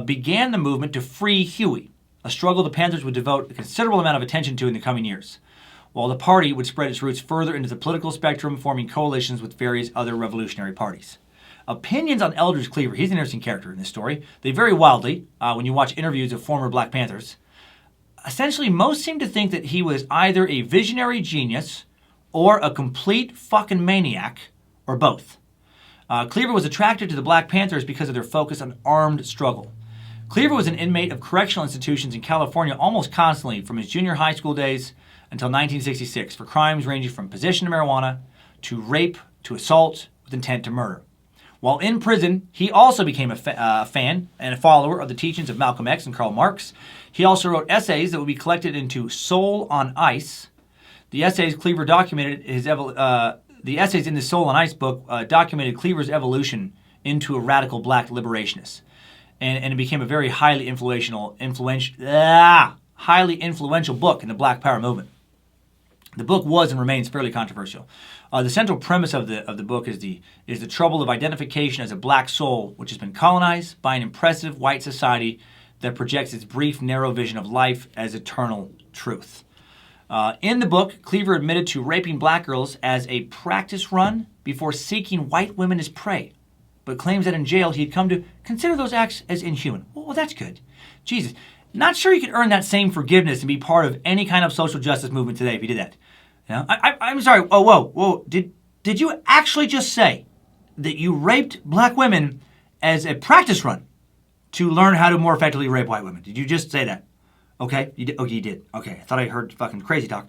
began the movement to free Huey, a struggle the Panthers would devote a considerable amount of attention to in the coming years, while the party would spread its roots further into the political spectrum, forming coalitions with various other revolutionary parties. Opinions on Eldridge Cleaver, he's an interesting character in this story. They vary wildly when you watch interviews of former Black Panthers. Essentially, most seem to think that he was either a visionary genius or a complete fucking maniac, or both. Cleaver was attracted to the Black Panthers because of their focus on armed struggle. Cleaver was an inmate of correctional institutions in California almost constantly from his junior high school days until 1966 for crimes ranging from possession of marijuana to rape to assault with intent to murder. While in prison, he also became a fan and a follower of the teachings of Malcom X and Karl Marx. He also wrote essays that would be collected into Soul on Ice. The essays Cleaver documented the essays in the Soul on Ice book documented Cleaver's evolution into a radical black liberationist, and it became a very highly influential book in the Black Power movement. The book was and remains fairly controversial. The central premise of the book is the trouble of identification as a black soul, which has been colonized by an impressive white society that projects its brief, narrow vision of life as eternal truth. In the book, Cleaver admitted to raping black girls as a practice run before seeking white women as prey, but claims that in jail he had come to consider those acts as inhuman. Well, that's good. Jesus, not sure you could earn that same forgiveness and be part of any kind of social justice movement today if you did that. You know? I'm sorry. Oh, whoa. Did you actually just say that you raped black women as a practice run to learn how to more effectively rape white women? Did you just say that? Okay, you did. Okay, you did. Okay, I thought I heard fucking crazy talk.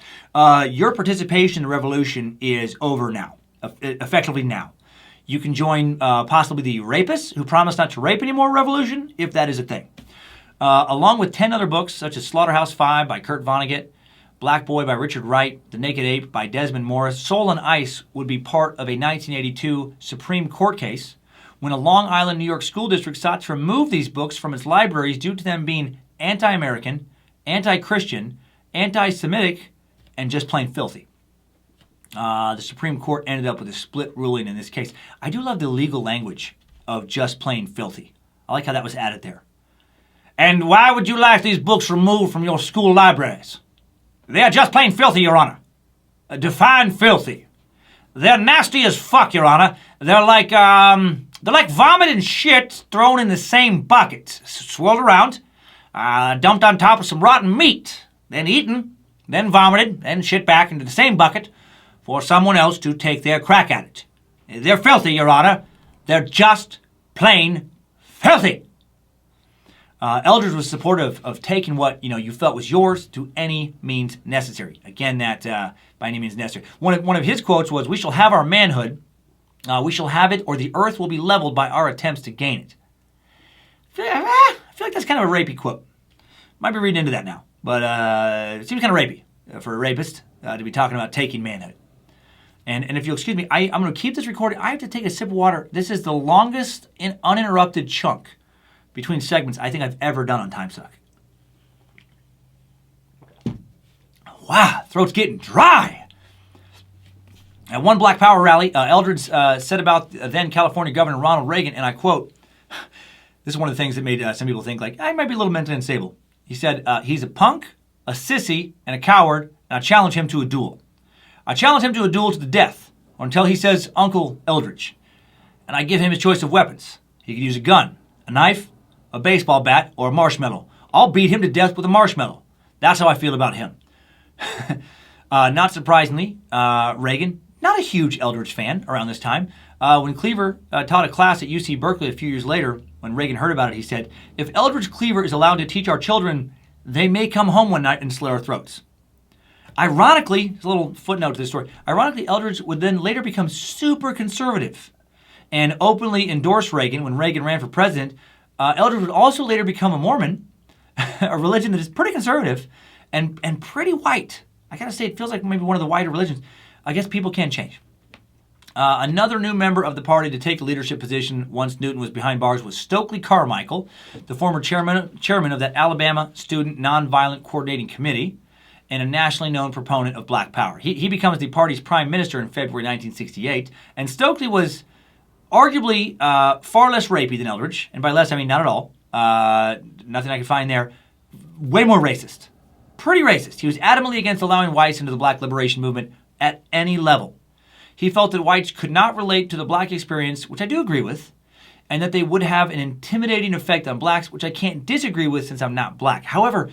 Your participation in the revolution is over now, effectively now. You can join possibly the rapists who promise not to rape anymore revolution, if that is a thing. Along with 10 other books, such as Slaughterhouse-Five by Kurt Vonnegut, Black Boy by Richard Wright, The Naked Ape by Desmond Morris, Soul on Ice would be part of a 1982 Supreme Court case when a Long Island, New York school district sought to remove these books from its libraries due to them being anti-American, anti-Christian, anti-Semitic, and just plain filthy. The Supreme Court ended up with a split ruling in this case. I do love the legal language of just plain filthy. I like how that was added there. And why would you like these books removed from your school libraries? They are just plain filthy, Your Honor. Define filthy. They're nasty as fuck, Your Honor. They're like vomit and shit thrown in the same bucket, swirled around, dumped on top of some rotten meat, then eaten, then vomited, then shit back into the same bucket for someone else to take their crack at it. They're filthy, Your Honor. They're just plain filthy. Eldridge was supportive of taking what you felt was yours to any means necessary. Again, that by any means necessary. One of his quotes was, "We shall have our manhood. We shall have it, or the earth will be leveled by our attempts to gain it." I feel like that's kind of a rapey quote. Might be reading into that now, but it seems kind of rapey for a rapist to be talking about taking manhood. And if you'll excuse me, I'm going to keep this recording. I have to take a sip of water. This is the longest uninterrupted chunk between segments I think I've ever done on Timesuck. Wow, throat's getting dry. At one Black Power rally, Eldridge said about then California Governor Ronald Reagan, and I quote, this is one of the things that made some people think, like, I might be a little mentally unstable. He said, he's a punk, a sissy, and a coward, and I challenge him to a duel. I challenge him to a duel to the death, or until he says, Uncle Eldridge. And I give him his choice of weapons. He could use a gun, a knife, a baseball bat, or a marshmallow. I'll beat him to death with a marshmallow. That's how I feel about him. Not surprisingly, Reagan, not a huge Eldridge fan around this time. When Cleaver taught a class at UC Berkeley a few years later, when Reagan heard about it, he said, if Eldridge Cleaver is allowed to teach our children, they may come home one night and slit our throats. Ironically, there's a little footnote to this story, ironically, Eldridge would then later become super conservative and openly endorse Reagan when Reagan ran for president. Eldridge would also later become a Mormon, a religion that is pretty conservative and pretty white. I gotta say, it feels like maybe one of the whiter religions. I guess people can change. Another new member of the party to take a leadership position once Newton was behind bars was Stokely Carmichael, the former chairman of that Alabama Student Nonviolent Coordinating Committee and a nationally known proponent of black power. He becomes the party's prime minister in February 1968, and Stokely was arguably far less rapey than Eldridge, and by less I mean not at all. Nothing I can find there. Way more racist. Pretty racist. He was adamantly against allowing whites into the black liberation movement at any level. He felt that whites could not relate to the black experience, which I do agree with, and that they would have an intimidating effect on blacks, which I can't disagree with since I'm not black. However,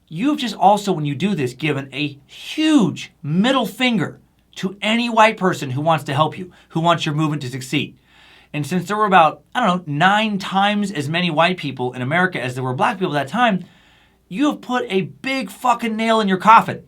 you've just also, when you do this, given a huge middle finger to any white person who wants to help you, who wants your movement to succeed. And since there were about, 9 times as many white people in America as there were black people at that time, you have put a big fucking nail in your coffin,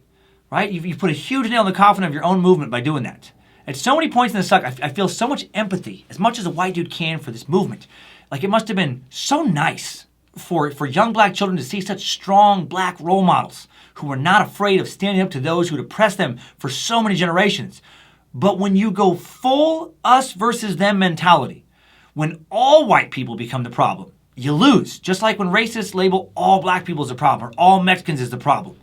right? You've put a huge nail in the coffin of your own movement by doing that. At so many points in the suck, I feel so much empathy, as much as a white dude can, for this movement. Like, it must have been so nice for young black children to see such strong black role models who were not afraid of standing up to those who had oppressed them for so many generations. But when you go full us versus them mentality, when all white people become the problem, you lose. Just like when racists label all black people as a problem or all Mexicans as the problem.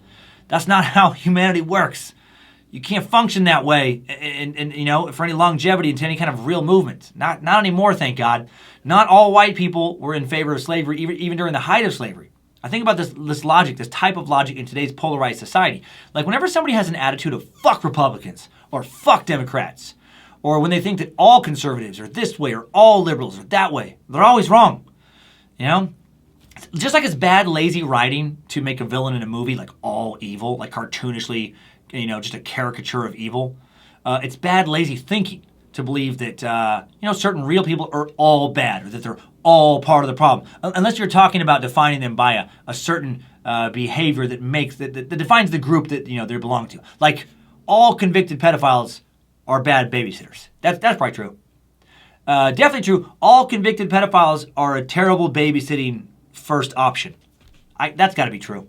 That's not how humanity works. You can't function that way, and for any longevity into any kind of real movement. Not anymore, thank God. Not all white people were in favor of slavery, even during the height of slavery. I think about this logic, this type of logic in today's polarized society. Like whenever somebody has an attitude of fuck Republicans or fuck Democrats, or when they think that all conservatives are this way or all liberals are that way, they're always wrong. Just like it's bad, lazy writing to make a villain in a movie like all evil, like cartoonishly, just a caricature of evil. It's bad, lazy thinking to believe that, certain real people are all bad or that they're all part of the problem. Unless you're talking about defining them by a certain behavior that defines the group that, they belong to. Like all convicted pedophiles are bad babysitters. That's probably true. Definitely true. All convicted pedophiles are a terrible babysitting first option. That's got to be true,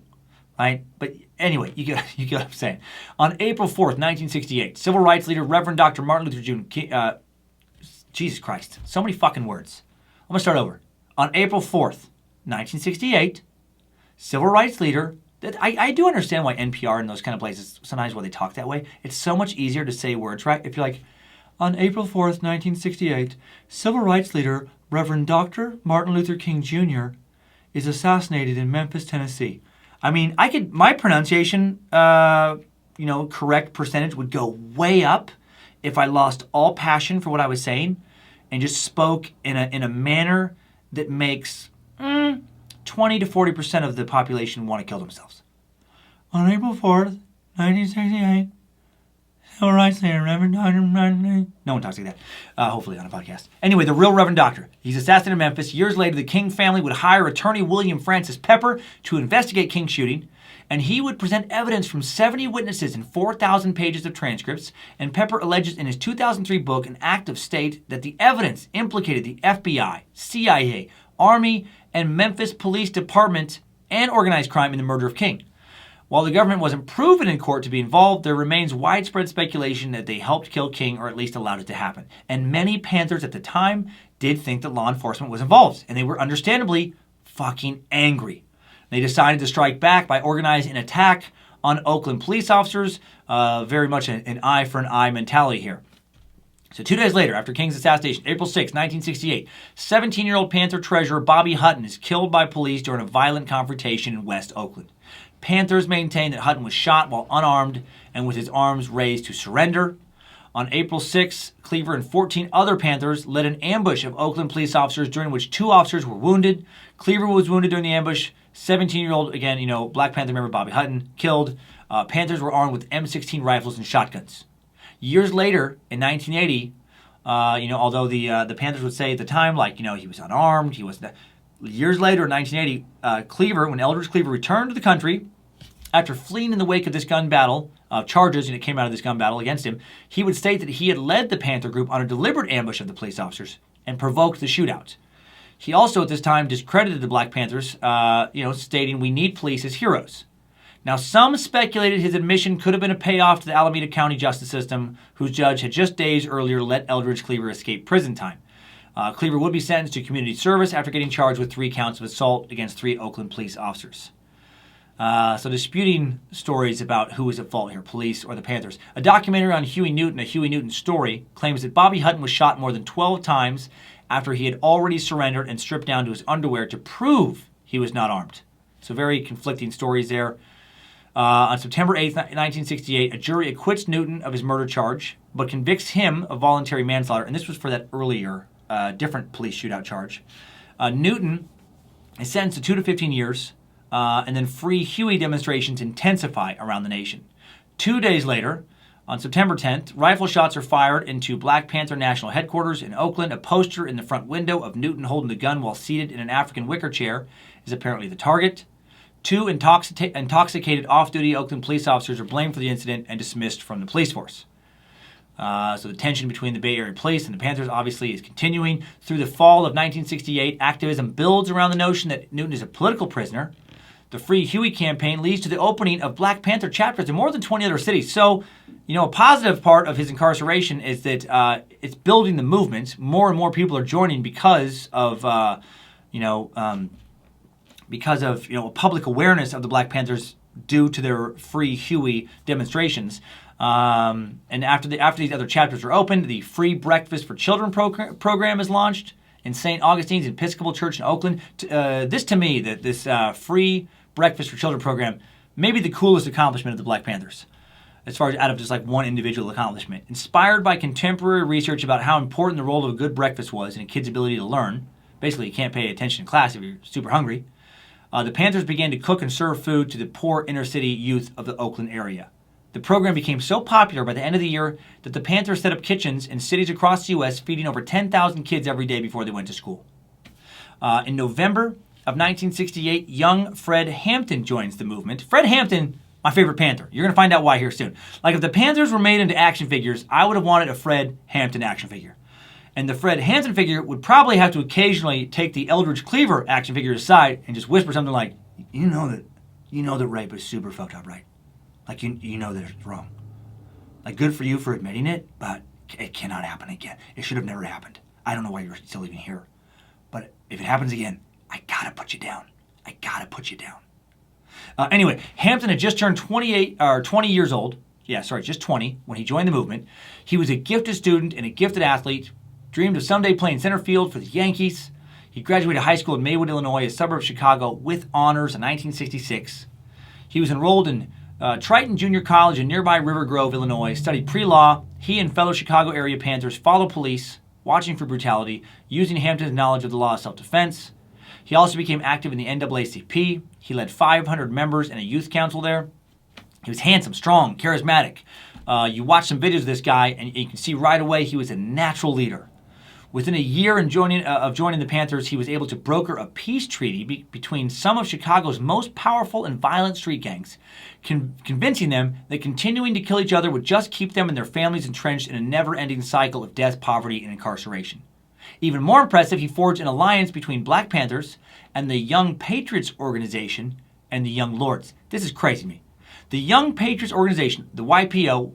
right? But anyway, you get what I'm saying. On April 4th, 1968, civil rights leader Reverend Dr. Martin Luther Jr. Jesus Christ, so many fucking words. I'm going to start over. On April 4th, 1968, civil rights leader, I do understand why NPR and those kind of places, sometimes why they talk that way. It's so much easier to say words, right? If you're like, on April 4th, 1968, civil rights leader Reverend Dr. Martin Luther King Jr. is assassinated in Memphis, Tennessee. I mean, my pronunciation, correct percentage would go way up if I lost all passion for what I was saying and just spoke in a manner that makes 20 to 40% of the population want to kill themselves. On April 4th, 1968, civil rights leader Reverend Dr. Martin. No one talks like that, hopefully on a podcast. Anyway, the real Reverend Doctor. He's assassinated in Memphis. Years later, the King family would hire attorney William Francis Pepper to investigate King's shooting, and he would present evidence from 70 witnesses and 4,000 pages of transcripts, and Pepper alleges in his 2003 book, An Act of State, that the evidence implicated the FBI, CIA, Army, and Memphis Police Department and organized crime in the murder of King. While the government wasn't proven in court to be involved, there remains widespread speculation that they helped kill King or at least allowed it to happen. And many Panthers at the time did think that law enforcement was involved, and they were understandably fucking angry. They decided to strike back by organizing an attack on Oakland police officers, very much an eye for an eye mentality here. So 2 days later, after King's assassination, April 6, 1968, 17-year-old Panther treasurer Bobby Hutton is killed by police during a violent confrontation in West Oakland. Panthers maintain that Hutton was shot while unarmed and with his arms raised to surrender. On April 6, Cleaver and 14 other Panthers led an ambush of Oakland police officers during which 2 officers were wounded. Cleaver was wounded during the ambush. 17-year-old, again, Black Panther member Bobby Hutton, killed. Panthers were armed with M16 rifles and shotguns. Years later, in 1980, although the Panthers would say at the time, he was unarmed, he was... Years later, in 1980, when Eldridge Cleaver returned to the country, after fleeing in the wake of this gun battle, charges that came out of this gun battle against him, he would state that he had led the Panther group on a deliberate ambush of the police officers and provoked the shootout. He also, at this time, discredited the Black Panthers, stating, "We need police as heroes." Now, some speculated his admission could have been a payoff to the Alameda County justice system, whose judge had just days earlier let Eldridge Cleaver escape prison time. Cleaver would be sentenced to community service after getting charged with 3 counts of assault against 3 Oakland police officers. So disputing stories about who was at fault here, police or the Panthers. A documentary on Huey Newton, A Huey Newton Story, claims that Bobby Hutton was shot more than 12 times after he had already surrendered and stripped down to his underwear to prove he was not armed. So very conflicting stories there. On September 8th, 1968, a jury acquits Newton of his murder charge, but convicts him of voluntary manslaughter, and this was for that earlier, different police shootout charge. Newton is sentenced to 2 to 15 years, and then Free Huey demonstrations intensify around the nation. 2 days later, on September 10th, rifle shots are fired into Black Panther National Headquarters in Oakland. A poster in the front window of Newton holding the gun while seated in an African wicker chair is apparently the target. 2 intoxicated off-duty Oakland police officers are blamed for the incident and dismissed from the police force. So the tension between the Bay Area police and the Panthers obviously is continuing. Through the fall of 1968, activism builds around the notion that Newton is a political prisoner. The Free Huey campaign leads to the opening of Black Panther chapters in more than 20 other cities. So, a positive part of his incarceration is that it's building the movement. More and more people are joining because of, a public awareness of the Black Panthers due to their Free Huey demonstrations. And after these other chapters are opened, the Free Breakfast for Children program is launched in St. Augustine's Episcopal Church in Oakland. This Free Breakfast for Children program may be the coolest accomplishment of the Black Panthers, as far as out of just like one individual accomplishment. Inspired by contemporary research about how important the role of a good breakfast was in a kid's ability to learn, basically you can't pay attention in class if you're super hungry, the Panthers began to cook and serve food to the poor inner-city youth of the Oakland area. The program became so popular by the end of the year that the Panthers set up kitchens in cities across the U.S., feeding over 10,000 kids every day before they went to school. In November of 1968, young Fred Hampton joins the movement. Fred Hampton, my favorite Panther. You're going to find out why here soon. Like, if the Panthers were made into action figures, I would have wanted a Fred Hampton action figure. And the Fred Hampton figure would probably have to occasionally take the Eldridge Cleaver action figure aside and just whisper something like, you know that rape is super fucked up, right? Like, you know that it's wrong. Like, good for you for admitting it, but it cannot happen again. It should have never happened. I don't know why you're still even here. But if it happens again, I gotta put you down. I gotta put you down. Anyway, Hampton had just turned 20 years old. Yeah, sorry, just 20 when he joined the movement. He was a gifted student and a gifted athlete, dreamed of someday playing center field for the Yankees. He graduated high school in Maywood, Illinois, a suburb of Chicago, with honors in 1966. He was enrolled in Triton Junior College in nearby River Grove, Illinois, studied pre-law. He and fellow Chicago area Panthers followed police, watching for brutality, using Hampton's knowledge of the law of self-defense. He also became active in the NAACP. He led 500 members and a youth council there. He was handsome, strong, charismatic. You watch some videos of this guy, and you can see right away he was a natural leader. Within a year of joining the Panthers, he was able to broker a peace treaty between some of Chicago's most powerful and violent street gangs, convincing them that continuing to kill each other would just keep them and their families entrenched in a never-ending cycle of death, poverty, and incarceration. Even more impressive, he forged an alliance between Black Panthers and the Young Patriots organization and the Young Lords. This is crazy to me. The Young Patriots organization, the YPO,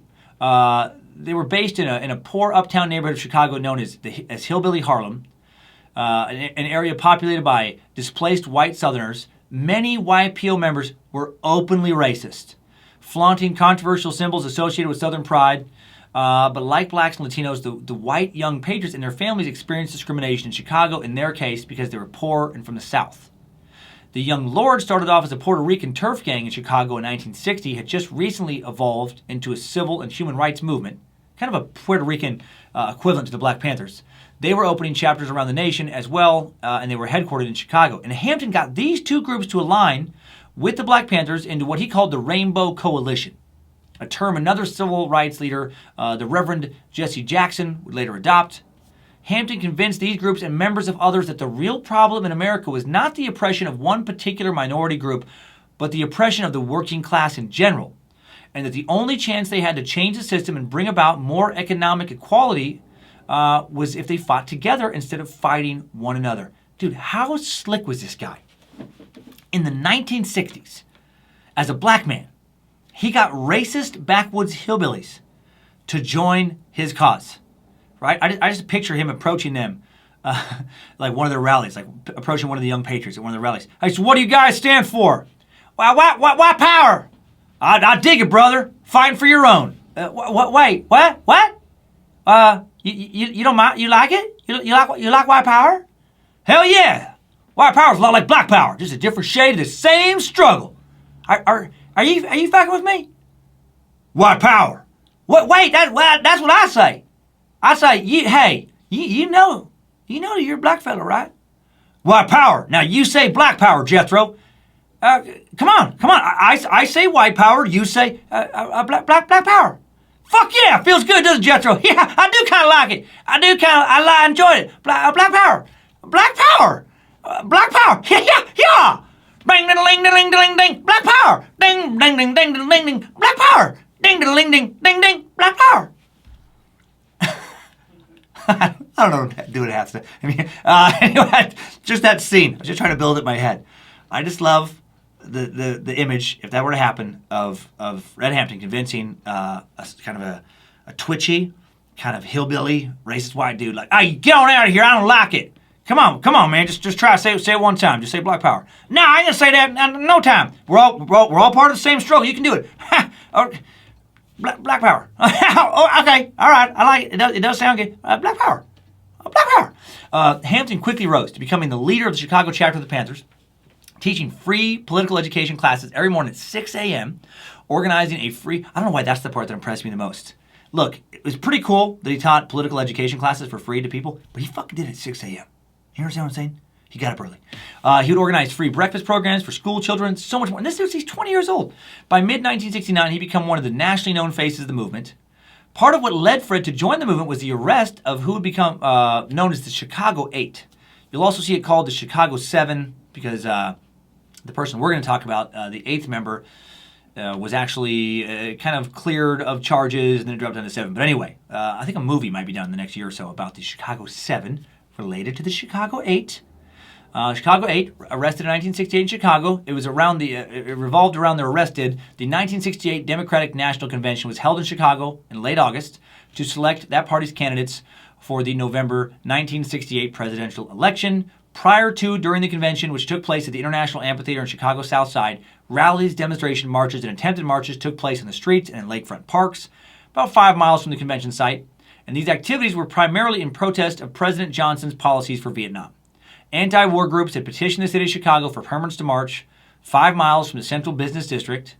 they were based in a poor uptown neighborhood of Chicago known as Hillbilly Harlem, an area populated by displaced white Southerners. Many YPO members were openly racist, flaunting controversial symbols associated with Southern pride. But like blacks and Latinos, the white Young Patriots and their families experienced discrimination in Chicago in their case because they were poor and from the South. The Young Lords started off as a Puerto Rican turf gang in Chicago in 1960, had just recently evolved into a civil and human rights movement, kind of a Puerto Rican equivalent to the Black Panthers. They were opening chapters around the nation as well, and they were headquartered in Chicago. And Hampton got these two groups to align with the Black Panthers into what he called the Rainbow Coalition, a term another civil rights leader, the Reverend Jesse Jackson, would later adopt. Hampton convinced these groups and members of others that the real problem in America was not the oppression of one particular minority group, but the oppression of the working class in general, and that the only chance they had to change the system and bring about more economic equality was if they fought together instead of fighting one another. Dude, how slick was this guy? In the 1960s, as a black man, he got racist backwoods hillbillies to join his cause, right? I just picture him approaching them, like one of their rallies, like approaching one of the young patriots at one of the rallies. Hey, so what do you guys stand for? Why power? I dig it, brother. Fighting for your own. Wait, what? You don't mind? You like it? You like white power? Hell yeah! White power's a lot like black power, just a different shade of the same struggle. Are you fucking with me? White power. What? Wait, that's what I say. I say, you know you're a black fella, right? White power. Now you say black power, Jethro. Come on. I say white power. You say black power. Fuck yeah, feels good, doesn't it, Jethro? Yeah, I do kind of like it. I enjoy it. Black power. Black power. Yeah. Bang, ding, ding, ding, ding, ding. Black power. Ding, ding, ding, ding, ding, ding, ding. Black power. Ding, ding, ding, ding, ding. Black power. I don't know what do it has to. I mean, anyway, just that scene. I was just trying to build it in my head. I just love the image, if that were to happen, of Red Hampton convincing a kind of a twitchy, kind of hillbilly, racist white dude, like, hey, get on out of here. I don't like it. Come on, man. Just try to say it one time. Just say black power. No, I ain't gonna say that. No time. We're all part of the same struggle. You can do it. Black power. Okay, all right. I like it. It does sound good. Black power. Black power. Hampton quickly rose to becoming the leader of the Chicago chapter of the Panthers, teaching free political education classes every morning at 6 a.m., organizing a free... I don't know why that's the part that impressed me the most. Look, it was pretty cool that he taught political education classes for free to people, but he fucking did it at 6 a.m. You understand what I'm saying? He got up early. He would organize free breakfast programs for school children, so much more. And he's 20 years old. By mid-1969, he became one of the nationally known faces of the movement. Part of what led Fred to join the movement was the arrest of who would become known as the Chicago 8. You'll also see it called the Chicago 7 because the person we're going to talk about, the 8th member, was actually kind of cleared of charges and then dropped down to 7. But anyway, I think a movie might be done in the next year or so about the Chicago 7 related to the Chicago 8. Chicago 8, arrested in 1968 in Chicago. It was around it revolved around their arrested. The 1968 Democratic National Convention was held in Chicago in late August to select that party's candidates for the November 1968 presidential election. Prior to, during the convention, which took place at the International Amphitheater in Chicago's South Side, rallies, demonstration marches, and attempted marches took place in the streets and in lakefront parks, about 5 miles from the convention site. And these activities were primarily in protest of President Johnson's policies for Vietnam. Anti-war groups had petitioned the city of Chicago for permits to march 5 miles from the central business district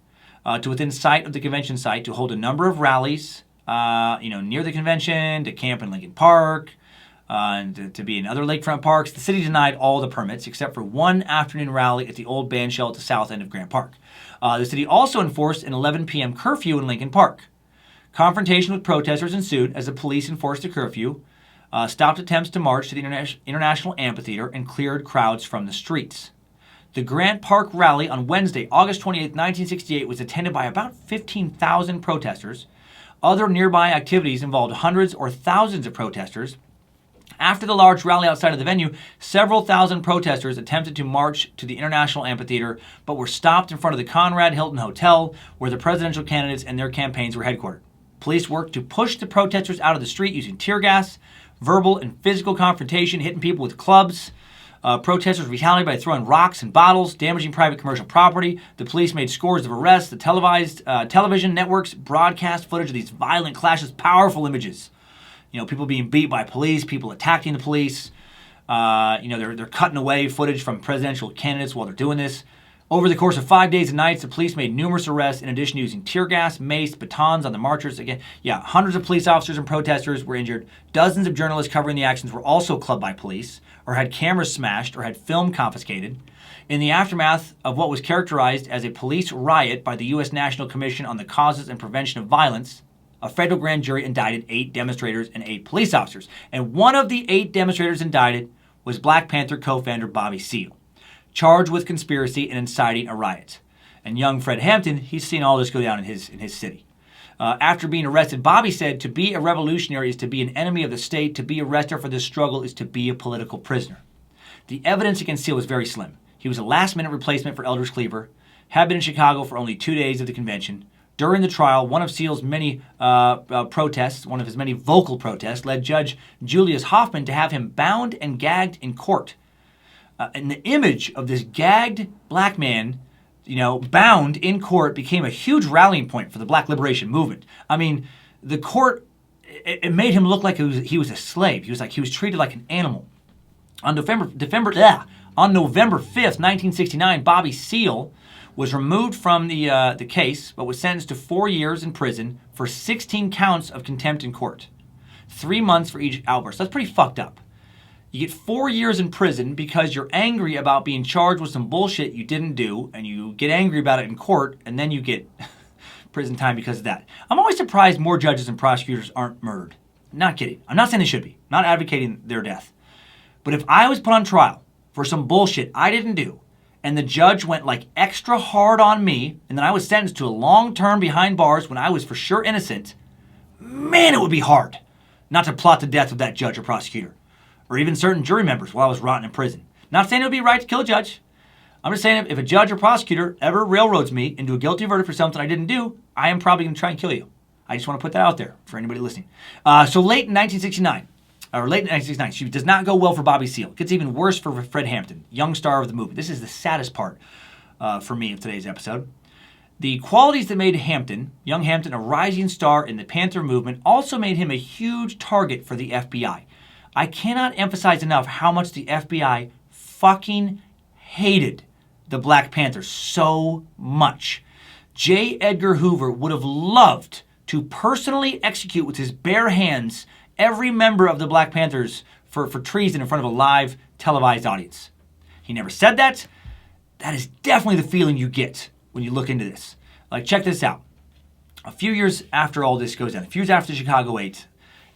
to within sight of the convention site to hold a number of rallies, near the convention, to camp in Lincoln Park, and to be in other lakefront parks. The city denied all the permits except for one afternoon rally at the old band shell at the south end of Grant Park. The city also enforced an 11 p.m. curfew in Lincoln Park. Confrontation with protesters ensued as the police enforced the curfew, stopped attempts to march to the International Amphitheater, and cleared crowds from the streets. The Grant Park rally on Wednesday, August 28, 1968, was attended by about 15,000 protesters. Other nearby activities involved hundreds or thousands of protesters. After the large rally outside of the venue, several thousand protesters attempted to march to the International Amphitheater, but were stopped in front of the Conrad Hilton Hotel, where the presidential candidates and their campaigns were headquartered. Police worked to push the protesters out of the street using tear gas, verbal and physical confrontation, hitting people with clubs. Protesters retaliated by throwing rocks and bottles, damaging private commercial property. The police made scores of arrests. The television networks broadcast footage of these violent clashes, powerful images. People being beat by police, people attacking the police. They're cutting away footage from presidential candidates while they're doing this. Over the course of 5 days and nights, the police made numerous arrests, in addition to using tear gas, mace, batons on the marchers. Hundreds of police officers and protesters were injured. Dozens of journalists covering the actions were also clubbed by police, or had cameras smashed, or had film confiscated. In the aftermath of what was characterized as a police riot by the U.S. National Commission on the Causes and Prevention of Violence, a federal grand jury indicted 8 demonstrators and 8 police officers. And one of the 8 demonstrators indicted was Black Panther co-founder Bobby Seale, charged with conspiracy and inciting a riot. And young Fred Hampton, he's seen all this go down in his city. After being arrested, Bobby said, "To be a revolutionary is to be an enemy of the state. To be arrested for this struggle is to be a political prisoner." The evidence against Seale was very slim. He was a last-minute replacement for Eldridge Cleaver. had been in Chicago for only 2 days of the convention. During the trial, one of Seale's many protests, one of his many vocal protests, led Judge Julius Hoffman to have him bound and gagged in court. And the image of this gagged black man, bound in court became a huge rallying point for the Black Liberation Movement. I mean, the court, it made him look like he was a slave. He was treated like an animal. On November 5th, 1969, Bobby Seale was removed from the case, but was sentenced to 4 years in prison for 16 counts of contempt in court. 3 months for each outburst. That's pretty fucked up. You get 4 years in prison because you're angry about being charged with some bullshit you didn't do, and you get angry about it in court, and then you get prison time because of that. I'm always surprised more judges and prosecutors aren't murdered. Not kidding. I'm not saying they should be. I'm not advocating their death. But if I was put on trial for some bullshit I didn't do, and the judge went like extra hard on me, and then I was sentenced to a long term behind bars when I was for sure innocent, man, it would be hard not to plot the death of that judge or prosecutor, or even certain jury members while I was rotting in prison. Not saying it would be right to kill a judge. I'm just saying if a judge or prosecutor ever railroads me into a guilty verdict for something I didn't do, I am probably going to try and kill you. I just want to put that out there for anybody listening. So late in 1969, she does not go well for Bobby Seale. It gets even worse for Fred Hampton, young star of the movement. This is the saddest part for me of today's episode. The qualities that made young Hampton, a rising star in the Panther movement also made him a huge target for the FBI. I cannot emphasize enough how much the FBI fucking hated the Black Panthers so much. J. Edgar Hoover would have loved to personally execute with his bare hands every member of the Black Panthers for treason in front of a live televised audience. He never said that. That is definitely the feeling you get when you look into this. Like, check this out. A few years after all this goes down, a few years after Chicago 8,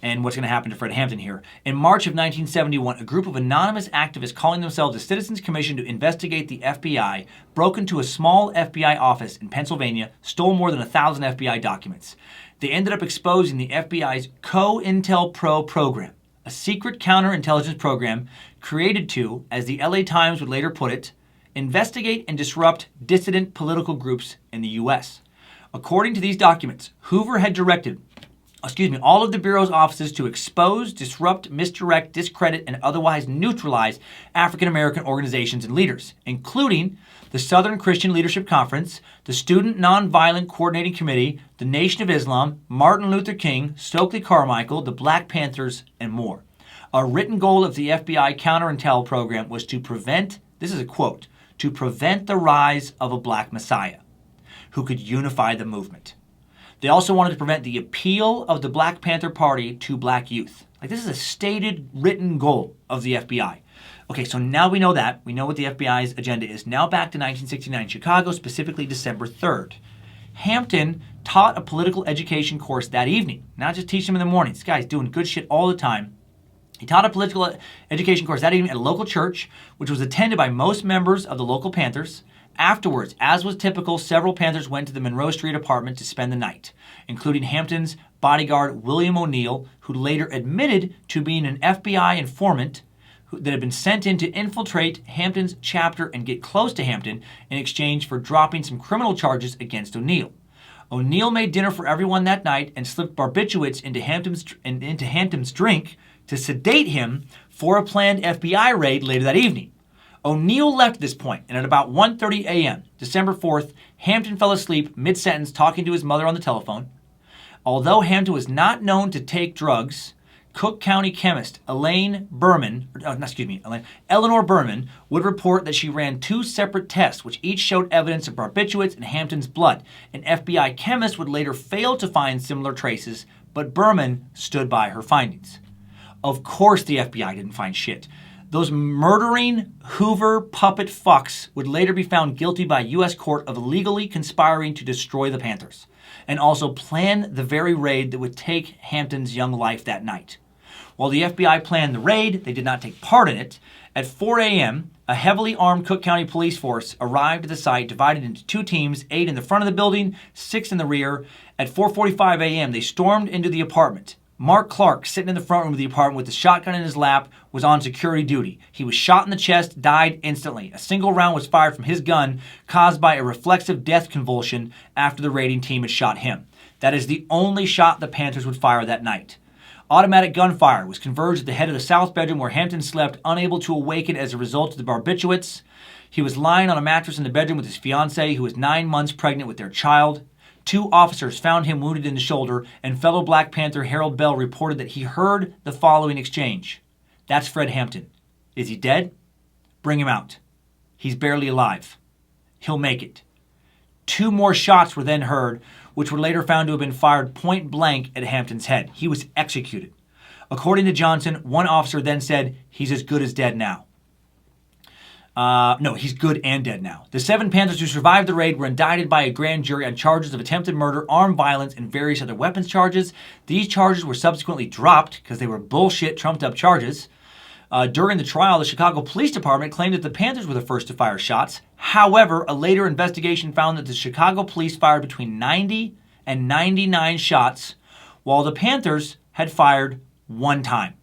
and what's going to happen to Fred Hampton here, in March of 1971, a group of anonymous activists calling themselves the Citizens Commission to investigate the FBI broke into a small FBI office in Pennsylvania, stole more than 1,000 FBI documents. They ended up exposing the FBI's COINTELPRO program, a secret counterintelligence program created to, as the LA Times would later put it, investigate and disrupt dissident political groups in the U.S. According to these documents, Hoover had directed all of the Bureau's offices to expose, disrupt, misdirect, discredit, and otherwise neutralize African-American organizations and leaders, including the Southern Christian Leadership Conference, the Student Nonviolent Coordinating Committee, the Nation of Islam, Martin Luther King, Stokely Carmichael, the Black Panthers, and more. A written goal of the FBI counterintel program was to prevent, this is a quote, to prevent the rise of a black messiah who could unify the movement. They also wanted to prevent the appeal of the Black Panther Party to black youth. Like, this is a stated, written goal of the FBI. Okay, so now we know that. We know what the FBI's agenda is. Now back to 1969, Chicago, specifically December 3rd. Hampton taught a political education course that evening. Not just teach them in the morning. This guy's doing good shit all the time. He taught a political education course that evening at a local church, which was attended by most members of the local Panthers. Afterwards, as was typical, several Panthers went to the Monroe Street apartment to spend the night, including Hampton's bodyguard William O'Neill, who later admitted to being an FBI informant that had been sent in to infiltrate Hampton's chapter and get close to Hampton in exchange for dropping some criminal charges against O'Neill. O'Neill made dinner for everyone that night and slipped barbiturates into Hampton's drink to sedate him for a planned FBI raid later that evening. O'Neill left at this point, and at about 1:30 a.m., December 4th, Hampton fell asleep mid-sentence talking to his mother on the telephone. Although Hampton was not known to take drugs, Cook County chemist Eleanor Berman would report that she ran 2 separate tests, which each showed evidence of barbiturates in Hampton's blood. An FBI chemist would later fail to find similar traces, but Berman stood by her findings. Of course the FBI didn't find shit. Those murdering Hoover puppet fucks would later be found guilty by a U.S. court of illegally conspiring to destroy the Panthers, and also plan the very raid that would take Hampton's young life that night. While the FBI planned the raid, they did not take part in it. At 4 a.m., a heavily armed Cook County police force arrived at the site, divided into 2 teams, 8 in the front of the building, 6 in the rear. At 4:45 a.m., they stormed into the apartment. Mark Clark, sitting in the front room of the apartment with the shotgun in his lap, was on security duty. He was shot in the chest, died instantly. A single round was fired from his gun, caused by a reflexive death convulsion after the raiding team had shot him. That is the only shot the Panthers would fire that night. Automatic gunfire was converged at the head of the south bedroom where Hampton slept, unable to awaken as a result of the barbiturates. He was lying on a mattress in the bedroom with his fiancée, who was 9 months pregnant with their child. 2 officers found him wounded in the shoulder, and fellow Black Panther Harold Bell reported that he heard the following exchange. That's Fred Hampton. Is he dead? Bring him out. He's barely alive. He'll make it. 2 more shots were then heard, which were later found to have been fired point blank at Hampton's head. He was executed. According to Johnson, one officer then said, he's as good as dead now. No, he's good and dead now. The 7 Panthers who survived the raid were indicted by a grand jury on charges of attempted murder, armed violence, and various other weapons charges. These charges were subsequently dropped because they were bullshit, trumped-up charges. During the trial, the Chicago Police Department claimed that the Panthers were the first to fire shots. However, a later investigation found that the Chicago police fired between 90 and 99 shots, while the Panthers had fired 1 time.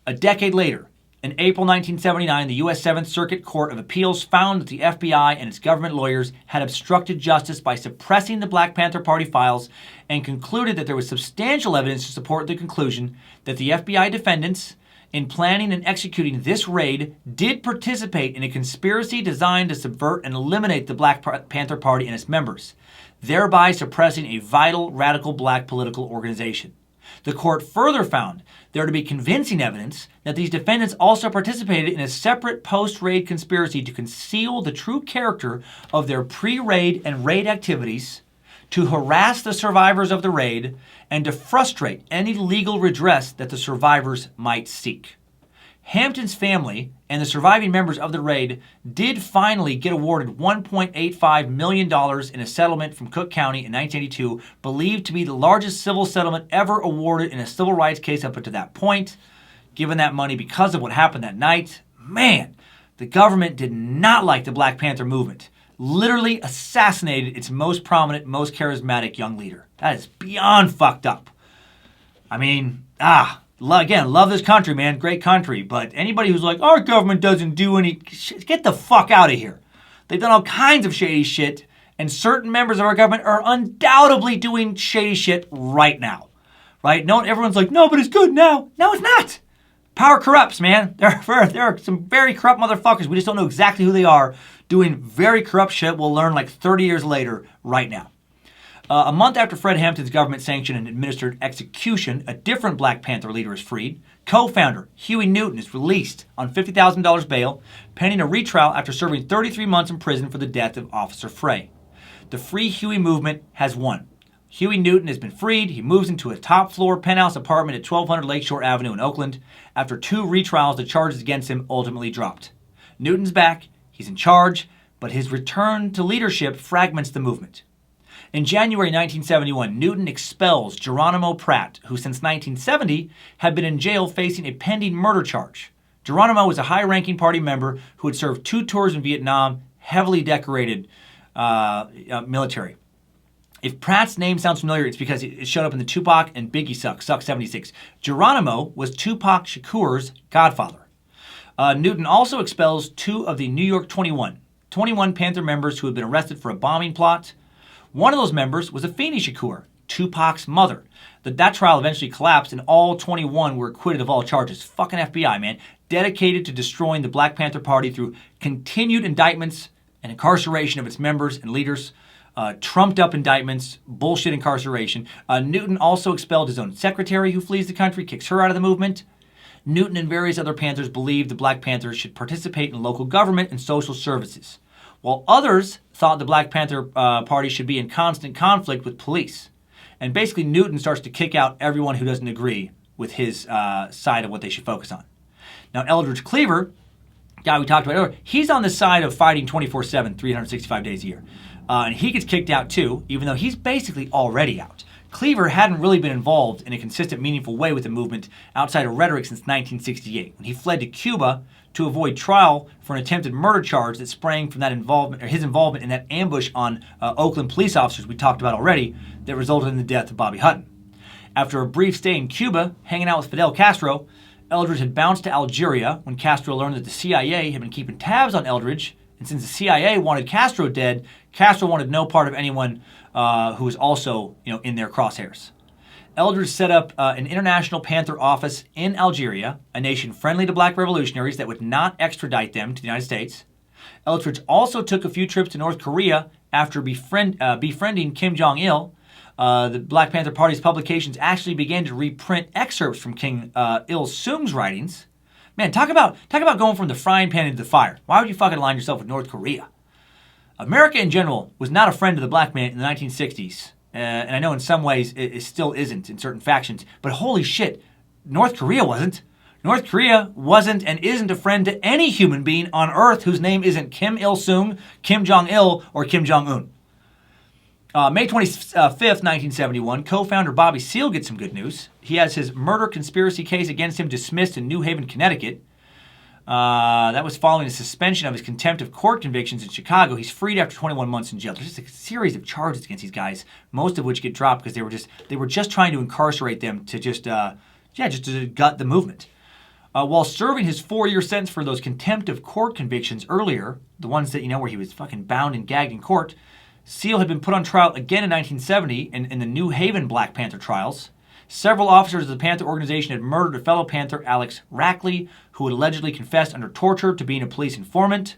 A decade later, in April 1979, the U.S. 7th Circuit Court of Appeals found that the FBI and its government lawyers had obstructed justice by suppressing the Black Panther Party files and concluded that there was substantial evidence to support the conclusion that the FBI defendants, in planning and executing this raid, did participate in a conspiracy designed to subvert and eliminate the Black Panther Party and its members, thereby suppressing a vital radical black political organization. The court further found there to be convincing evidence that these defendants also participated in a separate post-raid conspiracy to conceal the true character of their pre-raid and raid activities, to harass the survivors of the raid, and to frustrate any legal redress that the survivors might seek. Hampton's family and the surviving members of the raid did finally get awarded $1.85 million in a settlement from Cook County in 1982, believed to be the largest civil settlement ever awarded in a civil rights case up to that point. Given that money because of what happened that night, man, the government did not like the Black Panther movement. Literally assassinated its most prominent, most charismatic young leader. That is beyond fucked up. I mean, again, love this country, man. Great country. But anybody who's like, our government doesn't do any shit, get the fuck out of here. They've done all kinds of shady shit, and certain members of our government are undoubtedly doing shady shit right now. Right? No, everyone's like, no, but it's good now. No, it's not. Power corrupts, man. There are some very corrupt motherfuckers. We just don't know exactly who they are doing very corrupt shit we'll learn like 30 years later right now. A month after Fred Hampton's government-sanctioned and administered execution, a different Black Panther leader is freed. Co-founder Huey Newton is released on $50,000 bail, pending a retrial after serving 33 months in prison for the death of Officer Frey. The Free Huey movement has won. Huey Newton has been freed. He moves into a top-floor penthouse apartment at 1200 Lakeshore Avenue in Oakland. After 2 retrials, the charges against him ultimately dropped. Newton's back. He's in charge, but his return to leadership fragments the movement. In January 1971, Newton expels Geronimo Pratt, who since 1970 had been in jail facing a pending murder charge. Geronimo was a high-ranking party member who had served 2 tours in Vietnam, heavily decorated military. If Pratt's name sounds familiar, it's because it showed up in the Tupac and Biggie Suck 76. Geronimo was Tupac Shakur's godfather. Newton also expels 2 of the New York 21 Panther members who had been arrested for a bombing plot. One of those members was Afeni Shakur, Tupac's mother. That trial eventually collapsed, and all 21 were acquitted of all charges. Fucking FBI, man. Dedicated to destroying the Black Panther Party through continued indictments and incarceration of its members and leaders. Trumped-up indictments, bullshit incarceration. Newton also expelled his own secretary, who flees the country, kicks her out of the movement. Newton and various other Panthers believed the Black Panthers should participate in local government and social services, while others thought the Black Panther Party should be in constant conflict with police. And basically, Newton starts to kick out everyone who doesn't agree with his side of what they should focus on. Now, Eldridge Cleaver, guy we talked about earlier, he's on the side of fighting 24/7, 365 days a year. And he gets kicked out too, even though he's basically already out. Cleaver hadn't really been involved in a consistent, meaningful way with the movement outside of rhetoric since 1968, when he fled to Cuba to avoid trial for an attempted murder charge that sprang from that involvement, or his involvement in that ambush on Oakland police officers we talked about already, that resulted in the death of Bobby Hutton. After a brief stay in Cuba, hanging out with Fidel Castro, Eldridge had bounced to Algeria when Castro learned that the CIA had been keeping tabs on Eldridge, and since the CIA wanted Castro dead, Castro wanted no part of anyone who was also, in their crosshairs. Eldridge set up an International Panther office in Algeria, a nation friendly to black revolutionaries that would not extradite them to the United States. Eldridge also took a few trips to North Korea after befriending Kim Jong-il. The Black Panther Party's publications actually began to reprint excerpts from Kim Il-sung's writings. Man, talk about going from the frying pan into the fire. Why would you fucking align yourself with North Korea? America in general was not a friend of the black man in the 1960s. And I know in some ways it still isn't in certain factions. But holy shit, North Korea wasn't. North Korea wasn't and isn't a friend to any human being on Earth whose name isn't Kim Il-sung, Kim Jong-il, or Kim Jong-un. May 25th, 1971, co-founder Bobby Seale gets some good news. He has his murder conspiracy case against him dismissed in New Haven, Connecticut. That was following a suspension of his contempt of court convictions in Chicago. He's freed after 21 months in jail. There's just a series of charges against these guys, most of which get dropped because they were just trying to incarcerate them to just to gut the movement. While serving his 4-year sentence for those contempt of court convictions earlier, the ones that, where he was fucking bound and gagged in court, Seale had been put on trial again in 1970 in the New Haven Black Panther trials. Several officers of the Panther organization had murdered a fellow Panther, Alex Rackley, who had allegedly confessed under torture to being a police informant.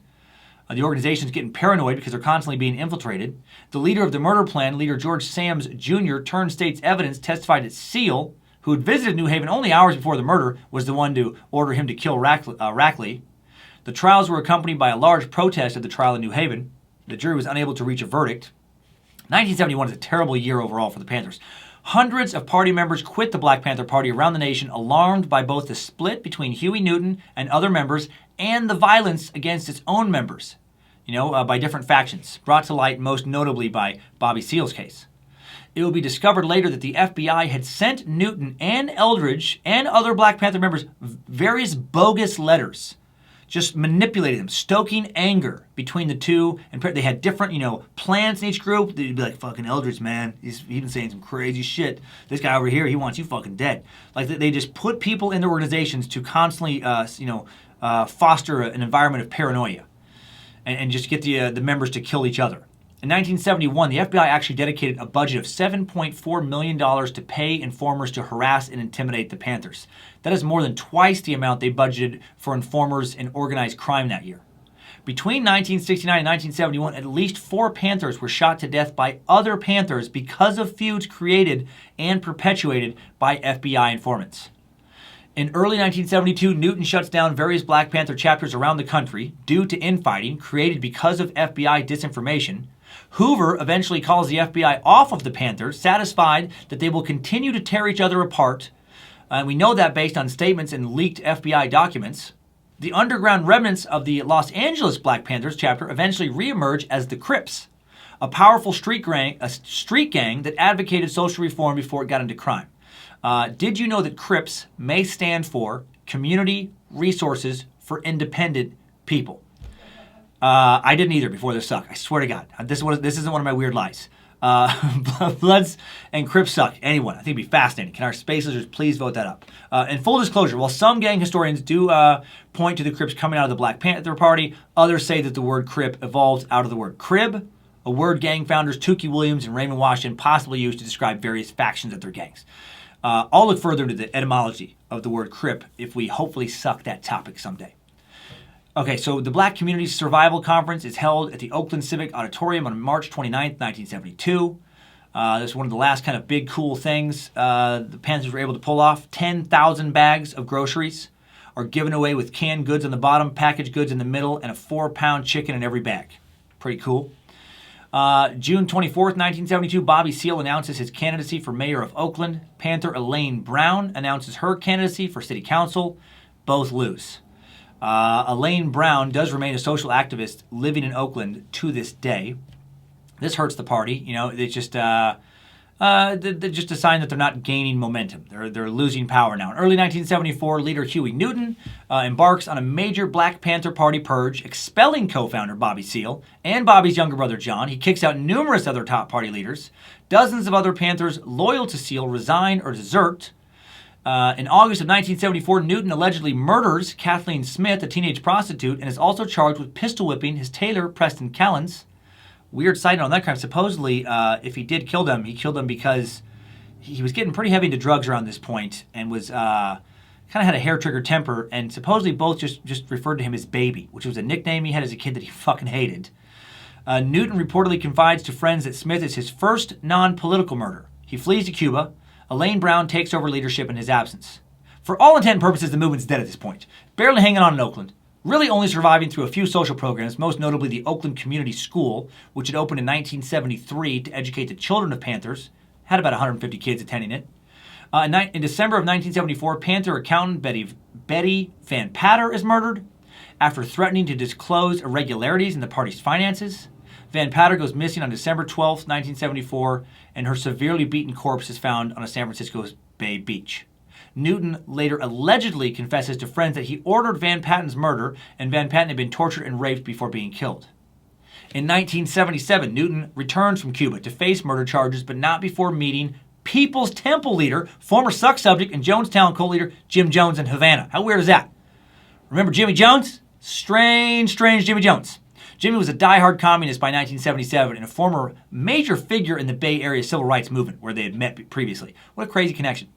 The organization's getting paranoid because they're constantly being infiltrated. The leader of the murder plan, Leader George Sams Jr., turned state's evidence, testified that Seale, who had visited New Haven only hours before the murder, was the one to order him to kill Rackley. The trials were accompanied by a large protest at the trial in New Haven. The jury was unable to reach a verdict. 1971 is a terrible year overall for the Panthers. Hundreds of party members quit the Black Panther Party around the nation, alarmed by both the split between Huey Newton and other members and the violence against its own members, by different factions, brought to light most notably by Bobby Seale's case. It will be discovered later that the FBI had sent Newton and Eldridge and other Black Panther members various bogus letters, just manipulating them, stoking anger between the two. And they had different, plans in each group. They'd be like, fucking Eldridge, man, he's been saying some crazy shit. This guy over here, he wants you fucking dead. Like, they just put people in their organizations to constantly, foster an environment of paranoia and just get the members to kill each other. In 1971, the FBI actually dedicated a budget of $7.4 million to pay informers to harass and intimidate the Panthers. That is more than twice the amount they budgeted for informers in organized crime that year. Between 1969 and 1971, at least 4 Panthers were shot to death by other Panthers because of feuds created and perpetuated by FBI informants. In early 1972, Newton shuts down various Black Panther chapters around the country due to infighting created because of FBI disinformation. Hoover eventually calls the FBI off of the Panthers, satisfied that they will continue to tear each other apart. And we know that based on statements and leaked FBI documents. The underground remnants of the Los Angeles Black Panthers chapter eventually reemerge as the Crips, a powerful street gang that advocated social reform before it got into crime. Did you know that Crips may stand for Community Resources for Independent People? I didn't either before this suck. I swear to God. This isn't one of my weird lies. Bloods and Crips suck. Anyone. I think it'd be fascinating. Can our space lizards please vote that up? And full disclosure, while some gang historians do point to the Crips coming out of the Black Panther Party, others say that the word Crip evolved out of the word crib, a word gang founders Tukey Williams and Raymond Washington possibly used to describe various factions of their gangs. I'll look further into the etymology of the word Crip if we hopefully suck that topic someday. Okay, so the Black Community Survival Conference is held at the Oakland Civic Auditorium on March 29th, 1972. This is one of the last kind of big cool things the Panthers were able to pull off. 10,000 bags of groceries are given away with canned goods on the bottom, packaged goods in the middle, and a 4-pound chicken in every bag. Pretty cool. June 24th, 1972, Bobby Seale announces his candidacy for mayor of Oakland. Panther Elaine Brown announces her candidacy for city council. Both lose. Elaine Brown does remain a social activist living in Oakland to this day. This hurts the party. It's just, just a sign that they're not gaining momentum. They're losing power now. In early 1974, leader Huey Newton embarks on a major Black Panther Party purge, expelling co-founder Bobby Seale and Bobby's younger brother John. He kicks out numerous other top party leaders. Dozens of other Panthers loyal to Seale resign or desert. In August of 1974, Newton allegedly murders Kathleen Smith, a teenage prostitute, and is also charged with pistol whipping his tailor, Preston Callens. Weird side note on that crime. Supposedly, if he did kill them, he killed them because he was getting pretty heavy into drugs around this point and was kind of had a hair-trigger temper, and supposedly both just referred to him as Baby, which was a nickname he had as a kid that he fucking hated. Newton reportedly confides to friends that Smith is his first non-political murder. He flees to Cuba. Elaine Brown takes over leadership in his absence. For all intent and purposes, the movement's dead at this point. Barely hanging on in Oakland. Really only surviving through a few social programs, most notably the Oakland Community School, which had opened in 1973 to educate the children of Panthers. Had about 150 kids attending it. In December of 1974, Panther accountant Betty Van Patter is murdered after threatening to disclose irregularities in the party's finances. Van Patter goes missing on December 12, 1974, and her severely beaten corpse is found on a San Francisco Bay beach. Newton later allegedly confesses to friends that he ordered Van Patten's murder, and Van Patten had been tortured and raped before being killed. In 1977, Newton returns from Cuba to face murder charges, but not before meeting People's Temple leader, former Suck subject, and Jonestown cult leader Jim Jones in Havana. How weird is that? Remember Jimmy Jones? Strange Jimmy Jones. Jimmy was a diehard communist by 1977 and a former major figure in the Bay Area civil rights movement where they had met previously. What a crazy connection.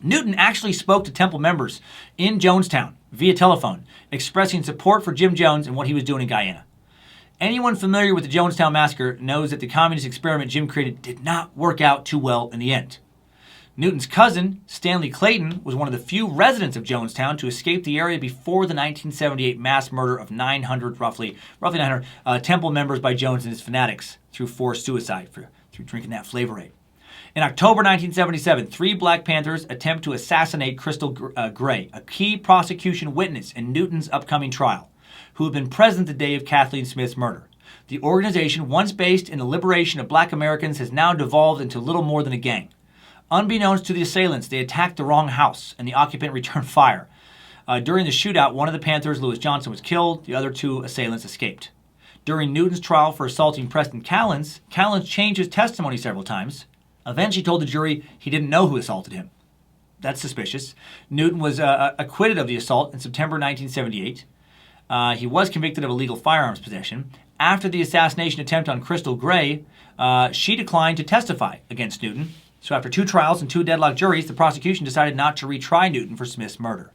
Newton actually spoke to Temple members in Jonestown via telephone, expressing support for Jim Jones and what he was doing in Guyana. Anyone familiar with the Jonestown Massacre knows that the communist experiment Jim created did not work out too well in the end. Newton's cousin, Stanley Clayton, was one of the few residents of Jonestown to escape the area before the 1978 mass murder of roughly 900 Temple members by Jones and his fanatics through forced suicide through drinking that Flavor Aid. In October 1977, 3 Black Panthers attempt to assassinate Crystal Gray, a key prosecution witness in Newton's upcoming trial, who had been present the day of Kathleen Smith's murder. The organization, once based in the liberation of Black Americans, has now devolved into little more than a gang. Unbeknownst to the assailants, they attacked the wrong house, and the occupant returned fire. During the shootout, one of the Panthers, Lewis Johnson, was killed. The other 2 assailants escaped. During Newton's trial for assaulting Preston Callens changed his testimony several times. Eventually told the jury he didn't know who assaulted him. That's suspicious. Newton was acquitted of the assault in September 1978. He was convicted of illegal firearms possession. After the assassination attempt on Crystal Gray, she declined to testify against Newton. So after 2 trials and 2 deadlocked juries, the prosecution decided not to retry Newton for Smith's murder.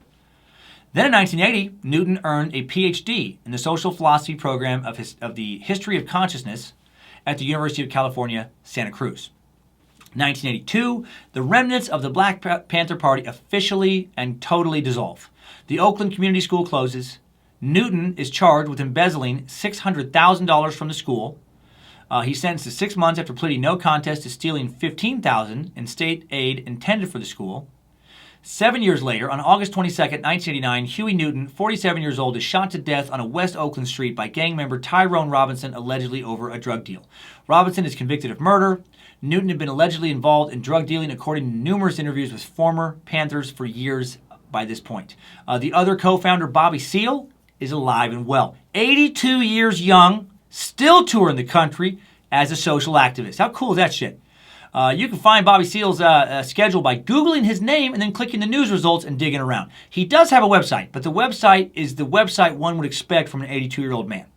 Then in 1980, Newton earned a Ph.D. in the social philosophy program of the history of consciousness at the University of California, Santa Cruz. 1982, the remnants of the Black Panther Party officially and totally dissolve. The Oakland Community School closes. Newton is charged with embezzling $600,000 from the school. He's sentenced to 6 months after pleading no contest to stealing $15,000 in state aid intended for the school. 7 years later, on August 22, 1989, Huey Newton, 47 years old, is shot to death on a West Oakland street by gang member Tyrone Robinson, allegedly over a drug deal. Robinson is convicted of murder. Newton had been allegedly involved in drug dealing, according to numerous interviews with former Panthers for years by this point. The other co-founder, Bobby Seale, is alive and well. 82 years young, still touring the country as a social activist. How cool is that shit? You can find Bobby Seale's schedule by Googling his name and then clicking the news results and digging around. He does have a website, but the website is the website one would expect from an 82-year-old man.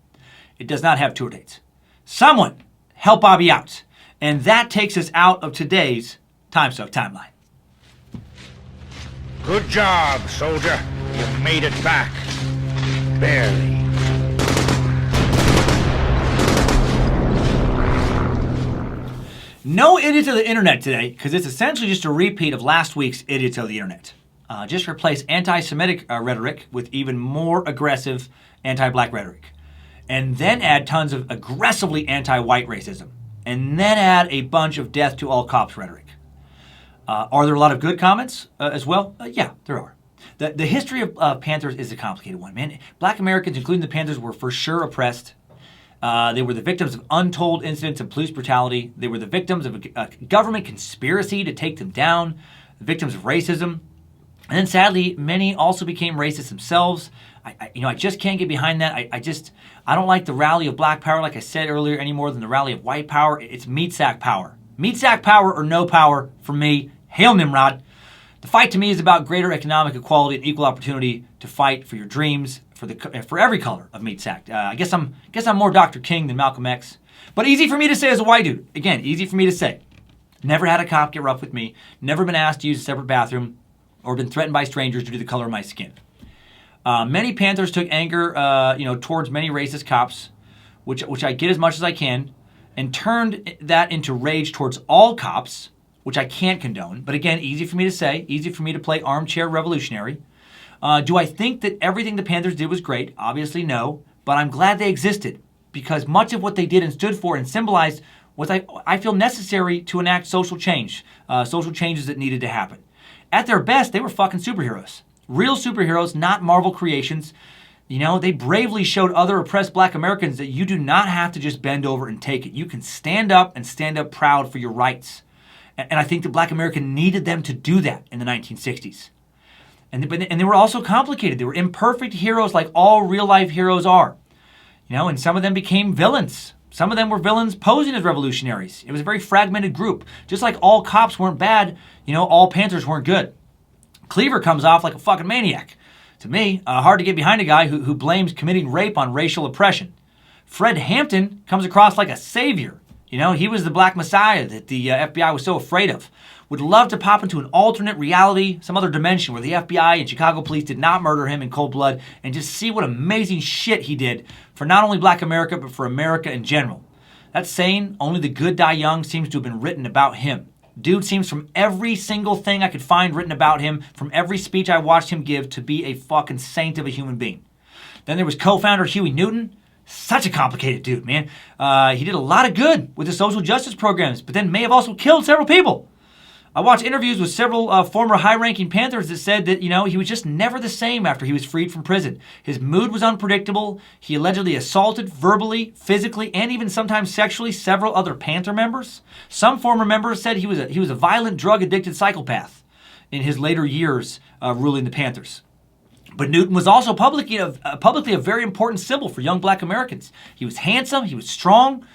It does not have tour dates. Someone help Bobby out. And that takes us out of today's Timesuck Timeline. Good job, soldier. You made it back. Barely. No idiots of the internet today, because it's essentially just a repeat of last week's idiots of the internet. Just replace anti-Semitic rhetoric with even more aggressive anti-black rhetoric. And then add tons of aggressively anti-white racism. And then add a bunch of death to all cops rhetoric. Are there a lot of good comments as well? Yeah, there are. The history of Panthers is a complicated one, man. Black Americans, including the Panthers, were for sure oppressed. They were the victims of untold incidents of police brutality. They were the victims of a government conspiracy to take them down, the victims of racism. And then sadly, many also became racist themselves. I just can't get behind that. I don't like the rally of black power, like I said earlier, any more than the rally of white power. It's meat sack power. Meat sack power or no power for me. Hail Nimrod. The fight to me is about greater economic equality and equal opportunity to fight for your dreams, for every color of meat sack. I guess I'm more Dr. King than Malcom X. But easy for me to say as a white dude. Again, easy for me to say. Never had a cop get rough with me. Never been asked to use a separate bathroom or been threatened by strangers due to the color of my skin. Many Panthers took anger, towards many racist cops, which I get as much as I can, and turned that into rage towards all cops, which I can't condone. But again, easy for me to say, easy for me to play armchair revolutionary. Do I think that everything the Panthers did was great? Obviously no, but I'm glad they existed because much of what they did and stood for and symbolized was I feel necessary to enact social change, social changes that needed to happen. At their best, they were fucking superheroes. Real superheroes, not Marvel creations. They bravely showed other oppressed black Americans that you do not have to just bend over and take it. You can stand up and stand up proud for your rights. And I think the black American needed them to do that in the 1960s. And they were also complicated. They were imperfect heroes like all real-life heroes are. And some of them became villains. Some of them were villains posing as revolutionaries. It was a very fragmented group. Just like all cops weren't bad, all Panthers weren't good. Cleaver comes off like a fucking maniac. To me, hard to get behind a guy who blames committing rape on racial oppression. Fred Hampton comes across like a savior. He was the black messiah that the FBI was so afraid of. Would love to pop into an alternate reality, some other dimension where the FBI and Chicago police did not murder him in cold blood and just see what amazing shit he did for not only black America, but for America in general. That saying, only the good die young, seems to have been written about him. Dude seems from every single thing I could find written about him, from every speech I watched him give, to be a fucking saint of a human being. Then there was co-founder Huey Newton. Such a complicated dude, man. He did a lot of good with the social justice programs, but then may have also killed several people. I watched interviews with several former high-ranking Panthers that said that, he was just never the same after he was freed from prison. His mood was unpredictable. He allegedly assaulted verbally, physically, and even sometimes sexually several other Panther members. Some former members said he was a violent, drug-addicted psychopath in his later years ruling the Panthers. But Newton was also publicly a very important symbol for young black Americans. He was handsome. He was strong.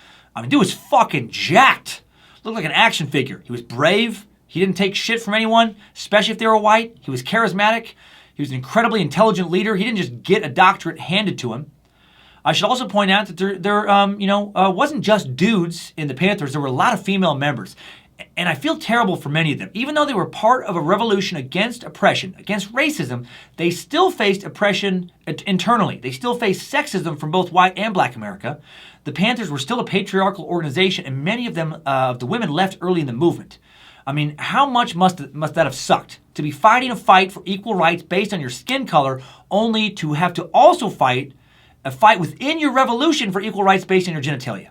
Dude was fucking jacked. Looked like an action figure. He was brave. He didn't take shit from anyone, especially if they were white. He was charismatic. He was an incredibly intelligent leader. He didn't just get a doctorate handed to him. I should also point out that there wasn't just dudes in the Panthers. There were a lot of female members. And I feel terrible for many of them. Even though they were part of a revolution against oppression, against racism, they still faced oppression internally. They still faced sexism from both white and black America. The Panthers were still a patriarchal organization, and many of them, the women, left early in the movement. How much must that have sucked? To be fighting a fight for equal rights based on your skin color, only to have to also fight a fight within your revolution for equal rights based on your genitalia.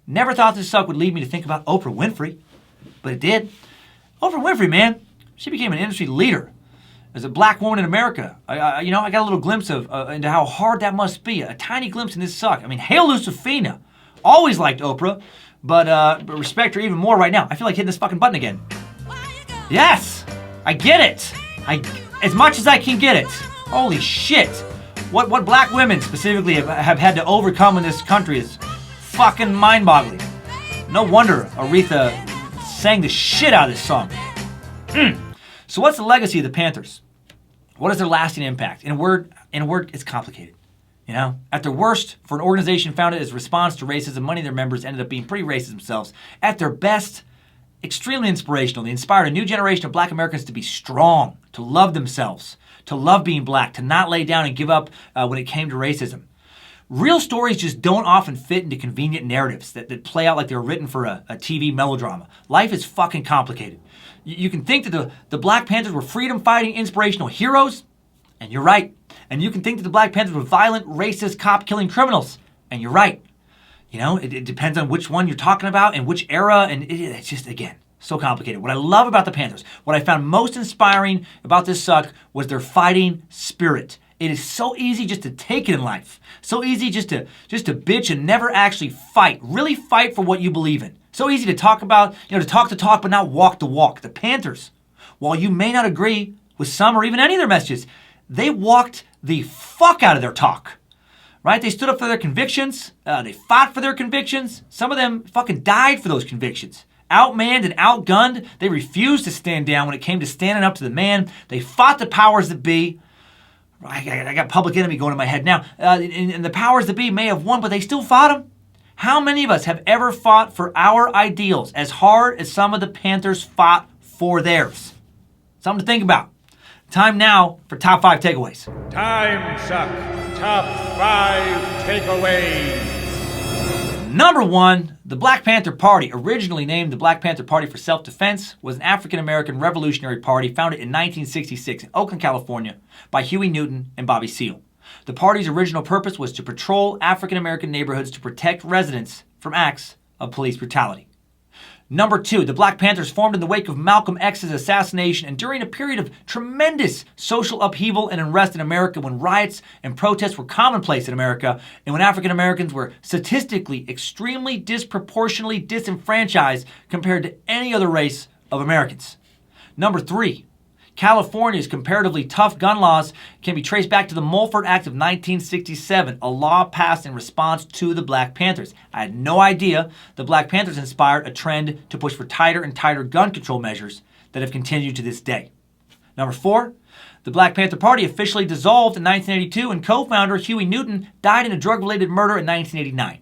Never thought this suck would lead me to think about Oprah Winfrey, but it did. Oprah Winfrey, man, she became an industry leader. As a black woman in America, I got a little glimpse of into how hard that must be. A tiny glimpse in this suck. Hail Lucifina. Always liked Oprah. But respect her even more right now. I feel like hitting this fucking button again. Yes! I get it! As much as I can get it. Holy shit! What black women specifically have had to overcome in this country is fucking mind-boggling. No wonder Aretha sang the shit out of this song. So what's the legacy of the Panthers? What is their lasting impact? In a word, it's complicated. At their worst, for an organization founded as a response to racism, many of their members ended up being pretty racist themselves. At their best, extremely inspirational. They inspired a new generation of black Americans to be strong, to love themselves, to love being black, to not lay down and give up when it came to racism. Real stories just don't often fit into convenient narratives that play out like they're written for a TV melodrama. Life is fucking complicated. You can think that the Black Panthers were freedom-fighting, inspirational heroes, and you're right. And you can think that the Black Panthers were violent, racist, cop-killing criminals. And you're right. It depends on which one you're talking about and which era. And it's just, again, so complicated. What I love about the Panthers, what I found most inspiring about this suck was their fighting spirit. It is so easy just to take it in life. So easy just to bitch and never actually fight. Really fight for what you believe in. So easy to talk about, to talk the talk but not walk the walk. The Panthers, while you may not agree with some or even any of their messages, they walked the fuck out of their talk. Right? They stood up for their convictions. They fought for their convictions. Some of them fucking died for those convictions. Outmanned and outgunned, they refused to stand down when it came to standing up to the man. They fought the powers that be. I got Public Enemy going in my head now. And the powers that be may have won, but they still fought them. How many of us have ever fought for our ideals as hard as some of the Panthers fought for theirs? Something to think about. Time now for top 5 takeaways. Timesuck. Top 5 takeaways. Number 1, the Black Panther Party, originally named the Black Panther Party for Self-Defense, was an African-American revolutionary party founded in 1966 in Oakland, California by Huey Newton and Bobby Seale. The party's original purpose was to patrol African-American neighborhoods to protect residents from acts of police brutality. Number 2, the Black Panthers formed in the wake of Malcom X's assassination and during a period of tremendous social upheaval and unrest in America when riots and protests were commonplace in America and when African Americans were statistically extremely disproportionately disenfranchised compared to any other race of Americans. Number 3, California's comparatively tough gun laws can be traced back to the Mulford Act of 1967, a law passed in response to the Black Panthers. I had no idea the Black Panthers inspired a trend to push for tighter and tighter gun control measures that have continued to this day. Number 4, the Black Panther Party officially dissolved in 1982 and co-founder Huey Newton died in a drug-related murder in 1989.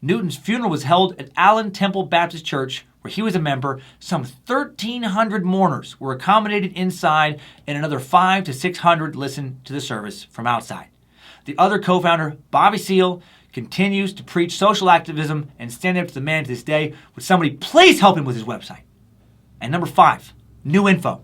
Newton's funeral was held at Allen Temple Baptist Church, where he was a member. Some 1,300 mourners were accommodated inside, and another 500 to 600 listened to the service from outside. The other co-founder, Bobby Seale, continues to preach social activism and stand up to the man to this day. Would somebody please help him with his website? And number 5, new info.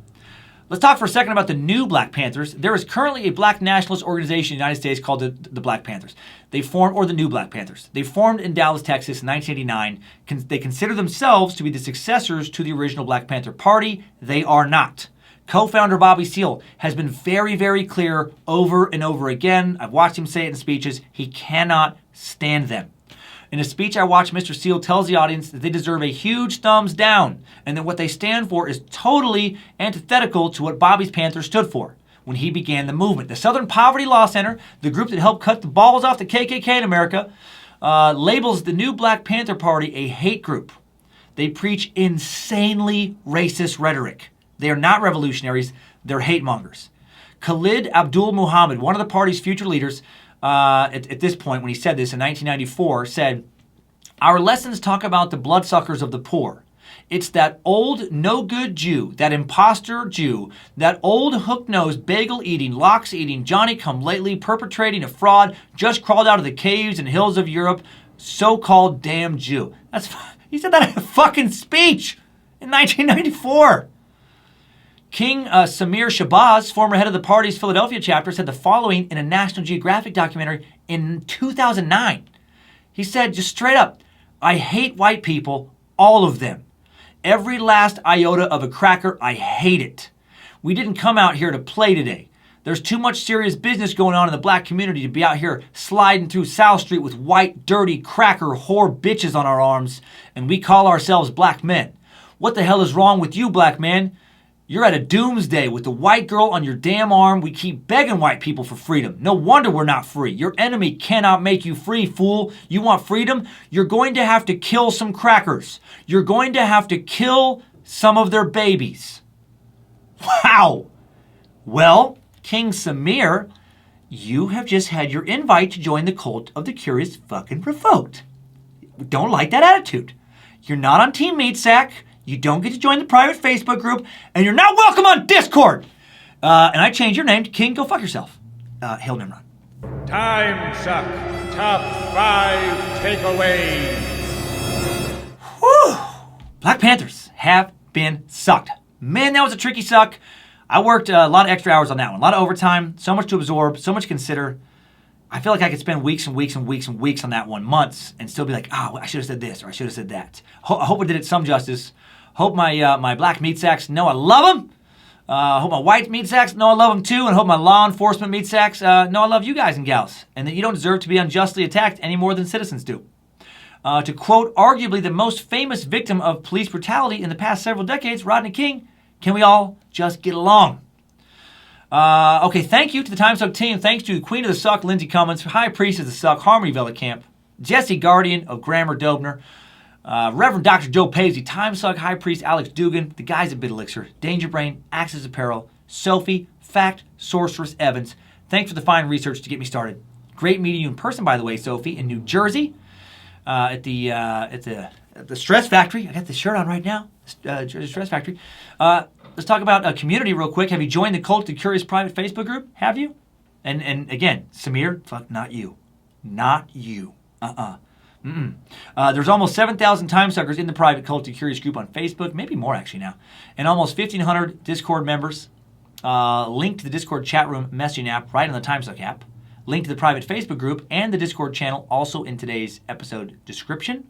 Let's talk for a second about the new Black Panthers. There is currently a black nationalist organization in the United States called the Black Panthers. They formed, or the New Black Panthers. They formed in Dallas, Texas in 1989. They consider themselves to be the successors to the original Black Panther Party. They are not. Co-founder Bobby Seale has been very, very clear over and over again. I've watched him say it in speeches. He cannot stand them. In a speech I watched, Mr. Seale tells the audience that they deserve a huge thumbs down and that what they stand for is totally antithetical to what Bobby's Panthers stood for when he began the movement. The Southern Poverty Law Center, the group that helped cut the balls off the KKK in America, labels the new Black Panther Party a hate group. They preach insanely racist rhetoric. They are not revolutionaries, they're hate mongers. Khalid Abdul Muhammad, one of the party's future leaders, at this point, when he said this in 1994, said, "Our lessons talk about the bloodsuckers of the poor. It's that old no-good Jew, that imposter Jew, that old hook-nosed, bagel-eating, lox-eating, Johnny-come-lately, perpetrating a fraud, just crawled out of the caves and hills of Europe, so-called damn Jew." He said that in a fucking speech in 1994. King Samir Shabazz, former head of the party's Philadelphia chapter, said the following in a National Geographic documentary in 2009. He said, just straight up, "I hate white people, all of them. Every last iota of a cracker, I hate it. We didn't come out here to play today. There's too much serious business going on in the black community to be out here sliding through South Street with white, dirty, cracker, whore bitches on our arms, and we call ourselves black men. What the hell is wrong with you, black man? You're at a doomsday with the white girl on your damn arm. We keep begging white people for freedom. No wonder we're not free. Your enemy cannot make you free, fool. You want freedom? You're going to have to kill some crackers. You're going to have to kill some of their babies." Wow. Well, King Samir, you have just had your invite to join the cult of the curious fucking revoked. Don't like that attitude. You're not on Team Meat Sack. You don't get to join the private Facebook group, and you're not welcome on Discord. And I changed your name to King Go Fuck Yourself. Hail Nimrod. Timesuck. Top 5 takeaways. Whew. Black Panthers have been sucked. Man, that was a tricky suck. I worked a lot of extra hours on that one. A lot of overtime, so much to absorb, so much to consider. I feel like I could spend weeks and weeks and weeks and weeks on that one, months, and still be like, oh, I should have said this or I should have said that. I hope I did it some justice. Hope my black meat sacks know I love them. Hope my white meat sacks know I love them too, and hope my law enforcement meat sacks know I love you guys and gals, and that you don't deserve to be unjustly attacked any more than citizens do. To quote arguably the most famous victim of police brutality in the past several decades, Rodney King, can we all just get along? Okay, thank you to the Timesuck team. Thanks to Queen of the Suck, Lindsay Cummins, High Priest of the Suck, Harmony Vellicamp, Jesse Guardian of Grammar Dobner, Reverend Dr. Joe Paisley, Timesuck, High Priest Alex Dugan, the guys at Bit Elixir, Danger Brain, Axis Apparel, Sophie, Fact, Sorceress Evans. Thanks for the fine research to get me started. Great meeting you in person, by the way, Sophie, in New Jersey, at the Stress Factory. I got the shirt on right now, Jersey Stress Factory. Let's talk about community real quick. Have you joined the Cult of the Curious private Facebook group? Have you? And again, Samir, fuck, not you. Not you. There's almost 7,000 Timesuckers in the private Cult of the Curious group on Facebook, maybe more actually now, and almost 1,500 Discord members. Link to the Discord chat room messaging app right on the Timesuck app. Link to the private Facebook group and the Discord channel also in today's episode description.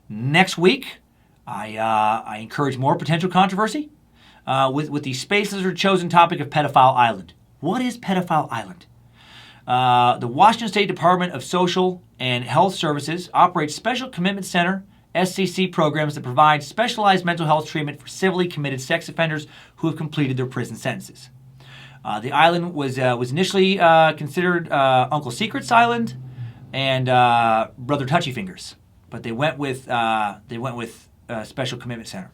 Next week, I encourage more potential controversy with the Space Lizard chosen topic of Pedophile Island. What is Pedophile Island? The Washington State Department of Social and Health Services operates Special Commitment Center, SCC programs that provide specialized mental health treatment for civilly committed sex offenders who have completed their prison sentences. The island was initially considered Uncle Secret's Island and Brother Touchy Fingers, but they went with Special Commitment Center.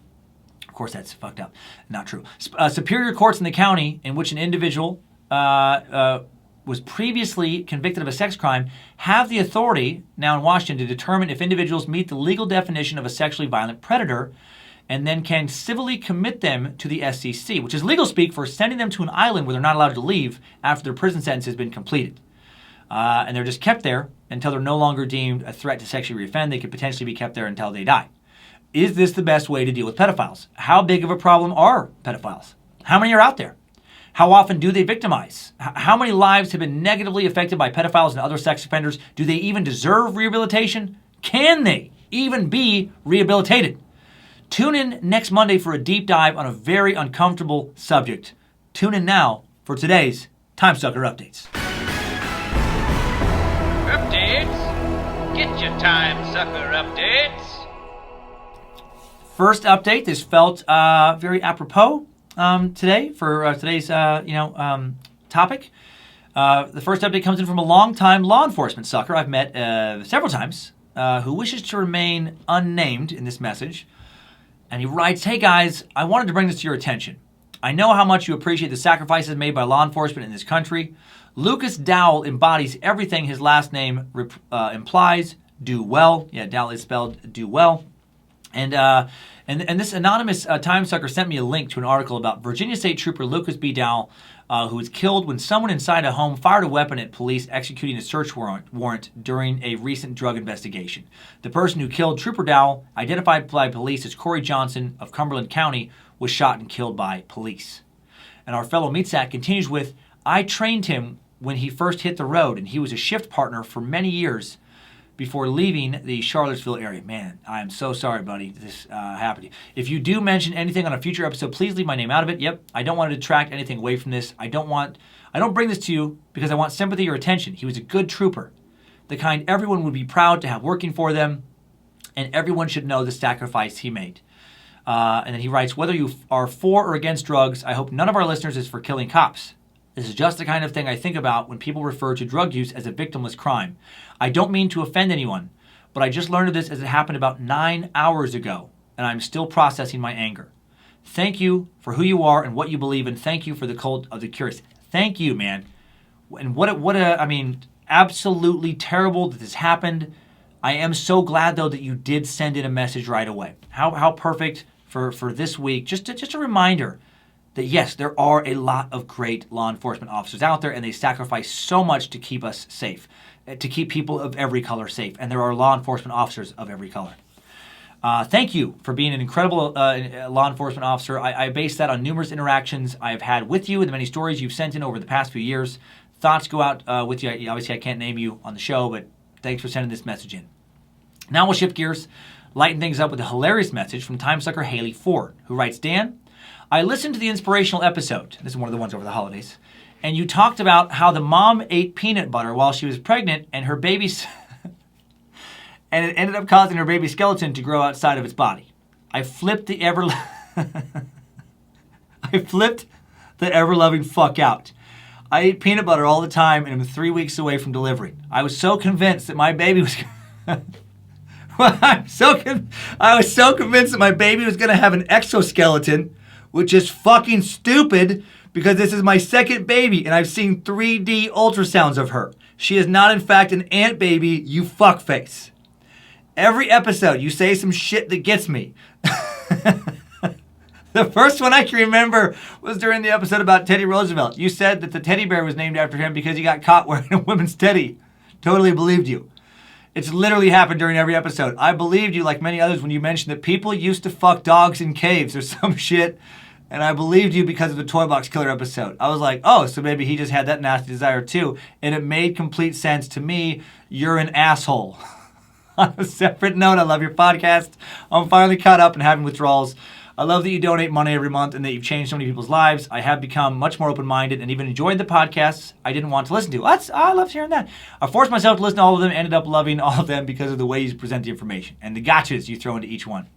Of course, that's fucked up. Not true. Superior courts in the county in which an individual was previously convicted of a sex crime have the authority now in Washington to determine if individuals meet the legal definition of a sexually violent predator and then can civilly commit them to the SCC, which is legal speak for sending them to an island where they're not allowed to leave after their prison sentence has been completed. And they're just kept there until they're no longer deemed a threat to sexually reoffend. They could potentially be kept there until they die. Is this the best way to deal with pedophiles? How big of a problem are pedophiles? How many are out there? How often do they victimize? How many lives have been negatively affected by pedophiles and other sex offenders? Do they even deserve rehabilitation? Can they even be rehabilitated? Tune in next Monday for a deep dive on a very uncomfortable subject. Tune in now for today's Timesucker Updates. Updates? Get your Timesucker updates. First update is felt very apropos today for today's topic. The first update comes in from a longtime law enforcement sucker I've met several times who wishes to remain unnamed in this message. And he writes, "Hey guys, I wanted to bring this to your attention. I know how much you appreciate the sacrifices made by law enforcement in this country. Lucas Dowell embodies everything his last name implies. Do well." Yeah, Dowell is spelled do well. And this anonymous Timesucker sent me a link to an article about Virginia State Trooper Lucas B. Dowell, who was killed when someone inside a home fired a weapon at police executing a search warrant during a recent drug investigation. The person who killed Trooper Dowell, identified by police as Corey Johnson of Cumberland County, was shot and killed by police. And our fellow Meatsack continues with, "I trained him when he first hit the road, and he was a shift partner for many years before leaving the Charlottesville area." Man, I am so sorry, buddy, this happened. If you do mention anything on a future episode, please leave my name out of it. Yep, I don't want to detract anything away from this. I don't bring this to you because I want sympathy or attention. He was a good trooper, the kind everyone would be proud to have working for them, and everyone should know the sacrifice he made. And then he writes, "Whether you are for or against drugs, I hope none of our listeners is for killing cops. This is just the kind of thing I think about when people refer to drug use as a victimless crime. I don't mean to offend anyone, but I just learned of this as it happened about 9 hours ago, and I'm still processing my anger. Thank you for who you are and what you believe in. Thank you for the Cult of the Curious." Thank you, man. And absolutely terrible that this happened. I am so glad, though, that you did send in a message right away. How perfect for this week. Just a reminder that, yes, there are a lot of great law enforcement officers out there, and they sacrifice so much to keep us safe, to keep people of every color safe. And there are law enforcement officers of every color. Thank you for being an incredible law enforcement officer. I base that on numerous interactions I've had with you and the many stories you've sent in over the past few years. Thoughts go out with you. Obviously, I can't name you on the show, but thanks for sending this message in. Now we'll shift gears, lighten things up with a hilarious message from Timesucker Haley Ford, who writes, "Dan, I listened to the inspirational episode. This is one of the ones over the holidays. And you talked about how the mom ate peanut butter while she was pregnant and her baby's... and it ended up causing her baby skeleton to grow outside of its body. I flipped the ever-loving fuck out. I ate peanut butter all the time and am 3 weeks away from delivery. I was so convinced that my baby was... I was so convinced that my baby was going to have an exoskeleton, which is fucking stupid because this is my second baby and I've seen 3D ultrasounds of her. She is not, in fact, an ant baby, you fuckface. Every episode, you say some shit that gets me. The first one I can remember was during the episode about Teddy Roosevelt. You said that the teddy bear was named after him because he got caught wearing a women's teddy. Totally believed you. It's literally happened during every episode. I believed you like many others when you mentioned that people used to fuck dogs in caves or some shit. And I believed you because of the Toy Box Killer episode. I was like, oh, so maybe he just had that nasty desire too. And it made complete sense to me. You're an asshole. On a separate note, I love your podcast. I'm finally caught up and having withdrawals. I love that you donate money every month and that you've changed so many people's lives. I have become much more open-minded and even enjoyed the podcasts I didn't want to listen to. I love hearing that. I forced myself to listen to all of them, ended up loving all of them because of the way you present the information and the gotchas you throw into each one.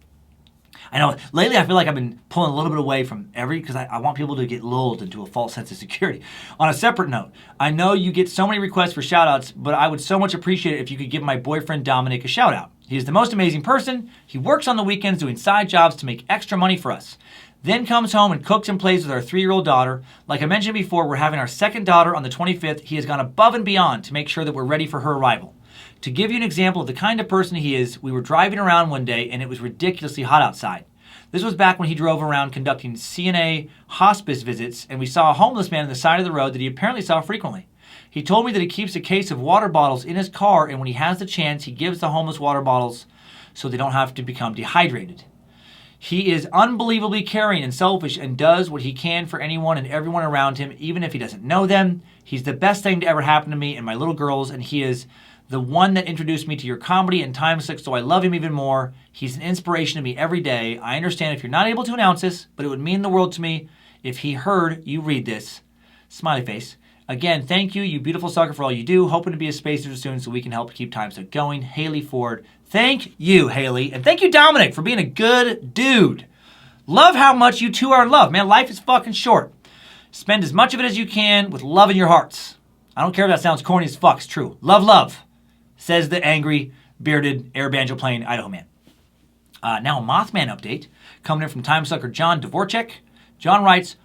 I know, lately I feel like I've been pulling a little bit away from because I want people to get lulled into a false sense of security. On a separate note, I know you get so many requests for shout-outs, but I would so much appreciate it if you could give my boyfriend Dominic a shout-out. He is the most amazing person. He works on the weekends doing side jobs to make extra money for us. Then comes home and cooks and plays with our 3-year-old daughter. Like I mentioned before, we're having our second daughter on the 25th. He has gone above and beyond to make sure that we're ready for her arrival. To give you an example of the kind of person he is, we were driving around one day and it was ridiculously hot outside. This was back when he drove around conducting CNA hospice visits, and we saw a homeless man on the side of the road that he apparently saw frequently. He told me that he keeps a case of water bottles in his car, and when he has the chance, he gives the homeless water bottles so they don't have to become dehydrated. He is unbelievably caring and selfish and does what he can for anyone and everyone around him, even if he doesn't know them. He's the best thing to ever happen to me and my little girls, and he is the one that introduced me to your comedy and Timesuck, so I love him even more. He's an inspiration to me every day. I understand if you're not able to announce this, but it would mean the world to me if he heard you read this. Smiley face. Again, thank you, you beautiful sucker, for all you do. Hoping to be a spacer soon so we can help keep Timesuck going. Haley Ford. Thank you, Haley. And thank you, Dominic, for being a good dude. Love how much you two are in love. Man, life is fucking short. Spend as much of it as you can with love in your hearts. I don't care if that sounds corny as fuck. It's true. Love, love. Says the angry, bearded, air banjo playing Idaho man. Now a Mothman update coming in from Timesucker John Dvorak. John writes,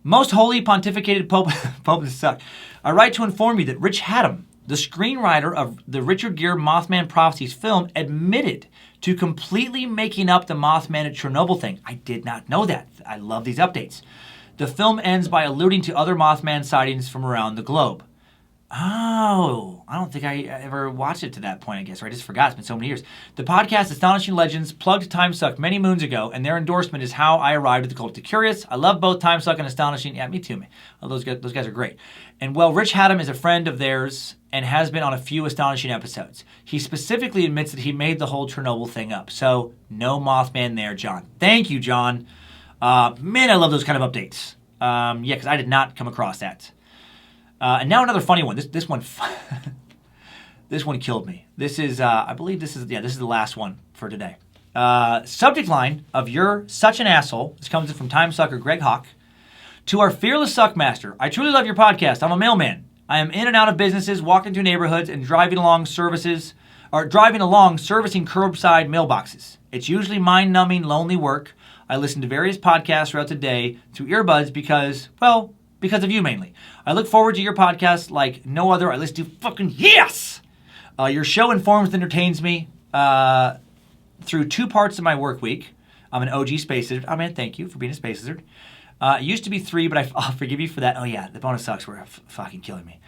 most holy pontificated Pope suck. I write to inform you that Rich Haddam, the screenwriter of the Richard Gere Mothman Prophecies film, admitted to completely making up the Mothman at Chernobyl thing. I did not know that. I love these updates. The film ends by alluding to other Mothman sightings from around the globe. Oh, I don't think I ever watched it to that point, I guess, or I just forgot. It's been so many years. The podcast Astonishing Legends plugged Timesuck many moons ago, and their endorsement is how I arrived at the Cult of the Curious. I love both Timesuck and Astonishing. Yeah, me too, man. Oh, those guys are great. And, well, Rich Haddam is a friend of theirs and has been on a few Astonishing episodes. He specifically admits that he made the whole Chernobyl thing up. So, no Mothman there, John. Thank you, John. Man, I love those kind of updates. Yeah, because I did not come across that. And now another funny one. This one, this one killed me. This is, I believe this is the last one for today. Subject line of "You're such an asshole." This comes in from Timesucker Greg Hawk. To our fearless Suckmaster, I truly love your podcast. I'm a mailman. I am in and out of businesses, walking through neighborhoods, and driving along servicing curbside mailboxes. It's usually mind-numbing, lonely work. I listen to various podcasts throughout the day through earbuds because of you mainly. I look forward to your podcast like no other. I listen to fucking yes! Your show informs and entertains me through 2 parts of my work week. I'm an OG Space Lizard. Oh man, thank you for being a Space Lizard. It used to be 3, but I'll forgive you for that. Oh yeah, the bonus sucks were fucking killing me.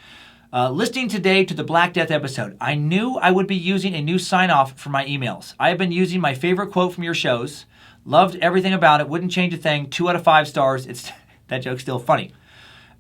Listening today to the Black Death episode, I knew I would be using a new sign-off for my emails. I have been using my favorite quote from your shows. Loved everything about it. Wouldn't change a thing. 2 out of 5 stars. That joke's still funny.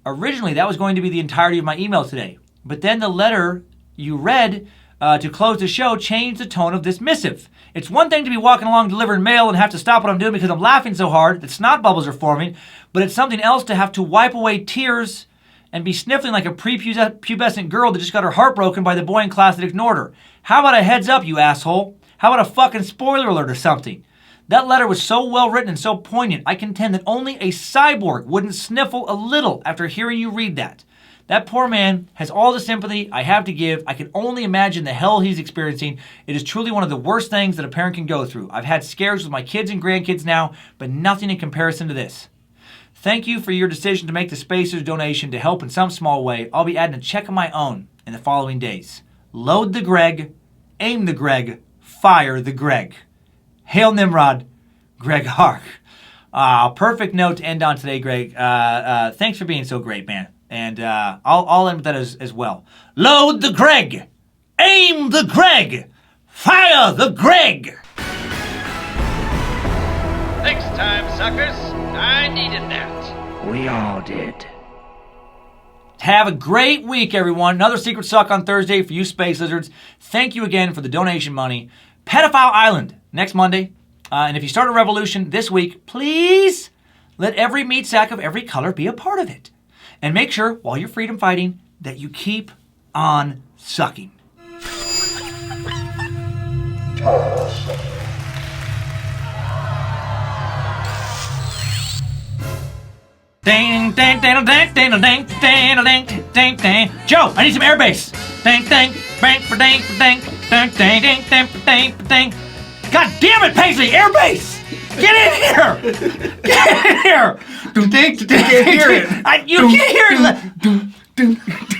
Originally, that was going to be the entirety of my email today. But then the letter you read to close the show changed the tone of this missive. It's one thing to be walking along delivering mail and have to stop what I'm doing because I'm laughing so hard that snot bubbles are forming, but it's something else to have to wipe away tears and be sniffling like a prepubescent girl that just got her heart broken by the boy in class that ignored her. How about a heads up, you asshole? How about a fucking spoiler alert or something? That letter was so well written and so poignant, I contend that only a cyborg wouldn't sniffle a little after hearing you read that. That poor man has all the sympathy I have to give. I can only imagine the hell he's experiencing. It is truly one of the worst things that a parent can go through. I've had scares with my kids and grandkids now, but nothing in comparison to this. Thank you for your decision to make the Spacers donation to help in some small way. I'll be adding a check of my own in the following days. Load the Greg, aim the Greg, fire the Greg. Hail Nimrod, Greg Hark. Perfect note to end on today, Greg. Thanks for being so great, man. And I'll end with that as well. Load the Greg, aim the Greg, fire the Greg. Thanks, time suckers. I needed that. We all did. Have a great week, everyone. Another Secret Suck on Thursday for you space lizards. Thank you again for the donation money. Pedophile Island next Monday. And if you start a revolution this week, please let every meat sack of every color be a part of it. And make sure, while you're freedom fighting, that you keep on sucking. Ding, ding, ding, ding, ding, ding, ding, ding, ding, ding. Joe, I need some airbase. Ding, ding, bang, ding, ding, ding, ding, ding, ding, ding, ding. God damn it, Paisley, airbase! Get in here! Get in here! You can't hear it. You can't hear it.